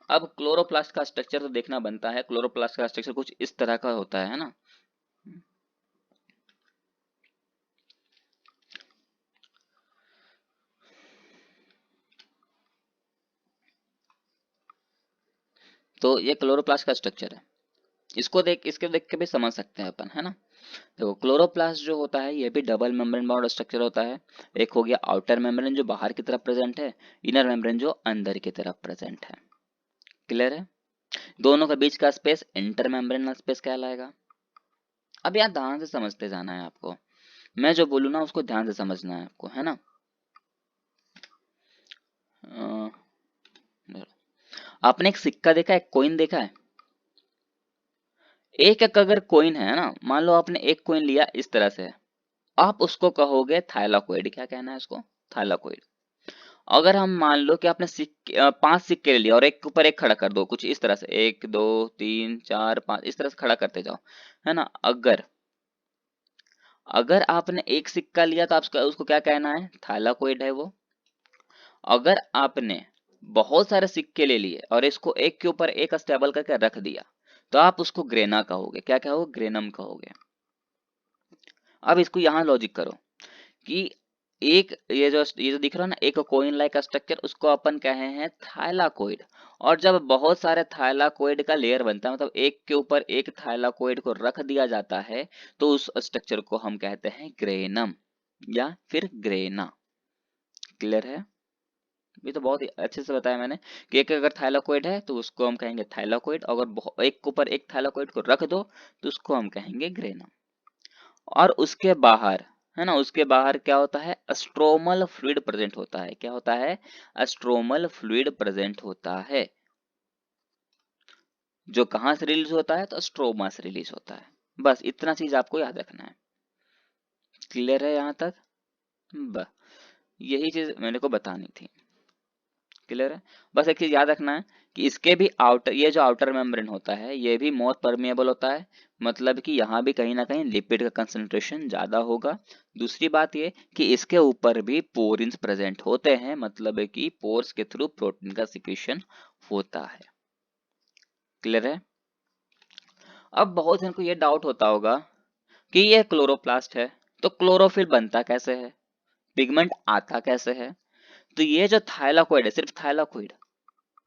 अब क्लोरोप्लास्ट का स्ट्रक्चर तो देखना बनता है। क्लोरोप्लास्ट का स्ट्रक्चर कुछ इस तरह का होता है ना। तो ये क्लोरोप्लास्ट का स्ट्रक्चर है। इसके देख के भी समझ सकते हैं अपन, है ना। तो क्लोरोप्लास्ट जो होता है ये भी डबल मेम्ब्रेन बाउंड स्ट्रक्चर होता है। एक हो गया आउटर मेम्ब्रेन जो बाहर की तरफ प्रेजेंट है, इनर मेम्ब्रेन जो अंदर की तरफ प्रेजेंट है। क्लियर है। दोनों के बीच का स्पेस इंटर मेम्ब्रेनल स्पेस कहलाएगा। अब यहाँ ध्यान से समझते जाना है आपको, मैं जो बोलूँ ना उसको ध्यान से समझना है आपको, है ना। आपने एक सिक्का देखा है, एक कॉइन देखा है? एक एक अगर कॉइन है ना, मान लो आपने एक कॉइन लिया इस तरह से, आप उसको कहोगे थाइलाकोइड। क्या कहना है उसको? थाइलाकोइड। अगर हम मान लो कि आपने सिक्के 5 सिक्के ले लिया और एक के ऊपर एक खड़ा कर दो, कुछ इस तरह से 1 2 3 4 5 इस तरह से खड़ा करते जाओ, है ना। अगर अगर आपने एक सिक्का लिया तो आप उसको क्या कहना है? थाइलाकोइड है वो। अगर आपने बहुत सारे सिक्के ले लिए और इसको एक के ऊपर एक स्टेबल करके रख दिया, तो आप उसको ग्रेना कहोगे। क्या कहोगे? ग्रेनम कहोगे। अब इसको यहाँ लॉजिक करो कि एक ये जो दिख रहा है ना, एक कोइन लाइक स्ट्रक्चर, उसको अपन कहे हैं थाइलाकोइड। और जब बहुत सारे थाइलाकोइड का लेयर बनता है, मतलब एक के ऊपर एक थाइलाकोइड को रख दिया जाता है, तो उस स्ट्रक्चर को हम कहते हैं ग्रेनम या फिर ग्रेना। क्लियर है? ये तो बहुत ही अच्छे से बताया मैंने कि एक अगर थाइलाकोइड है तो उसको हम कहेंगे थाइलाकोइड, अगर एक के ऊपर एक थाइलाकोइड को रख दो तो उसको हम कहेंगे ग्रेनम। और उसके बाहर, है ना, उसके बाहर क्या होता है? स्ट्रोमल फ्लूइड प्रेजेंट होता है। क्या होता है? स्ट्रोमल फ्लूइड प्रेजेंट होता है, जो कहां से रिलीज होता है? तो स्ट्रोमा से रिलीज होता है। बस इतना चीज आपको याद रखना है। क्लियर है यहाँ तक? बस यही चीज मेरे को बतानी थी। क्लियर है? बस एक चीज याद रखना है कि इसके भी आउटर, ये जो आउटर मेम्ब्रेन होता है, ये भी मोर परमिएबल होता है। मतलब कि यहाँ भी कहीं ना कहीं लिपिड का कंसंट्रेशन ज्यादा होगा। दूसरी बात ये कि इसके ऊपर भी पोरिन्स प्रेजेंट होते हैं, मतलब है कि पोर्स के थ्रू प्रोटीन का सिक्रीशन होता है। क्लियर है? अब बहुत जन को ये डाउट होता होगा कि ये क्लोरोप्लास्ट है, तो क्लोरोफिल बनता कैसे है, पिगमेंट आता कैसे है? तो ये जो थाइलाकोइड है, सिर्फ थाइलाकोइड,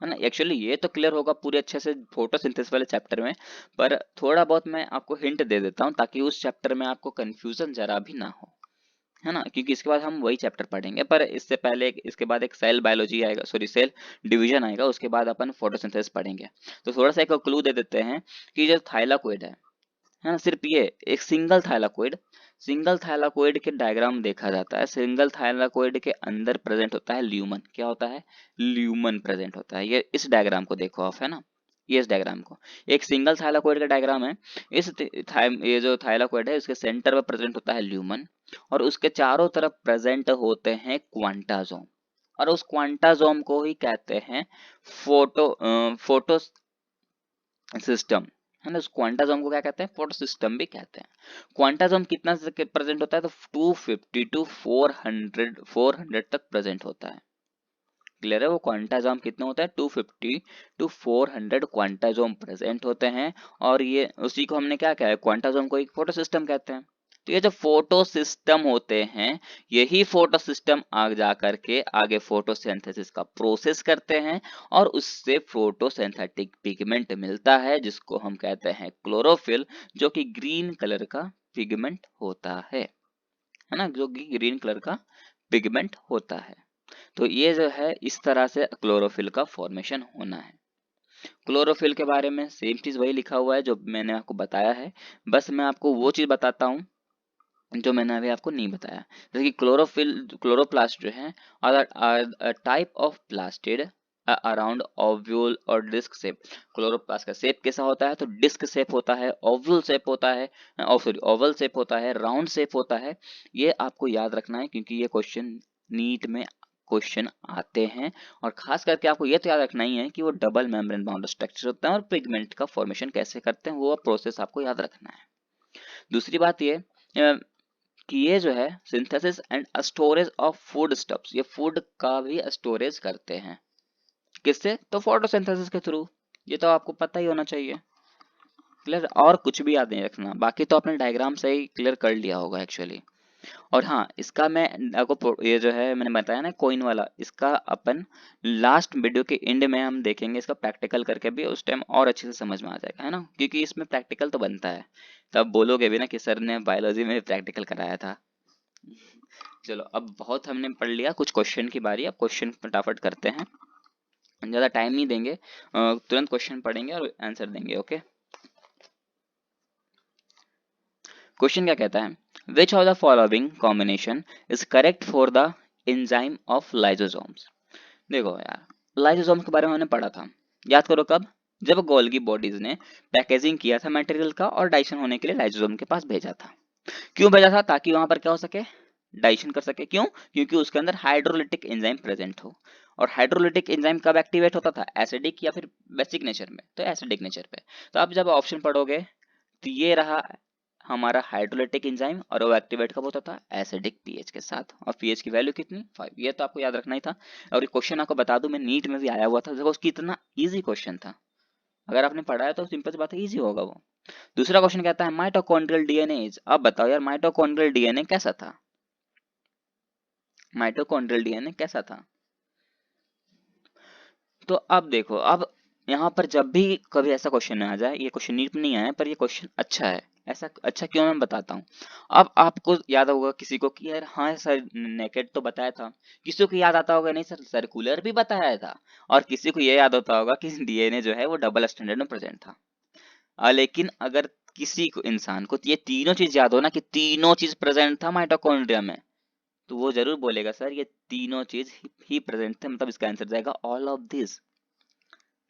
है ना। एक्चुअली ये तो क्लियर होगा पूरे अच्छे से फोटोसिंथेसिस वाले चैप्टर में, पर थोड़ा बहुत मैं आपको हिंट दे देता हूँ ताकि उस चैप्टर में आपको कंफ्यूजन जरा भी ना हो, है ना। क्योंकि इसके बाद हम वही चैप्टर पढ़ेंगे, पर इससे पहले इसके बाद एक सेल बायोलॉजी आएगा, सॉरी सेल डिवीजन आएगा, उसके बाद अपन फोटोसिंथेसिस पढ़ेंगे। तो थोड़ा सा एक क्लू दे देते हैं कि जो थाइलाकोइड है ना, सिर्फ ये एक सिंगल थाइलाकोइड के डायग्राम देखा जाता है। सिंगल थाइलाकोइड के अंदर प्रेजेंट होता है ल्यूमन। क्या होता है? ल्यूमन प्रेजेंट होता है। ये इस डायग्राम को देखो आप, है ना, ये इस डायग्राम को, एक सिंगल थाइलाकोइड का डायग्राम है। ये जो थाइलाकोइड है, उसके सेंटर में प्रेजेंट होता है ल्यूमन, और उसके चारों तरफ प्रेजेंट होते हैं क्वांटाजोम, और उस क्वांटाजोम को ही कहते हैं फोटो सिस्टम, है ना। उस क्वांटाजोम को क्या कहते हैं? फोटो सिस्टम भी कहते हैं। क्वांटाजोम कितना प्रेजेंट होता है? तो 250 टू 400 तक प्रेजेंट होता है। क्लियर है? वो क्वांटाजोम कितने होता है? 250 टू 400 क्वांटाजोम प्रेजेंट होते हैं। और ये उसी को हमने क्या कहा है? क्वांटाजोम को एक फोटो सिस्टम कहते हैं। तो ये जो फोटो सिस्टम होते हैं, यही फोटो सिस्टम आगे जा करके आगे फोटोसिंथेसिस का प्रोसेस करते हैं, और उससे फोटोसिंथेटिक पिगमेंट मिलता है, जिसको हम कहते हैं क्लोरोफिल, जो कि ग्रीन कलर का पिगमेंट होता है ना, जो कि ग्रीन कलर का पिगमेंट होता है। तो ये जो है, इस तरह से क्लोरोफिल का फॉर्मेशन होना है। क्लोरोफिल के बारे में सेम चीज वही लिखा हुआ है जो मैंने आपको बताया है, बस मैं आपको वो चीज बताता हूँ जो मैंने अभी आपको नहीं बताया। जैसे कि क्लोरोप्लास्ट जो है, are type of plastid around ovule और डिस्क शेप। क्लोरोप्लास्ट का शेप कैसा होता है? तो डिस्क शेप होता है, ओव्यूल शेप होता है, सॉरी ओवल शेप होता है, राउंड शेप होता है। ये आपको याद रखना है क्योंकि ये क्वेश्चन नीट में क्वेश्चन आते हैं। और खास करके आपको ये तो याद रखना ही है कि वो डबल मेम्ब्रेन बाउंड स्ट्रक्चर होता है, और पिगमेंट का फॉर्मेशन कैसे करते हैं वो प्रोसेस आपको याद रखना है। दूसरी बात ये कि ये जो है synthesis and storage of food stuffs, ये फूड का भी स्टोरेज करते हैं। किससे? तो फोटोसिंथेसिस के थ्रू। ये तो आपको पता ही होना चाहिए। क्लियर? और कुछ भी याद नहीं रखना, बाकी तो आपने डायग्राम से ही क्लियर कर लिया होगा एक्चुअली। और हाँ, इसका मैं आपको ये जो है मैंने बताया ना कोइन वाला, इसका अपन लास्ट वीडियो के एंड में हम देखेंगे इसका प्रैक्टिकल करके भी, उस टाइम और अच्छे से समझ में आ जाएगा, है ना, क्योंकि इसमें प्रैक्टिकल तो बनता है। तब बोलोगे भी ना कि सर ने बायोलॉजी में प्रैक्टिकल कराया था। चलो, अब बहुत हमने पढ़ लिया, कुछ क्वेश्चन की बारी। अब क्वेश्चन फटाफट करते हैं, ज़्यादा टाइम नहीं देंगे, तुरंत क्वेश्चन पढ़ेंगे और आंसर देंगे। ओके, क्वेश्चन क्या कहता है? Which of the following combination is correct for the enzyme of lysosomes? देखो यार, लाइसोसोम्स के बारे में हमने पढ़ा था, याद करो कब, जब गोल्गी बॉडीज ने पैकेजिंग किया था मटेरियल का और डाइजेशन होने के लिए लाइसोसोम के पास भेजा था। क्यों भेजा था? ताकि वहां पर क्या हो सके, डाइजेशन कर सके। क्यों? क्योंकि उसके अंदर हाइड्रोलिटिक एंजाइम प्रेजेंट हो। और हाइड्रोलिटिक एंजाइम कब एक्टिवेट होता था? एसिडिक या फिर बेसिक नेचर में, तो एसिडिक नेचर पे। तो आप जब ऑप्शन पढ़ोगे तो ये रहा हमारा हाइड्रोलिटिक एंजाइम, और वो एक्टिवेट कब होता था? एसिडिक पीएच के साथ। और पीएच की वैल्यू कितनी? 5। ये तो आपको याद रखना ही था। और ये क्वेश्चन आपको बता दूं, मैं नीट में भी आया हुआ था, देखो उसकी इतना इजी क्वेश्चन था। अगर आपने पढ़ा है तो सिंपल सी बात है, इजी होगा वो। दूसरा क्वेश्चन कहता है माइटोकॉन्ड्रियल डीएनए इज, अब बताओ यार माइटोकॉन्ड्रियल डीएनए कैसा था? माइटोकॉन्ड्रियल डीएनए कैसा था? तो अब देखो, अब यहाँ पर जब भी कभी ऐसा क्वेश्चन आ जाए, ये क्वेश्चन नीट में नहीं आया पर ये क्वेश्चन अच्छा है। ऐसा अच्छा क्यों, मैं बताता हूँ। अब आपको याद होगा किसी को कि यार हाँ सर नेकेड तो बताया था, किसी को याद आता होगा नहीं सर सर्कुलर भी बताया था, और किसी को ये याद होता होगा कि डीएनए जो है वो डबल स्टैंडर्ड में प्रेजेंट था। लेकिन अगर किसी को इंसान को ये तीनों चीज याद हो ना, कि तीनों चीज प्रेजेंट था माइटोकॉन्ड्रिया में, तो वो जरूर बोलेगा सर ये तीनों चीज ही प्रेजेंट थे, मतलब इसका आंसर जाएगा ऑल ऑफ दिस।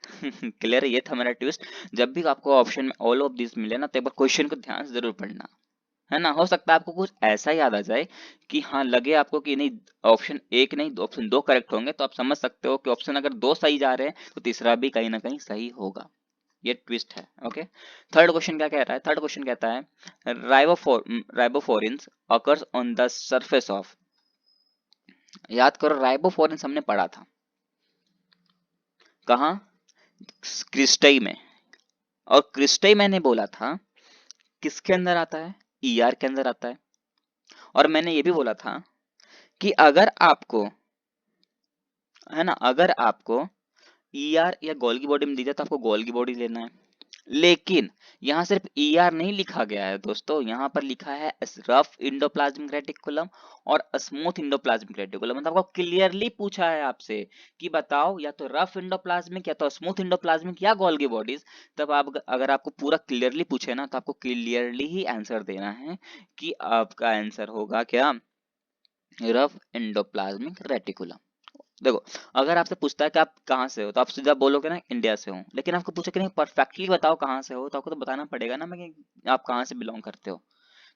क्लियर है? ये था मेरा ट्विस्ट। जब भी आपको ऑप्शन में ऑल ऑफ दिस मिले ना, तो एक बार क्वेश्चन को ध्यान से जरूर पढ़ना, है ना। हो सकता है आपको कुछ ऐसा याद आ जाए कि हाँ लगे आपको कि नहीं ऑप्शन एक नहीं ऑप्शन दो करेक्ट होंगे, तो आप समझ सकते हो कि ऑप्शन अगर दो सही जा रहे हैं तो तीसरा भी कहीं ना कहीं सही होगा। ये ट्विस्ट है। ओके, थर्ड क्वेश्चन क्या कह रहा है? थर्ड क्वेश्चन कहता है ribophorins occurs on the surface of, याद करो राइबोफोरिन्स हमने पढ़ा था कहाँ? क्रिस्टई में। और क्रिस्टई मैंने बोला था किसके अंदर आता है? ईआर के अंदर आता है। और मैंने ये भी बोला था कि अगर आपको, है ना, अगर आपको ईआर या गोल्गी बॉडी में दी जाए तो आपको गोल्गी बॉडी लेना है। लेकिन यहाँ सिर्फ ईआर नहीं लिखा गया है दोस्तों, यहाँ पर लिखा है रफ इंडोप्लाज्मिक रेटिकुलम और स्मूथ इंडोप्लाज्मिक रेटिकुलम। मतलब आपको क्लियरली पूछा है आपसे कि बताओ या तो रफ इंडोप्लाज्मिक या तो स्मूथ इंडोप्लाज्मिक या गोल्गी बॉडीज। तब आप अगर आपको पूरा क्लियरली पूछे ना, तो आपको क्लियरली ही आंसर देना है कि आपका आंसर होगा क्या? Rough endoplasmic reticulum. देखो, अगर आपसे पूछता है कि आप कहाँ से हो, तो आप सीधा बोलोगे ना इंडिया से हूँ। लेकिन आपको पूछे कि नहीं परफेक्टली बताओ कहाँ से हो, तो आपको तो बताना पड़ेगा ना मैं कि आप कहाँ से बिलोंग करते हो।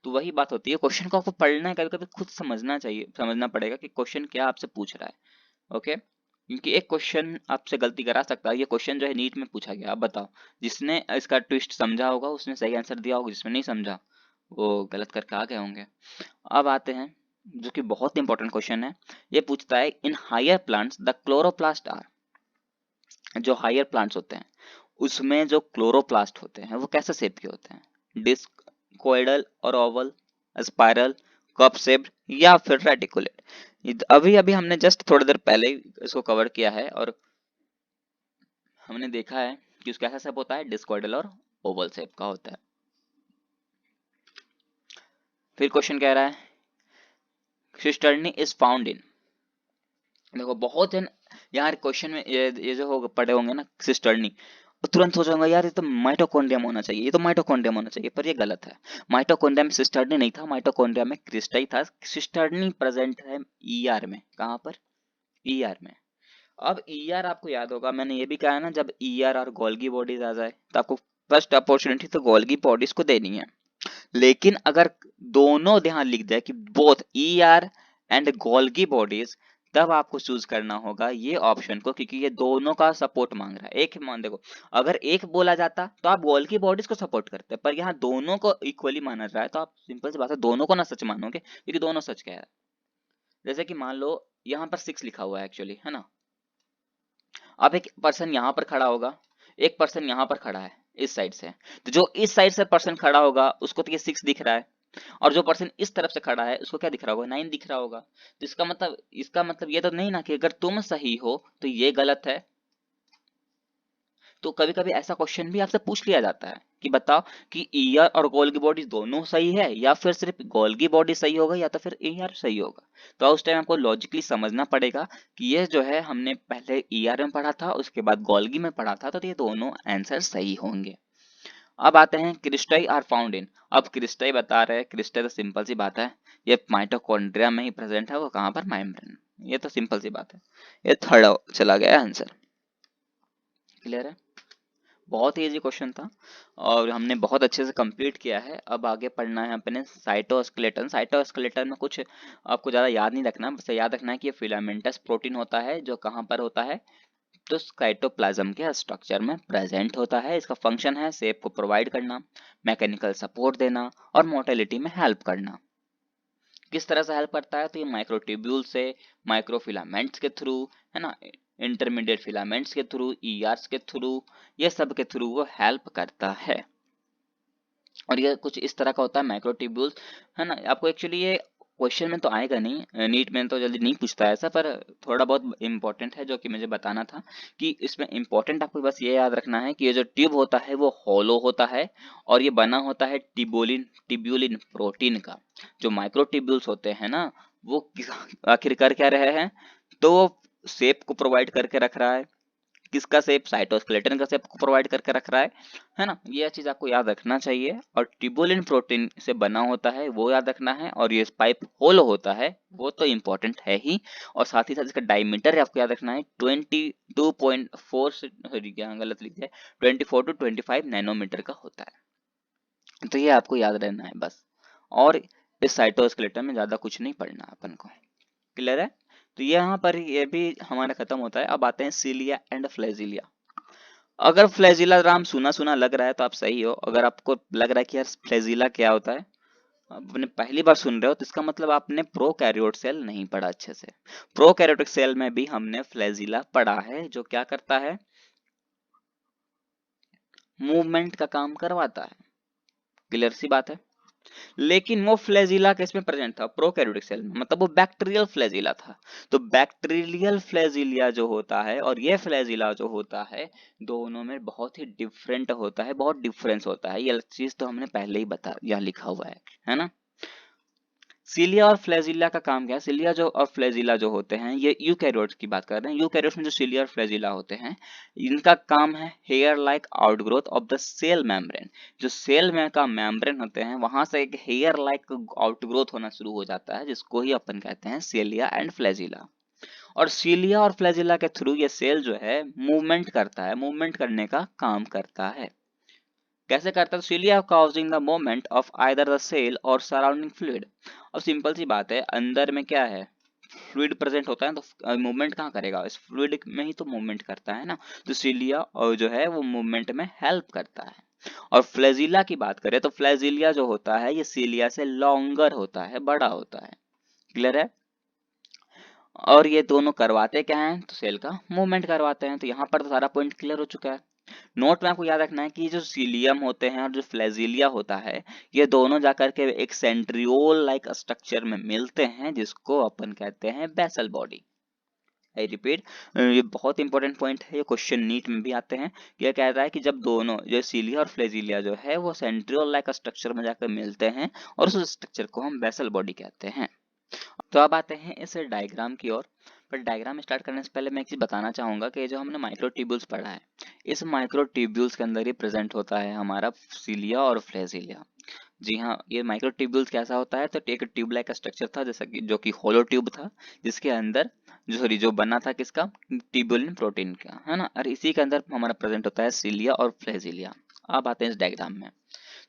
तो वही बात होती है, क्वेश्चन को आपको पढ़ना है, कभी कभी खुद समझना चाहिए, समझना पड़ेगा कि क्वेश्चन क्या आपसे पूछ रहा है। ओके, क्योंकि एक क्वेश्चन आपसे गलती करा सकता है। ये क्वेश्चन जो है नीट में पूछा गया, आप बताओ जिसने इसका ट्विस्ट समझा होगा उसने सही आंसर दिया होगा, जिसने नहीं समझा वो गलत करके आ गए होंगे। अब आते हैं जो कि बहुत इंपॉर्टेंट क्वेश्चन है। ये पूछता है in higher plants the chloroplast are, जो हायर प्लांट्स होते हैं उसमें जो क्लोरोप्लास्ट होते हैं वो कैसे शेप के होते हैं? डिस्क, कोइडल और ओवल, स्पाइरल, कप शेप्ड या फिर रेटिकुलेट? अभी अभी हमने जस्ट थोड़ी देर पहले ही इसको कवर किया है और हमने देखा है कि उसका कैसा शेप होता है, डिस्कोइडल और ओवल शेप का होता है। फिर क्वेश्चन कह रहा है सिस्टर्नी इज फाउंड इन, देखो बहुत जन यार क्वेश्चन में ये जो हो पढ़े होंगे ना सिस्टर्नी, तो तुरंत सोचूंगा यार ये तो माइटोकॉन्ड्रियम होना चाहिए, ये तो माइटोकॉन्ड्रियम होना चाहिए, पर ये गलत है। माइटोकॉन्ड्रिया में सिस्टर्नी नहीं था, माइटोकॉन्ड्रिया में क्रिस्टई था। सिस्टर्नी प्रेजेंट है ईआर में। कहाँ पर? ईआर में। अब ईआर आपको याद होगा, मैंने ये भी कहा है ना, जब ईआर और गोल्गी बॉडीज आ जाए तो आपको फर्स्ट अपॉर्चुनिटी तो गोल्गी बॉडीज को देनी है। लेकिन अगर दोनों ध्यान लिख जाए कि both ER and Golgi bodies, तब आपको चूज करना होगा ये ऑप्शन को, क्योंकि ये दोनों का सपोर्ट मांग रहा है। एक मान देखो, अगर एक बोला जाता तो आप गोल्गी बॉडीज को सपोर्ट करते, पर यहाँ दोनों को इक्वली माना जा रहा है, तो आप सिंपल सी बात है दोनों को ना सच मानोगे, क्योंकि दोनों सच कह रहा है। जैसे कि मान लो यहाँ पर 6 लिखा हुआ है एक्चुअली, है ना। अब एक पर्सन यहाँ पर खड़ा होगा, एक पर्सन यहाँ पर खड़ा है इस साइड से, तो जो इस साइड से पर्सन खड़ा होगा उसको तो ये 6 दिख रहा है, और जो पर्सन इस तरफ से खड़ा है उसको क्या दिख रहा होगा? 9 दिख रहा होगा। तो इसका मतलब ये तो नहीं ना कि अगर तुम सही हो तो ये गलत है। तो कभी कभी ऐसा क्वेश्चन भी आपसे पूछ लिया जाता है कि बताओ कि ईयर और गोल्गी बॉडी दोनों सही है, या फिर सिर्फ गोल्गी बॉडी सही होगा, या तो फिर ईयर सही होगा। तो उस टाइम आपको लॉजिकली समझना पड़ेगा कि ये जो है हमने पहले ईयर में पढ़ा था, उसके बाद गोल्गी में पढ़ा था, तो ये दोनों आंसर सही होंगे। अब आते हैं क्रिस्टाई आर फाउंड इन। अब क्रिस्टाई बता रहे हैं, क्रिस्टाई तो सिंपल सी बात है, ये माइटोकॉन्ड्रिया में ही प्रेजेंट है। वो कहाँ पर? मेम्ब्रेन। ये तो सिंपल सी बात है, ये थर्ड चला गया आंसर। क्लियर है? बहुत ही इजी क्वेश्चन था और हमने बहुत अच्छे से कंप्लीट किया है। अब आगे पढ़ना है अपने साइटोस्केलेटन। साइटोस्केलेटन में कुछ आपको ज़्यादा याद नहीं रखना, बस याद रखना है कि ये फिलामेंटस प्रोटीन होता है जो कहाँ पर होता है, तो साइटोप्लाज्म के स्ट्रक्चर में प्रेजेंट होता है। इसका फंक्शन है शेप को प्रोवाइड करना, मैकेनिकल सपोर्ट देना और मोटिलिटी में हेल्प करना। किस तरह से हेल्प करता है, तो ये माइक्रोट्यूब्यूल से, माइक्रोफिलामेंट्स के थ्रू, है ना, इंटरमीडिएट फिलामेंट्स के थ्रू, ईआरस के थ्रू, ये सब के थ्रू वो हेल्प करता है। और ये कुछ इस तरह का होता है माइक्रोट्यूब्यूल्स, है ना। आपको एक्चुअली ये क्वेश्चन में तो आएगा नहीं, नीट में तो जल्दी नहीं पूछता है ऐसा, पर थोड़ा बहुत इंपॉर्टेंट है जो कि मुझे बताना था कि इसमें इंपॉर्टेंट आपको बस ये याद रखना है कि ये जो ट्यूब होता है वो हॉलो होता है और ये बना होता है टिब्यूलिन प्रोटीन का। जो माइक्रोट्यूब्यूल्स होते हैं ना, वो आखिर कर क्या रहे हैं, तो वो शेप को प्रोवाइड करके रख रहा है। किसका शेप, साइटोस्केलेटन का शेप को प्रोवाइड करके रख रहा है ना। ये चीज आपको याद रखना चाहिए। और ट्यूबुलिन प्रोटीन से बना होता है वो याद रखना है, और ये पाइप होलो होता है वो तो इंपॉर्टेंट है ही। और साथ ही साथ इसका डायमीटर आपको याद रखना है 22.4 से, सॉरी क्या गलत लिख दिया, 24 to 25 नैनोमीटर का होता है। तो ये आपको याद रहना है बस। और इस साइटोस्केलेटन में ज्यादा कुछ नहीं पढ़ना अपन को। क्लियर है? तो यहाँ पर ये भी हमारा खत्म होता है। अब आते हैं सीलिया एंड फ्लैजिलिया। अगर फ्लैजिला नाम सुना सुना लग रहा है तो आप सही हो। अगर आपको लग रहा है कि यार फ्लैजिला क्या होता है, आपने पहली बार सुन रहे हो, तो इसका मतलब आपने प्रोकैरियोट सेल नहीं पढ़ा अच्छे से। प्रोकैरियोटिक सेल में भी हमने फ्लैजिला पढ़ा है, जो क्या करता है, मूवमेंट का काम करवाता है। क्लियर सी बात है। लेकिन वो फ्लैजिला किसमें प्रेजेंट था, प्रोकैरियोटिक सेल में, मतलब वो बैक्टीरियल फ्लैजिला था। तो बैक्टीरियल फ्लैजिलिया जो होता है और ये फ्लैजिला जो होता है, दोनों में बहुत ही डिफरेंट होता है, बहुत डिफरेंस होता है। ये चीज तो हमने पहले ही बता, यहाँ लिखा हुआ है ना। सीलिया और फ्लैजिला का काम क्या है, सीलिया जो और फ्लैजिला जो होते हैं, ये यूकैरियोट्स की बात कर रहे हैं। यूकैरियोट्स में जो सीलिया और फ्लैजिला होते हैं, इनका काम है hair like outgrowth of the cell membrane. जो सेल में का मेम्ब्रेन होते हैं, वहां से एक हेयर लाइक आउटग्रोथ होना शुरू हो जाता है, जिसको ही अपन कहते हैं सीलिया एंड फ्लैजिला। और सीलिया और फ्लैजिला के थ्रू ये सेल जो है मूवमेंट करता है, मूवमेंट करने का काम करता है। कैसे करता है, cilia causing the movement of either the cell और सराउंडिंग फ्लूइड। अब सिंपल सी बात है, अंदर में क्या है, फ्लूइड प्रेजेंट होता है, तो मूवमेंट कहाँ करेगा, इस फ्लूइड में ही तो मूवमेंट करता है ना। तो सीलिया और जो है वो मूवमेंट में हेल्प करता है। और फ्लैजिला की बात करें तो फ्लैजिलिया जो होता है ये सीलिया से लॉन्गर होता है, बड़ा होता है। क्लियर है? और ये दोनों करवाते क्या हैं, तो सेल का मूवमेंट करवाते हैं। तो यहाँ पर तो सारा पॉइंट क्लियर हो चुका है। नोट में आपको याद रखना है कि जो सीलियम होते हैं और जो फ्लैजिलिया होता है, ये दोनों जाकर के एक सेंट्रियोल लाइक स्ट्रक्चर में मिलते हैं, जिसको अपन कहते हैं बेसल बॉडी। आई रिपीट, ये बहुत इंपॉर्टेंट पॉइंट है, ये क्वेश्चन नीट में भी आते हैं। ये कहता है कि जब दोनों जो सीलिया और फ्लैजिलिया जो है वो सेंट्रियोल लाइक स्ट्रक्चर में जाकर मिलते हैं, और उस स्ट्रक्चर को हम बेसल बॉडी कहते हैं। तो अब आते हैं इस डायग्राम की ओर। पर डायग्राम स्टार्ट करने से पहले मैं एक चीज बताना चाहूंगा कि जो हमने माइक्रोट्यूब्यूल्स पढ़ा है, इस माइक्रोट्यूब्यूल्स के अंदर ही प्रेजेंट होता है हमारा सीलिया और फ्लैजिलिया। जी हाँ, ये माइक्रोट्यूब्यूल्स कैसा होता है, तो एक ट्यूब लाइक स्ट्रक्चर था, जैसा कि जो कि होलो ट्यूब था, जिसके अंदर जो बना था किसका, ट्यूबुलिन प्रोटीन का, है ना। और इसी के अंदर हमारा प्रेजेंट होता है सीलिया और फ्लैजिलिया। अब आते हैं इस डायग्राम में।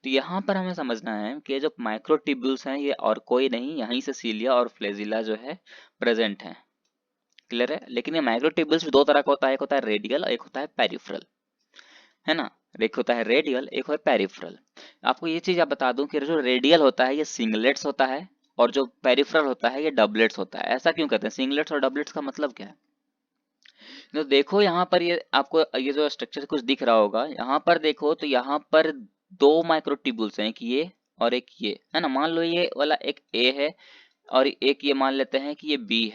तो यहाँ पर हमें समझना है कि जो माइक्रोट्यूब्यूल्स हैं ये और कोई नहीं, यहीं से सीलिया और फ्लैजिला जो है प्रेजेंट है। क्लियर है? लेकिन ये माइक्रोट्यूब्यूल्स भी दो तरह का होता है, एक होता है रेडियल और एक होता है पेरिफेरल, है ना। एक होता है रेडियल, एक होता है पेरिफेरल। आपको ये चीज आप बता दूं कि जो रेडियल होता है ये सिंगलेट्स होता है, और जो पेरिफेरल होता है ये डबलेट्स होता है। ऐसा क्यों कहते हैं, सिंगलेट्स और डबलेट्स का मतलब क्या है, तो देखो यहाँ पर ये आपको ये जो स्ट्रक्चर कुछ दिख रहा होगा, यहाँ पर देखो तो यहाँ पर दो माइक्रोट्यूब्यूल्स हैं, एक ये और एक ये, है ना। मान लो ये वाला एक ए है और एक ये मान लेते हैं कि ये बी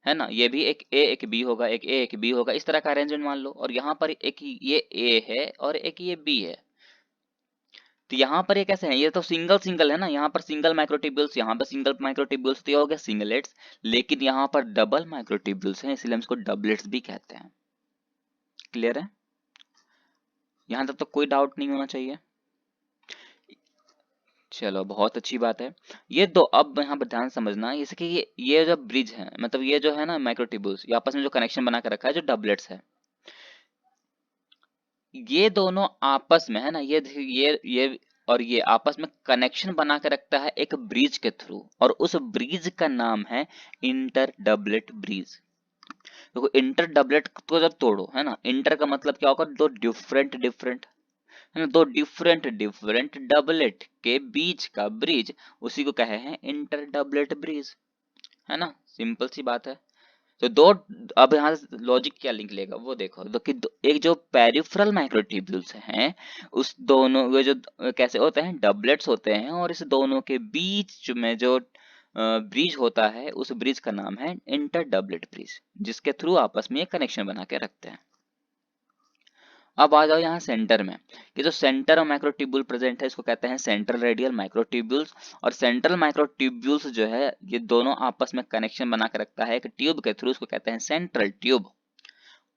है ना। ये भी एक ए एक बी होगा, एक ए एक बी होगा, इस तरह का अरेंजमेंट मान लो। और यहाँ पर एक ये ए है और एक ये बी है। तो यहाँ पर ये कैसे है, ये तो सिंगल सिंगल है ना, यहाँ पर सिंगल माइक्रोट्यूब्यूल्स, यहाँ पर सिंगल माइक्रोट्यूब्यूल्स, तो ये हो गया सिंगलेट्स। लेकिन यहाँ पर डबल माइक्रोट्यूब्यूल्स हैं, इसलिए हम इसको डबलेट्स भी कहते हैं। क्लियर है? यहाँ तक तो कोई डाउट नहीं होना चाहिए। चलो बहुत अच्छी बात है। ये दो, अब यहाँ पर ध्यान समझना, जैसे कि ये जो ब्रिज है, मतलब ये जो है ना माइक्रोट्यूब्यूल्स, ये आपस में जो कनेक्शन बना कर रखा है, जो डबलेट्स है, ये दोनों आपस में है ना, ये और ये आपस में कनेक्शन बना के रखता है एक ब्रिज के थ्रू, और उस ब्रिज का नाम है इंटर डबलेट ब्रिज। देखो इंटर डबलेट को जब तोड़ो है ना, इंटर का मतलब क्या होगा, दो डिफरेंट डिफरेंट है ना, दो डिफरेंट डिफरेंट डबलेट के बीच का ब्रिज, उसी को कहे हैं इंटर डबलेट ब्रिज, है ना, सिंपल सी बात है। तो दो, अब यहाँ लॉजिक क्या लिंक लेगा वो देखो, तो कि एक जो पेरिफेरल माइक्रोट्यूब्यूल्स हैं, उस दोनों वो जो कैसे होते हैं, डबलेट्स होते हैं, और इस दोनों के बीच में जो ब्रिज होता है, उस ब्रिज का नाम है इंटर डबलेट ब्रिज, जिसके थ्रू आपस में एक कनेक्शन बना के रखते हैं। अब आ जाओ यहाँ सेंटर में, कि जो सेंटर और माइक्रोट्यूब्यूल प्रेजेंट है, इसको कहते हैं सेंट्रल रेडियल माइक्रोट्यूब्यूल्स। और सेंट्रल माइक्रोट्यूब्यूल्स जो है, ये दोनों आपस में कनेक्शन बना के रखता है एक ट्यूब के थ्रू, उसको कहते हैं सेंट्रल ट्यूब।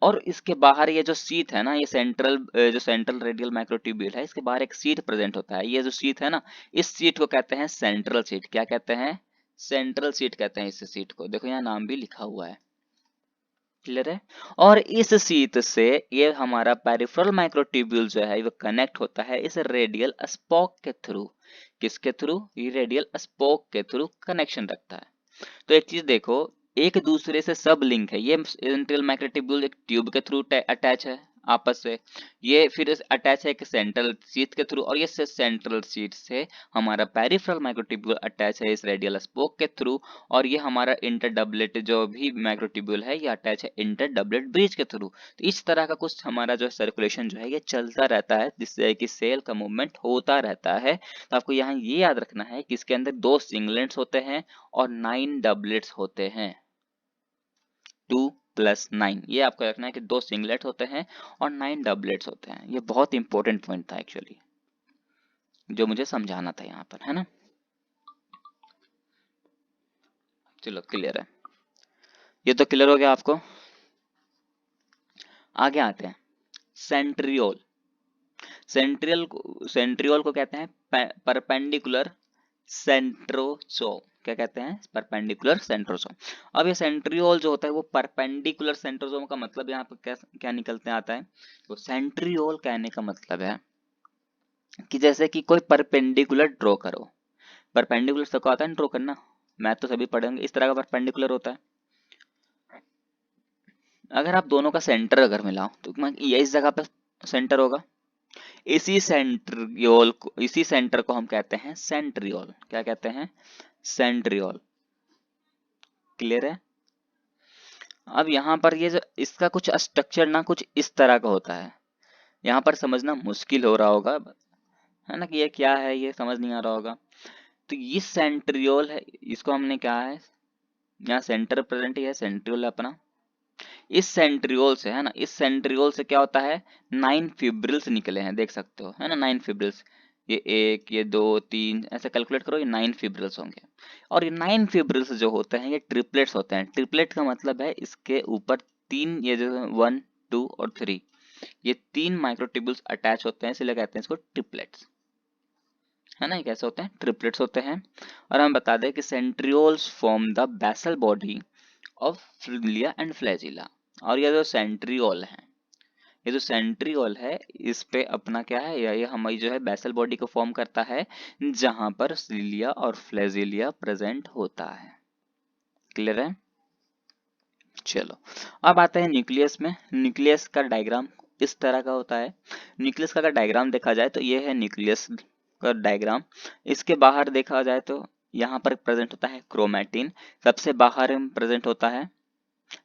और इसके बाहर ये जो शीथ है ना, ये जो सेंट्रल रेडियल माइक्रोट्यूब्यूल है, इसके बाहर एक शीथ प्रेजेंट होता है। ये जो शीथ है ना, इस शीथ को कहते हैं सेंट्रल शीथ। क्या कहते हैं, सेंट्रल शीथ कहते हैं इस शीथ को। देखो यहाँ नाम भी लिखा हुआ है, क्लियर है। और इस शीथ से ये हमारा पेरिफेरल माइक्रोट्यूब्यूल जो है, वो कनेक्ट होता है इस रेडियल स्पोक के थ्रू। किसके थ्रू, ये रेडियल स्पोक के थ्रू कनेक्शन रखता है। तो एक चीज देखो, एक दूसरे से सब लिंक है। ये इंटीरियर माइक्रोट्यूब्यूल एक ट्यूब के थ्रू अटैच है आपस से, ये फिर अटैच है एक सेंट्रल शीथ के थ्रू, और ये सेंट्रल शीथ से हमारा पेरिफेरल माइक्रोट्यूब्यूल अटैच है इस रेडियल स्पोक के थ्रू, और ये हमारा इंटर डबलेट जो भी माइक्रोट्यूब्यूल है, ये अटैच है इंटर डबलेट ब्रिज के थ्रू। तो इस तरह का कुछ हमारा जो सर्कुलेशन जो है, ये चलता रहता है, जिससे कि सेल का मूवमेंट होता रहता है। तो आपको यहाँ ये याद रखना है कि इसके अंदर 2 सिंगलेट्स होते हैं और 9 डबलेट्स होते हैं। 2 + 9, ये आपको रखना है कि 2 सिंगलेट होते हैं और 9 डबलेट्स होते हैं। ये बहुत इंपॉर्टेंट पॉइंट था एक्चुअली, जो मुझे समझाना था यहाँ पर, है ना। चलो क्लियर है, ये तो क्लियर हो गया आपको। आगे आते हैं, सेंट्रियोल। सेंट्रियोल को कहते हैं परपेंडिकुलर सेंट्रोसो। क्या कहते हैं, परपेंडिकुलर सेंट्रोसोम। अब ये सेंट्रियोल जो होता है, वो परपेंडिकुलर सेंट्रोसोम का मतलब यहाँ पर क्या क्या निकलते आता है, तो सेंट्रियोल कहने का मतलब है कि जैसे कि कोई परपेंडिकुलर ड्रॉ करो। परपेंडिकुलर सबको आता है ड्रॉ करना, मैथ तो सभी पढ़ेंगे। इस तरह का परपेंडिकुलर होता है। अगर आप दोनों का सेंटर अगर मिलाओ, तो ये इस जगह पे सेंटर होगा। इसी सेंटर को हम कहते हैं सेंट्रियोल। क्या कहते हैं, सेंट्रियोल, क्लियर है। अब यहाँ पर ये जो इसका कुछ स्ट्रक्चर ना कुछ इस तरह का होता है, यहाँ पर समझना मुश्किल हो रहा होगा, है ना, कि ये क्या है, ये समझ नहीं आ रहा होगा। तो ये सेंट्रियोल है, इसको हमने क्या है, यहाँ सेंटर प्रेजेंट ही है, सेंट्रियोल है अपना। इस सेंट्रियोल से है ना, इस सेंट्रियोल से क्या होता है, 9 फिब्रिल्स निकले हैं, देख सकते हो, है ना, 9 फिब्रिल्स। ये 1, ये 2, 3, ऐसे कैलकुलेट करो, ये 9 फिब्रिल्स होंगे। और ये 9 फिब्रिल्स जो होते हैं, ये ट्रिपलेट्स होते हैं। ट्रिपलेट का मतलब है इसके ऊपर 3, ये जो 1, 2 और 3, ये 3 माइक्रोट्यूब्यूल्स अटैच होते हैं, इसलिए कहते हैं इसको ट्रिपलेट्स, है ना। ये कैसे होते हैं, ट्रिपलेट्स होते हैं। और हम बता दें कि centrioles form the basal body of cilia and flagella. और ये जो सेंट्रियोल है, ये जो सेंट्रियोल है, इस पे अपना क्या है, ये हमारी जो है बेसल बॉडी को फॉर्म करता है, जहां पर सिलिया और फ्लैजिलिया प्रेजेंट होता है, क्लियर है। चलो अब आते हैं न्यूक्लियस में। न्यूक्लियस का डायग्राम इस तरह का होता है। न्यूक्लियस का अगर डायग्राम देखा जाए, तो ये है न्यूक्लियस का डायग्राम। इसके बाहर देखा जाए तो यहाँ पर प्रेजेंट होता है क्रोमैटिन, सबसे बाहर प्रेजेंट होता है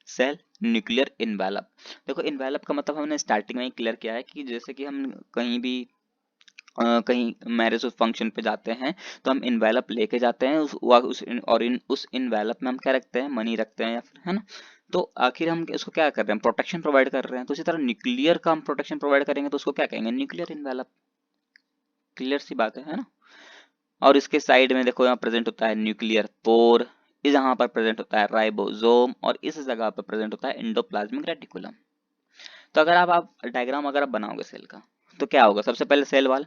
सेल न्यूक्लियर इन्वेलप। देखो इन्वेलप का मतलब हमने स्टार्टिंग में ही क्लियर किया है, कि जैसे कि हम कहीं भी कहीं मैरिज फंक्शन पे जाते हैं, तो हम इन्वेलप लेके जाते हैं, उस इन्वेलप में हम क्या रखते हैं, मनी रखते हैं, या फिर, है ना। तो आखिर हम इसको क्या कर रहे हैं, प्रोटेक्शन प्रोवाइड कर रहे हैं। तो इसी तरह न्यूक्लियर का हम प्रोटेक्शन प्रोवाइड करेंगे, तो उसको क्या कहेंगे, न्यूक्लियर इन्वेलप, क्लियर सी बात है ना। और इसके साइड में देखो, यहाँ प्रेजेंट होता है न्यूक्लियर पोर, इस जहाँ पर प्रेजेंट होता है राइबोसोम, और इस जगह पर प्रेजेंट होता है एंडोप्लाज्मिक रेटिकुलम। तो अगर आप डायग्राम अगर आप बनाओगे सेल का, तो क्या होगा, सबसे पहले सेल वॉल,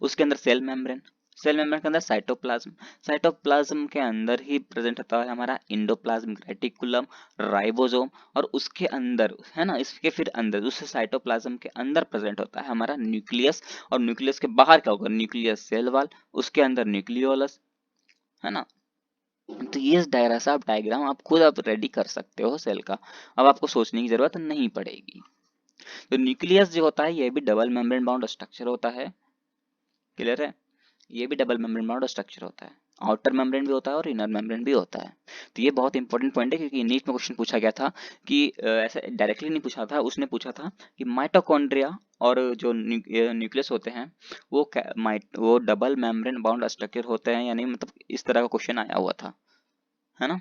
उसके अंदर सेल मेम्ब्रेन, सेल मेम्ब्रेन के अंदर साइटोप्लाज्म, साइटोप्लाज्म के अंदर ही प्रेजेंट होता है हमारा इंडोप्लाज्म रेटिकुलम, राइबोसोम, और उसके अंदर है ना, इसके फिर अंदर उस साइटोप्लाज्म के अंदर प्रेजेंट होता है हमारा न्यूक्लियस, और न्यूक्लियस के बाहर क्या होगा, न्यूक्लियस सेल वॉल, उसके अंदर न्यूक्लियोलस, है ना। तो ये डायग्राम सा आप डायग्राम आप खुद आप रेडी कर सकते हो सेल का, अब आपको सोचने की जरूरत नहीं पड़ेगी। तो न्यूक्लियस जो होता है ये भी डबल मेम्ब्रेन बाउंड स्ट्रक्चर होता है, क्लियर है, ये भी डबल मेम्ब्रेन बाउंड स्ट्रक्चर होता है, आउटर मेम्ब्रेन भी होता है और इनर मेम्ब्रेन भी होता है। तो ये बहुत इंपॉर्टेंट पॉइंट है, क्योंकि नीट में क्वेश्चन पूछा गया था कि ऐसे डायरेक्टली नहीं पूछा था, उसने पूछा था कि माइटोकॉन्ड्रिया और जो न्यूक्लियस होते हैं वो डबल मेम्ब्रेन बाउंड स्ट्रक्चर होते हैं या नहीं, मतलब इस तरह का क्वेश्चन आया हुआ था, है ना।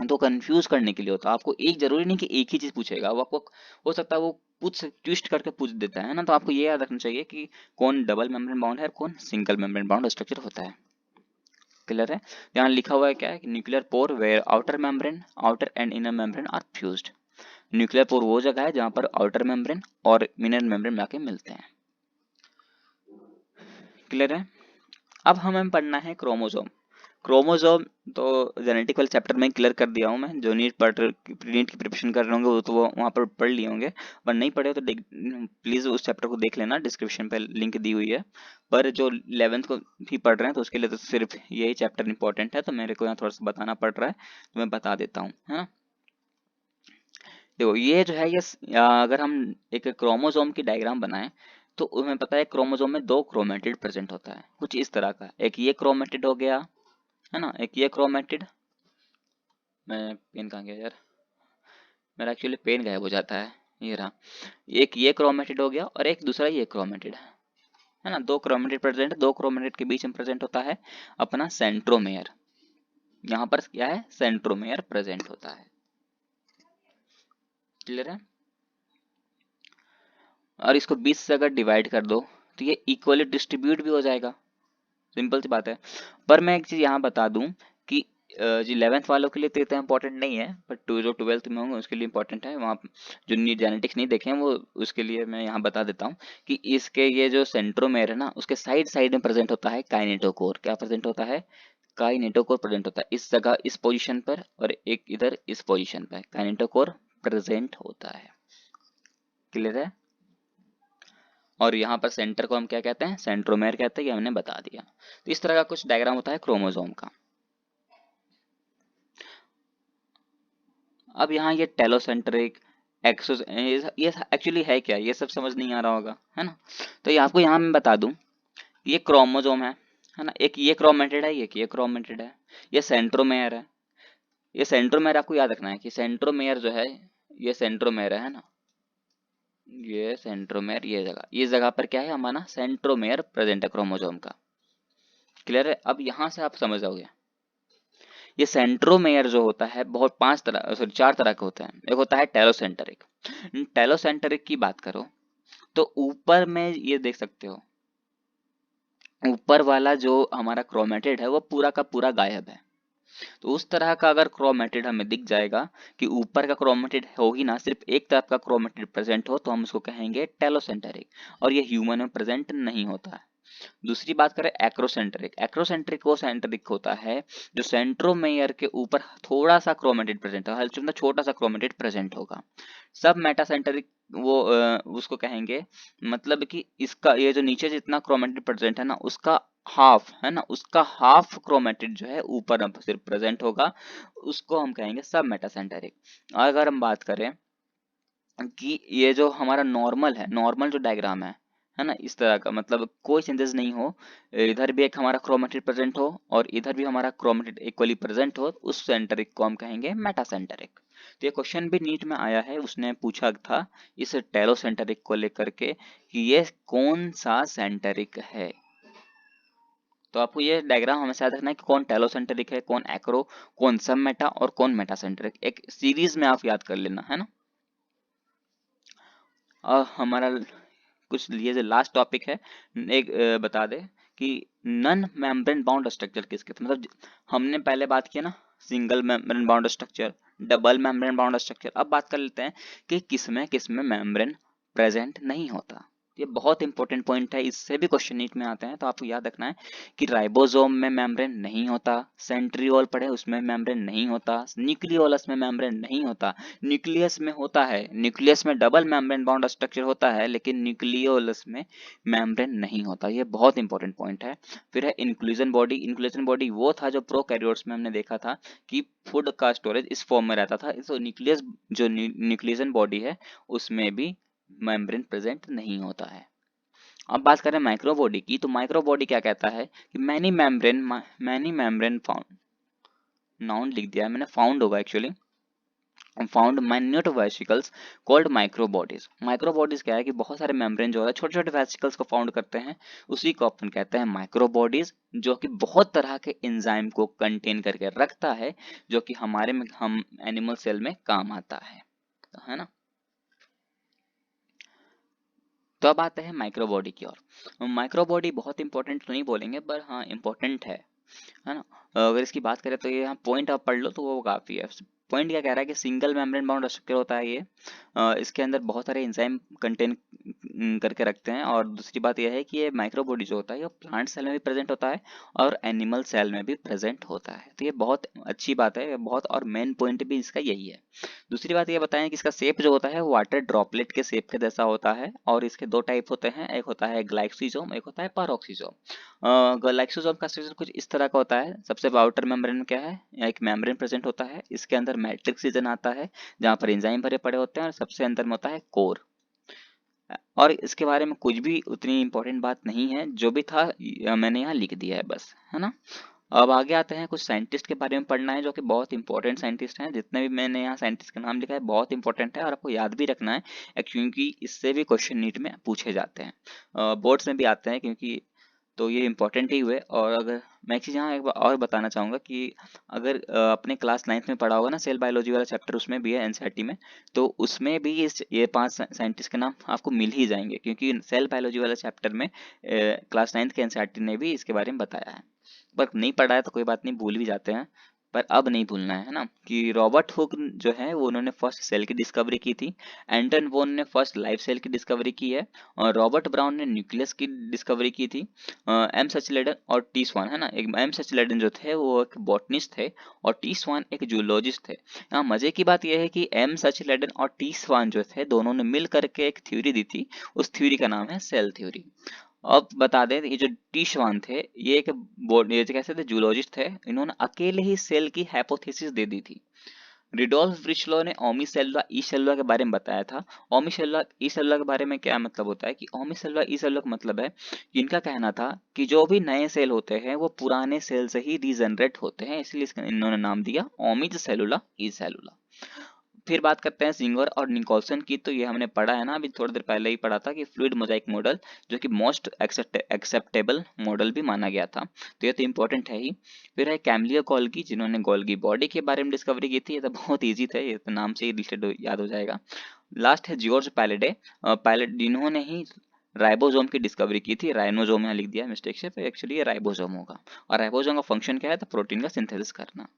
तो कंफ्यूज करने के लिए होता है, आपको एक जरूरी नहीं कि एक ही चीज पूछेगा, वो आपको हो सकता है वो पूछ ट्विस्ट करके पूछ देता है ना। तो आपको ये याद रखना चाहिए कि कौन डबल मेम्ब्रेन बाउंड है और कौन सिंगल मेम्ब्रेन बाउंड स्ट्रक्चर होता है, क्लियर है। यहाँ लिखा हुआ है क्या है, nuclear pore where outer and inner membrane are fused. Nuclear pore वो जगह है जहाँ पर आउटर मेम्ब्रेन और इनर मेम्ब्रेन जाके मिलते हैं, क्लियर है। अब हमें पढ़ना है क्रोमोसोम। क्रोमोसोम तो जेनेटिक वाले चैप्टर में क्लियर कर दिया हूँ मैं, जो नीट की प्रिपरेशन कर रहे होंगे वो तो वो वहाँ पर पढ़ लिए होंगे, पर नहीं पढ़े हो तो प्लीज़ उस चैप्टर को देख लेना, डिस्क्रिप्शन पे लिंक दी हुई है। पर जो 11th को भी पढ़ रहे हैं तो उसके लिए तो सिर्फ यही चैप्टर इंपॉर्टेंट है, तो मेरे को यहाँ थोड़ा सा बताना पड़ रहा है, तो मैं बता देता हूँ, है ना। देखो ये जो है अगर हम एक क्रोमोसोम की डायग्राम बनाएं तो हमें पता है क्रोमोसोम में दो क्रोमेटिड प्रेजेंट होता है, कुछ इस तरह का, एक ये क्रोमेटिड हो गया, है ना, एक ये क्रोमेटिड, मैं पेन कहाँ गया यार, मेरा एक्चुअली पेन गायब हो जाता है, ये रहा, एक ये क्रोमेटिड हो गया और एक दूसरा ये क्रोमेटिड है ना, दो क्रोमेटिड प्रेजेंट है, दो क्रोमेटिड के बीच में प्रेजेंट होता है अपना सेंट्रोमेयर, यहाँ पर क्या है, सेंट्रोमेयर प्रेजेंट होता है, क्लियर है। और इसको 20 से अगर डिवाइड कर दो तो ये इक्वली डिस्ट्रीब्यूट भी हो जाएगा, सिंपल सी बात है। पर मैं एक चीज यहाँ बता दूं कि जी 11th वालों के लिए तो इतना इंपॉर्टेंट नहीं है, बट टू जो 12th में होंगे उसके लिए इंपॉर्टेंट है, वहाँ जो नी जेनेटिक्स नहीं देखे हैं वो उसके लिए मैं यहाँ बता देता हूँ कि इसके ये जो सेंट्रोमेयर है ना उसके साइड साइड में प्रेजेंट होता है काइनेटोकोर, क्या प्रेजेंट होता है, काइनेटोकोर प्रेजेंट होता है, इस जगह इस पोजीशन पर और एक इधर इस पोजीशन पर काइनेटोकोर प्रेजेंट होता है, क्लियर है। और यहाँ पर सेंटर को हम क्या कहते हैं, सेंट्रोमेयर कहते हैं, ये हमने बता दिया। तो इस तरह का कुछ डायग्राम होता है क्रोमोसोम का। अब यहाँ ये टेलोसेंट्रिक एक्सोस ये एक्चुअली है क्या, ये सब समझ नहीं आ रहा होगा, है ना। तो ये आपको यहाँ मैं बता दूं, ये क्रोमोसोम है ना, एक ये क्रोमेटिड है, एक ये क्रोमेटिड है, ये सेंट्रोमेयर है, ये सेंट्रोमेयर आपको याद रखना है कि सेंट्रोमेयर जो है ये सेंट्रोमेयर है ना, ये सेंट्रोमेयर, ये जगह पर क्या है हमारा सेंट्रोमेयर प्रेजेंट है क्रोमोसोम का, क्लियर है। अब यहाँ से आप समझ जाओगे ये सेंट्रोमेयर जो होता है बहुत पांच तरह सॉरी चार तरह के होते हैं, एक होता है टेलोसेंटरिक। टेलोसेंटरिक की बात करो तो ऊपर में ये देख सकते हो, ऊपर वाला जो हमारा क्रोमेटिड है वो पूरा का पूरा गायब है। तो उस तरह का अगर क्रोमेटिड हमें दिख जाएगा कि ऊपर का क्रोमेटिड हो ही ना, सिर्फ एक तरफ का क्रोमेटिड प्रेजेंट हो, तो हम उसको कहेंगे टेलोसेंटरिक, और ये ह्यूमन में प्रेजेंट नहीं होता है। दूसरी बात करें एक्रोसेंट्रिक, एक्रोसेंट्रिक वो सेंट्रिक होता है जो सेंट्रोमेयर के ऊपर थोड़ा सा क्रोमेटिड प्रेजेंट है, हल्का मतलब छोटा सा क्रोमेटिड प्रेजेंट होगा। सब मेटासेंट्रिक वो उसको कहेंगे, मतलब कि इसका ये जो नीचे जितना क्रोमेटिड प्रेजेंट है ना उसका हाफ है ना, उसका हाफ क्रोमेटिड जो है ऊपर सिर्फ प्रेजेंट होगा, उसको हम कहेंगे सब मेटासेंट्रिक। अगर हम बात करें कि ये जो हमारा नॉर्मल है, नॉर्मल जो डायग्राम है ना, इस तरह का, मतलब कोई चेंजेस नहीं हो, इधर भी एक हमारा क्रोमेटिड प्रेजेंट हो और इधर भी हमारा क्रोमेटिड इक्वली प्रेजेंट हो, उस सेंटरिक को हम कहेंगे मेटासेंटरिक। तो ये क्वेश्चन भी नीट में आया है, उसने पूछा था इस टेलोसेंटरिक को लेकर के कि ये कौन सा सेंटरिक है। तो आपको ये डायग्राम हमेशा याद रखना है कि कौन टेलोसेंटरिक है, कौन एक्रो, कौन सब मेटा और कौन मेटासेंटरिक, एक सीरीज में आप याद कर लेना, है ना। हमारा कुछ ये जो लास्ट टॉपिक है, एक बता दे कि नन मेम्ब्रेन बाउंड स्ट्रक्चर किसके थे, मतलब हमने पहले बात की ना single membrane bound structure, double membrane bound structure, अब बात कर लेते हैं कि किसमें किसमें मेम्ब्रेन प्रेजेंट नहीं होता। ये बहुत इंपॉर्टेंट पॉइंट है, इससे भी क्वेश्चन नीट में आते हैं, तो आपको याद रखना है कि राइबोसोम में मेम्ब्रेन नहीं होता, सेंट्रियोल पढ़े उसमें मेम्ब्रेन नहीं होता, न्यूक्लियोलस में मेम्ब्रेन नहीं होता, न्यूक्लियस में होता है, न्यूक्लियस में डबल मेम्ब्रेन बाउंड स्ट्रक्चर होता है, लेकिन न्यूक्लियोलस में मेम्ब्रेन नहीं होता। ये बहुत इंपॉर्टेंट पॉइंट है। फिर है इंक्लूजन बॉडी। इंक्लूजन बॉडी वो था जो प्रोकैरियोट्स में हमने देखा था कि फूड का स्टोरेज इस फॉर्म में रहता था, तो न्यूक्लियस जो न्यूक्लियन बॉडी है उसमें भी मेम्ब्रेन प्रेजेंट नहीं होता है। अब बात करें माइक्रोबॉडी की, तो माइक्रोबॉडी क्या कहता है कि मैनी मेम्ब्रेन फाउंड, नाउन लिख दिया है मैंने, फाउंड होगा actually, found minute vesicles called microbodies. Microbodies क्या है कि बहुत सारे मेम्ब्रेन जो है छोटे छोटे वेसिकल्स को फाउंड करते हैं, उसी को अपन कहते हैं माइक्रोबॉडीज, जो कि बहुत तरह के एंजाइम को कंटेन करके रखता है, जो कि हमारे में हम एनिमल सेल में काम आता है ना। तो अब आते हैं माइक्रोबॉडी की ओर। माइक्रोबॉडी बहुत इंपॉर्टेंट तो नहीं बोलेंगे, पर हाँ इंपॉर्टेंट है ना। अगर इसकी बात करें तो ये यहाँ पॉइंट आप पढ़ लो तो वो काफ़ी है। पॉइंट क्या कह रहा है कि सिंगल मेम्ब्रेन बाउंड स्ट्रक्चर होता है ये, इसके अंदर बहुत सारे एंजाइम कंटेन करके रखते हैं, और दूसरी बात यह है कि ये माइक्रोबॉडी जो होता है ये प्लांट सेल में भी प्रेजेंट होता है और एनिमल सेल में भी प्रेजेंट होता है। तो ये बहुत अच्छी बात है, ये बहुत, और मेन पॉइंट भी इसका यही है। दूसरी बात ये बताएं कि इसका शेप जो होता है वो वाटर ड्रॉपलेट के शेप के जैसा होता है, और इसके दो टाइप होते हैं, एक होता है ग्लाइक्सिजोम, एक होता है पैरोक्सिजोम। ग्लाइक्सोसोम का स्ट्रक्चर कुछ इस तरह का होता है। सबसे आउटर मेम्ब्रेन में क्या है, एक मेम्ब्रेन प्रेजेंट होता है, इसके अंदर मैट्रिक्स रीजन आता है जहाँ पर एंजाइम भरे पड़े होते हैं, और सबसे अंदर में होता है कोर। और इसके बारे में कुछ भी उतनी इंपॉर्टेंट बात नहीं है, जो भी था मैंने यहाँ लिख दिया है बस, है ना। अब आगे आते हैं, कुछ साइंटिस्ट के बारे में पढ़ना है जो कि बहुत इंपॉर्टेंट साइंटिस्ट हैं। जितने भी मैंने यहाँ साइंटिस्ट का नाम लिखा है बहुत इंपॉर्टेंट है, और आपको याद भी रखना है, क्योंकि इससे भी क्वेश्चन नीट में पूछे जाते हैं, बोर्ड्स में भी आते हैं, क्योंकि तो ये इंपॉर्टेंट ही हुए। और अगर मैं एक चीज़ यहाँ एक बार और बताना चाहूँगा कि अगर अपने क्लास 9th में पढ़ा होगा ना सेल बायोलॉजी वाला चैप्टर, उसमें भी है एनसीईआरटी में, तो उसमें भी ये 5 साइंटिस्ट के नाम आपको मिल ही जाएंगे, क्योंकि सेल बायोलॉजी वाला चैप्टर में क्लास 9th के एनसीईआरटी ने भी इसके बारे में बताया है। पर नहीं पढ़ा है तो कोई बात नहीं, भूल भी जाते हैं, पर अब नहीं भूलना है ना। कि रॉबर्ट हुक जो है वो उन्होंने फर्स्ट सेल की डिस्कवरी की थी, एंटन वोन ने फर्स्ट लाइफ सेल की डिस्कवरी की है, और रॉबर्ट ब्राउन ने न्यूक्लियस की डिस्कवरी की थी। एम सचलेडन और टी स्वान, है ना, एक एम सचलेडन जो थे वो एक बॉटनिस्ट थे, और टी स्वान एक जूलॉजिस्ट थे। यहाँ मजे की बात यह है कि एम सचलेडन और टी स्वान जो थे दोनों ने मिल करके एक थ्योरी दी थी, उस थ्योरी का नाम है सेल थ्योरी। अब बता दें, ये जो टी श्वान थे ये एक ये जो कैसे थे, जूलॉजिस्ट थे, इन्होंने अकेले ही सेल की हाइपोथेसिस दे दी थी। रिडोल्फ रिचलो ने ओमी सेलुला ई सेलुला के बारे में बताया था। ओमी सेलुला ई सेलुला के बारे में क्या मतलब होता है कि ओमी सेलुला ई सेलुला का मतलब है कि इनका कहना था कि जो भी नए सेल होते हैं वो पुराने सेल से ही रीजनरेट होते हैं, इसलिए इसका इन्होंने नाम दिया ओमिज सेलुला ई सेलुला। फिर बात करते हैं सिंगर और निकोलसन की, तो ये हमने पढ़ा है ना, अभी थोड़ी देर पहले ही पढ़ा था कि फ्लूइड मोजाइक मॉडल जो कि मोस्ट एक्सेप्टेबल मॉडल भी माना गया था, तो ये तो इंपॉर्टेंट है ही। फिर है कैमलिया गोल्गी, जिन्होंने गोल्गी बॉडी के बारे में डिस्कवरी की थी, ये तो बहुत ईजी था, ये तो नाम से ही रिलेटेड याद हो जाएगा। लास्ट है जॉर्ज पैलेडे, पैलेड जिन्होंने ही राइबोसोम की डिस्कवरी की थी, राइनोसोम यहाँ लिख दिया मिस्टेक से, एक्चुअली ये राइबोसोम होगा। और राइबोसोम का फंक्शन क्या है, तो प्रोटीन का सिंथेसिस करना।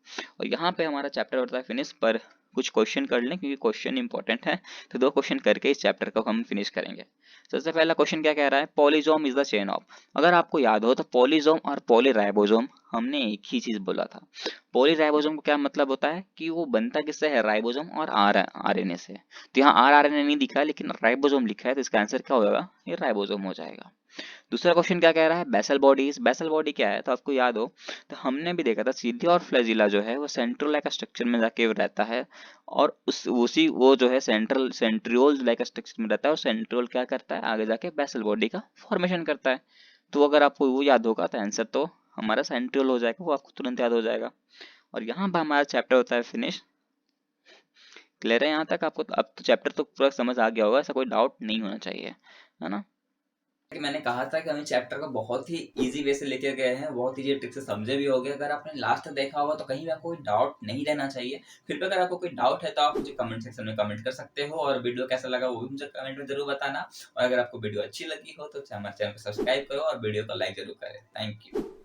और यहाँ पे हमारा चैप्टर होता है फिनिश, पर कुछ क्वेश्चन कर लें क्योंकि क्वेश्चन इंपॉर्टेंट है, तो 2 क्वेश्चन करके इस चैप्टर को हम फिनिश करेंगे। सबसे पहला क्वेश्चन क्या कह रहा है, पॉलीजोम इज द चेन ऑफ। अगर आपको याद हो तो पॉलीजोम और पॉलीराइबोसोम हमने एक ही चीज बोला था। पॉलीराइबोसोम का क्या मतलब होता है कि वो बनता किससे है, राइबोसोम और आरएनए से। तो यहाँ आरएनए नहीं दिखा है लेकिन राइबोसोम लिखा है, तो इसका आंसर क्या होगा, ये राइबोसोम हो जाएगा। दूसरा क्वेश्चन क्या कह रहा है, बेसल बॉडीज। बेसल बॉडी क्या है, तो आपको याद हो तो हमने भी देखा था सीधी और फ्लैजिला जो है वो सेंट्रल लाइक स्ट्रक्चर में जाके रहता है, और उस उसी वो जो है सेंट्रल सेंट्रियोल लाइक स्ट्रक्चर में रहता है, और सेंट्रियोल क्या करता है, आगे जाके बेसल बॉडी का फॉर्मेशन करता है। तो अगर आपको वो याद होगा तो आंसर तो हमारा सेंट्रियोल हो जाएगा, वो आपको तुरंत याद हो जाएगा। और यहाँ पर हमारा चैप्टर होता है फिनिश। क्लियर है यहाँ तक आपको, अब तो चैप्टर तो पूरा समझ आ गया होगा, ऐसा कोई डाउट नहीं होना चाहिए, है ना। कि मैंने कहा था कि हम इस चैप्टर को बहुत ही इजी वे से लेके गए हैं, बहुत इजी ट्रिक से समझे भी होगे। अगर आपने लास्ट तक देखा होगा तो कहीं भी आपको कोई डाउट नहीं रहना चाहिए। फिर भी अगर आपको कोई डाउट है तो आप मुझे कमेंट सेक्शन में कमेंट कर सकते हो, और वीडियो कैसा लगा वो भी मुझे कमेंट में जरूर बताना। और अगर आपको वीडियो अच्छी लगी हो तो हमारे चैनल को सब्सक्राइब करो और वीडियो को लाइक जरूर करें। Thank you.